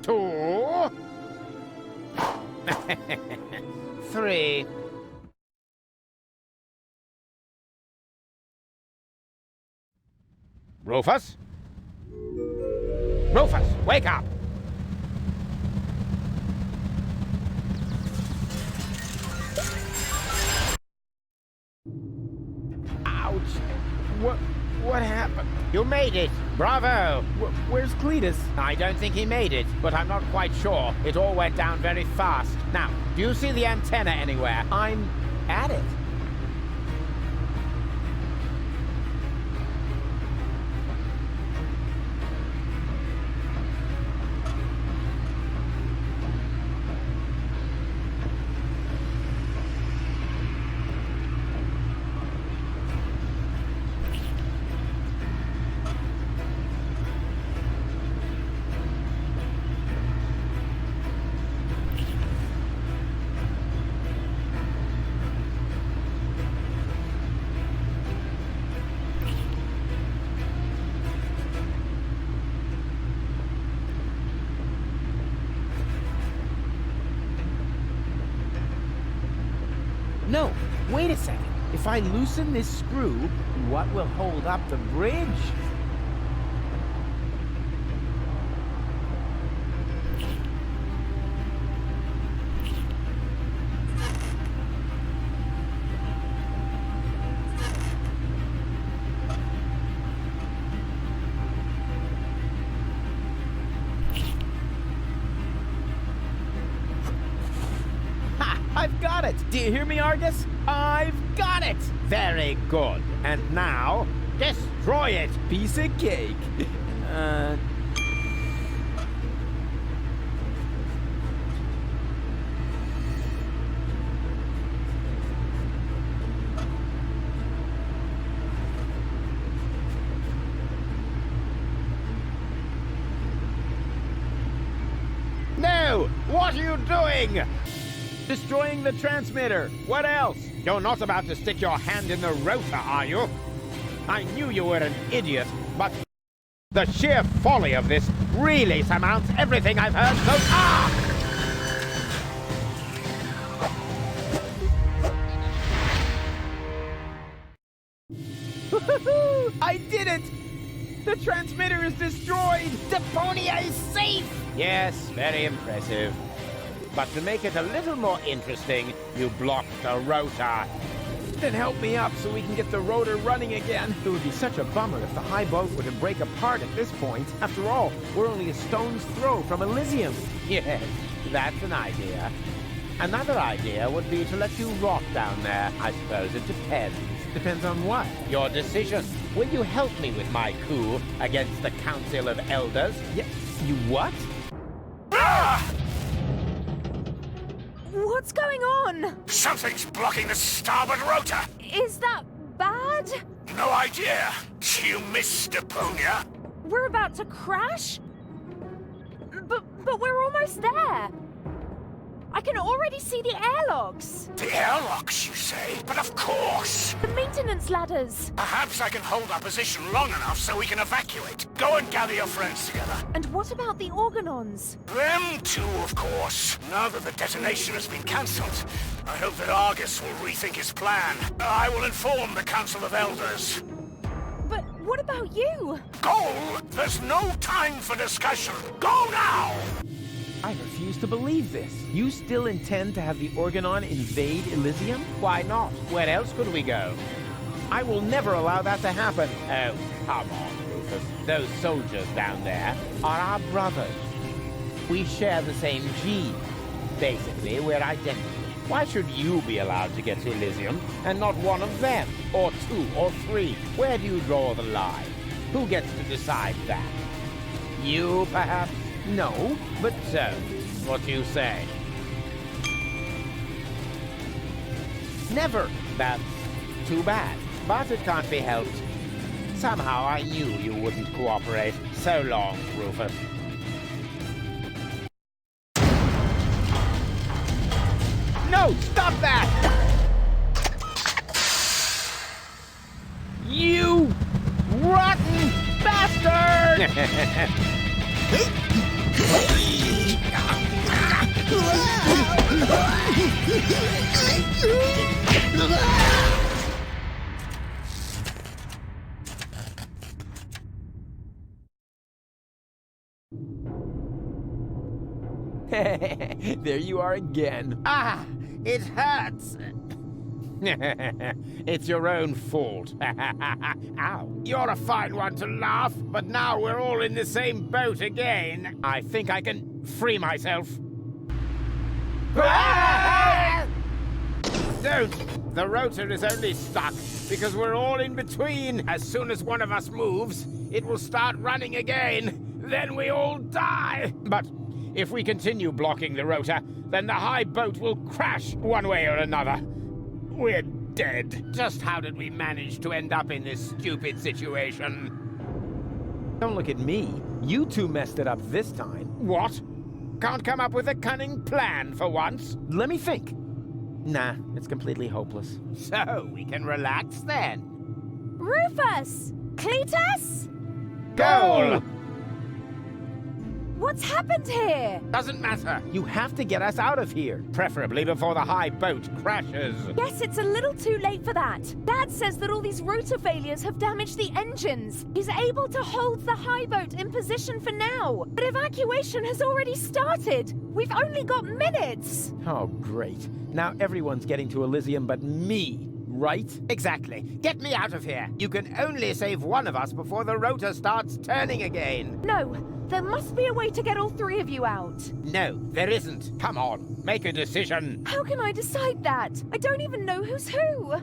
2... 3. Rufus? Rufus, wake up! What happened? You made it! Bravo! Where's Cletus? I don't think he made it, but I'm not quite sure. It all went down very fast. Now, do you see the antenna anywhere? I'm at it. No, wait a second. If I loosen this screw, what will hold up the bridge? I've got it! Do you hear me, Argus? I've got it! Very good. And now, destroy it! Piece of cake. No! What are you doing? Destroying the transmitter. What else? You're not about to stick your hand in the rotor, are you? I knew you were an idiot, but the sheer folly of this really surmounts everything I've heard so far! I did it! The transmitter is destroyed! Deponia is safe! Yes, very impressive. But to make it a little more interesting, you blocked the rotor. Then help me up so we can get the rotor running again. It would be such a bummer if the high boat were to break apart at this point. After all, we're only a stone's throw from Elysium. Yes, that's an idea. Another idea would be to let you rot down there. I suppose it depends. Depends on what? Your decision. Will you help me with my coup against the Council of Elders? Yeah, you what? What's going on? Something's blocking the starboard rotor. Is that bad? No idea. You missed Deponia. We're about to crash? But we're almost there. I can already see the airlocks. The airlocks, you say? But of course. The maintenance ladders. Perhaps I can hold our position long enough so we can evacuate. Go and gather your friends together. And what about the organons? Them too, of course. Now that the detonation has been cancelled, I hope that Argus will rethink his plan. I will inform the Council of Elders. But what about you? Go! There's no time for discussion. Go now! I refuse to believe this. You still intend to have the Organon invade Elysium? Why not? Where else could we go? I will never allow that to happen. Oh, come on, Rufus. Those soldiers down there are our brothers. We share the same gene. Basically, we're identical. Why should you be allowed to get to Elysium and not one of them? Or two, or three? Where do you draw the line? Who gets to decide that? You, perhaps? No, but so, what do you say? Never. That's too bad, but it can't be helped. Somehow I knew you wouldn't cooperate. So long, Rufus. No, stop that! You rotten bastard! There you are again. Ah, it hurts. It's your own fault. Ow. You're a fine one to laugh, but now we're all in the same boat again. I think I can free myself. Don't! The rotor is only stuck because we're all in between. As soon as one of us moves, it will start running again. Then we all die. But if we continue blocking the rotor, then the high boat will crash one way or another. We're dead. Just how did we manage to end up in this stupid situation? Don't look at me. You two messed it up this time. What? Can't come up with a cunning plan for once? Let me think. Nah, it's completely hopeless. So, we can relax then. Rufus! Cletus? Goal! What's happened here? Doesn't matter. You have to get us out of here. Preferably before the high boat crashes. Yes, it's a little too late for that. Dad says that all these rotor failures have damaged the engines. He's able to hold the high boat in position for now. But evacuation has already started. We've only got minutes. Oh, great. Now everyone's getting to Elysium but me, right? Exactly. Get me out of here. You can only save one of us before the rotor starts turning again. No. There must be a way to get all three of you out. No, there isn't. Come on, make a decision. How can I decide that? I don't even know who's who.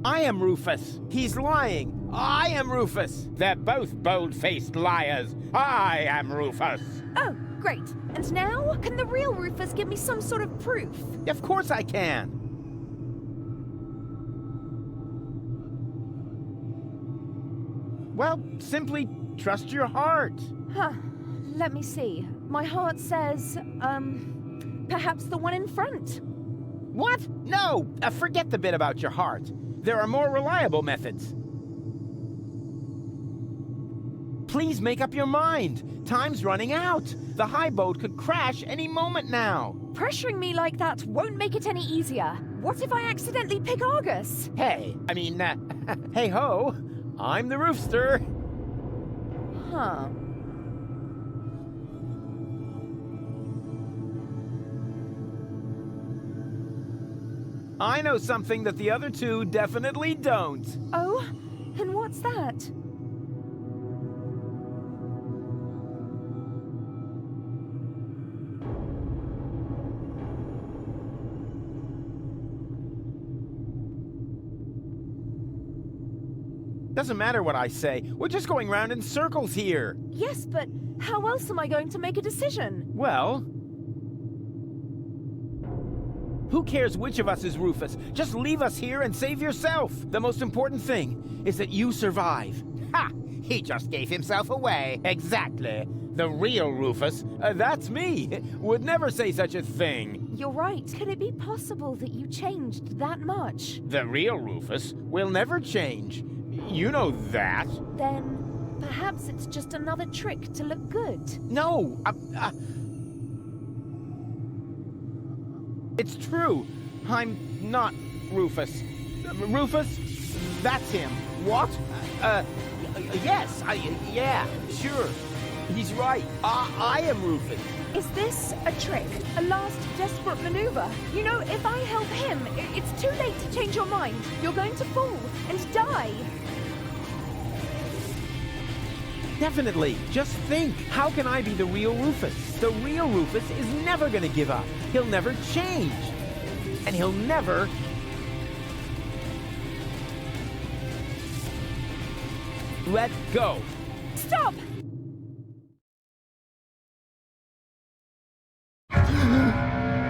I am Rufus. He's lying. I am Rufus. They're both bold-faced liars. I am Rufus. Oh, great. And now, can the real Rufus give me some sort of proof? Of course I can. Well, simply trust your heart. Huh. Let me see. My heart says, perhaps the one in front. What? No! Forget the bit about your heart. There are more reliable methods. Please make up your mind. Time's running out. The high boat could crash any moment now. Pressuring me like that won't make it any easier. What if I accidentally pick Argus? Hey, hey-ho. I'm the roofster. Huh. I know something that the other two definitely don't. Oh? And what's that? Doesn't matter what I say. We're just going round in circles here. Yes, but how else am I going to make a decision? Well, who cares which of us is Rufus? Just leave us here and save yourself. The most important thing is that you survive. Ha! He just gave himself away. Exactly. The real Rufus. That's me. Would never say such a thing. You're right. Could it be possible that you changed that much? The real Rufus will never change. You know that. Then, perhaps it's just another trick to look good. No! It's true. I'm not Rufus. Rufus? That's him. What? Yes. Yeah, sure. He's right. I am Rufus. Is this a trick? A last desperate maneuver? You know, if I help him, it's too late to change your mind. You're going to fall and die. Definitely. Just think. How can I be the real Rufus? The real Rufus is never going to give up. He'll never change. And he'll never... let go. Stop!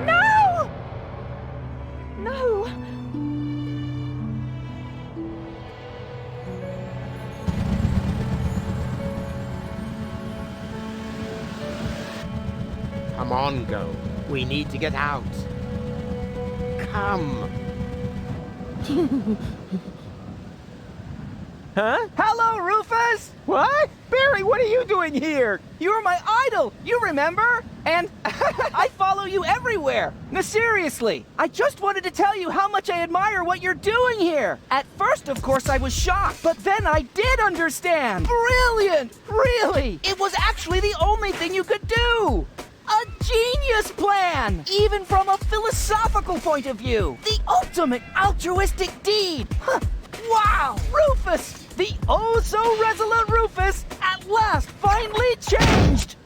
No! No! Come on, Go. We need to get out. Come. Huh? Hello, Rufus! What? Barry, what are you doing here? You were my idol, you remember? And I follow you everywhere. No, seriously, I just wanted to tell you how much I admire what you're doing here. At first, of course, I was shocked, but then I did understand. Brilliant! Really! It was actually the only thing you could do! A genius! genius plan! Even from a philosophical point of view! The ultimate altruistic deed! Huh. Wow! Rufus! The oh-so-resolute Rufus at last finally changed!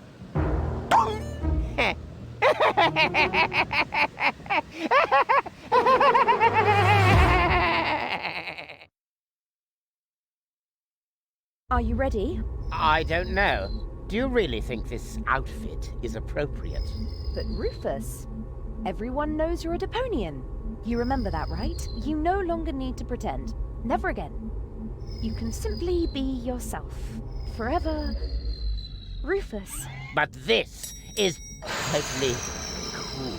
Are you ready? I don't know. Do you really think this outfit is appropriate? But Rufus, everyone knows you're a Deponian. You remember that, right? You no longer need to pretend. Never again. You can simply be yourself. Forever, Rufus. But this is totally cool.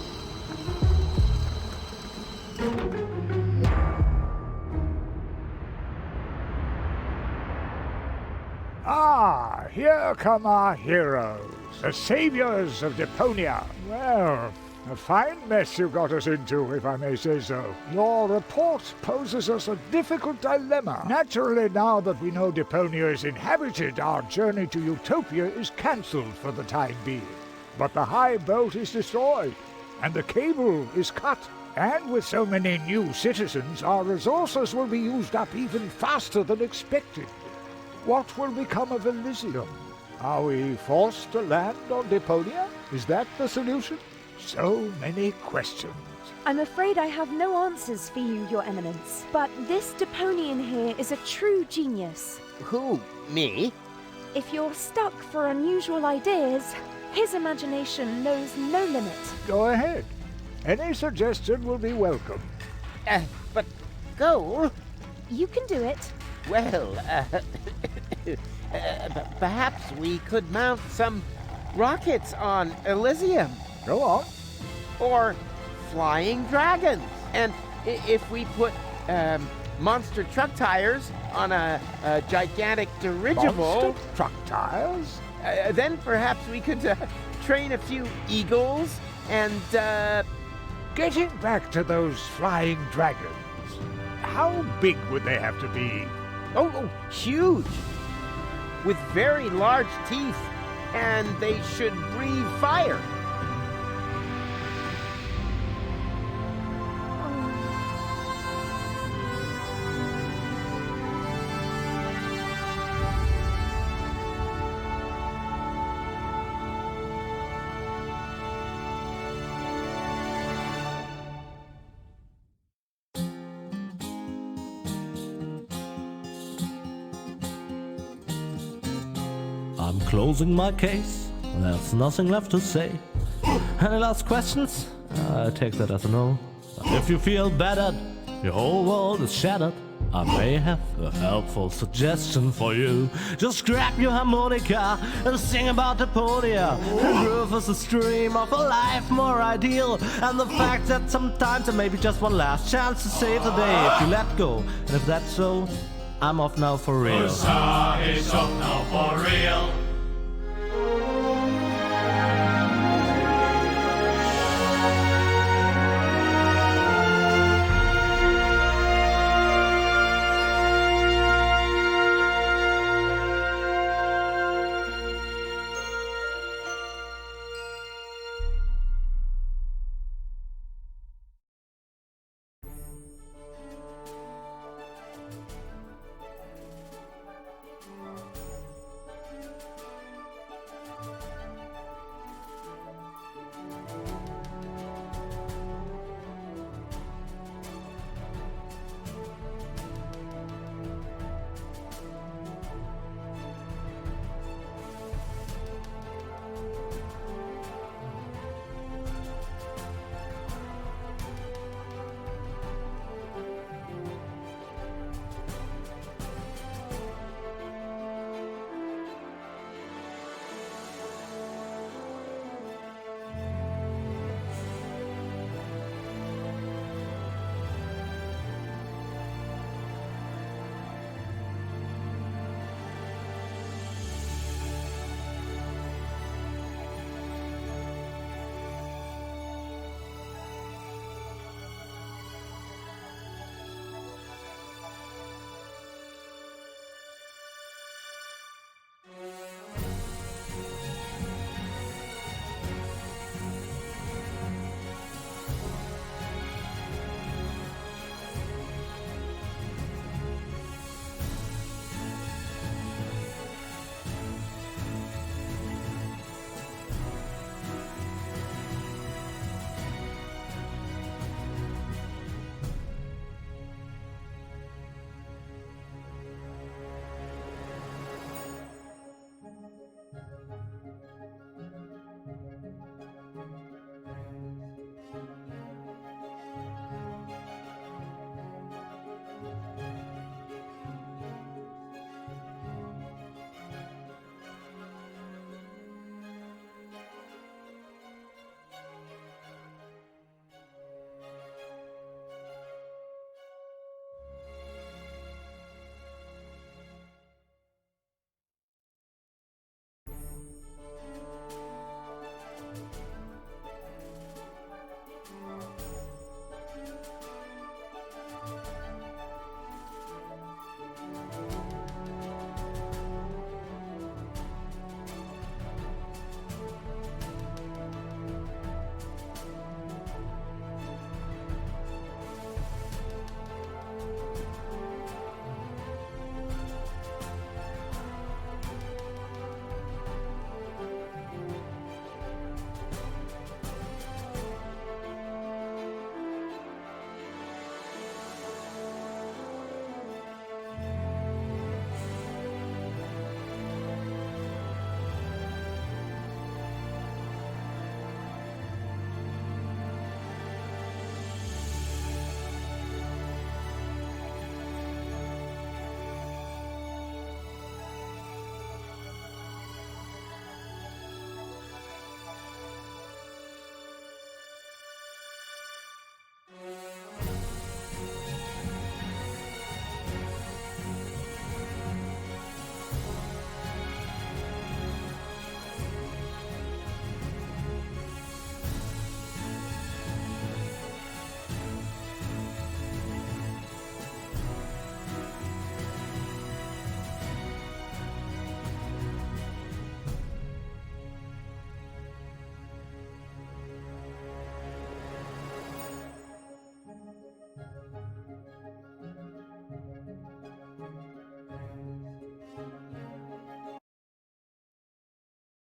Ah, here come our heroes, the saviors of Deponia. Well, a fine mess you got us into, if I may say so. Your report poses us a difficult dilemma. Naturally, now that we know Deponia is inhabited, our journey to Utopia is cancelled for the time being. But the high boat is destroyed, and the cable is cut. And with so many new citizens, our resources will be used up even faster than expected. What will become of Elysium? Are we forced to land on Deponia? Is that the solution? So many questions. I'm afraid I have no answers for you, Your Eminence. But this Deponian here is a true genius. Who? Me? If you're stuck for unusual ideas, his imagination knows no limit. Go ahead. Any suggestion will be welcome. But Goal? You can do it. Well, perhaps we could mount some rockets on Elysium. Go on. Or flying dragons. And if we put monster truck tires on a gigantic dirigible... Monster truck tires? Then perhaps we could train a few eagles and... Getting back to those flying dragons, how big would they have to be? Oh, huge! With very large teeth, and they should breathe fire. I'm closing my case. There's nothing left to say. Any last questions? I take that as a no. If you feel battered, your whole world is shattered, I may have a helpful suggestion for you. Just grab your harmonica and sing about Deponia. And Rufus' dream of a life more ideal, and the fact that sometimes there may be just one last chance to save the day if you let go. And if that's so, I'm off now for real. Usa is off now for real.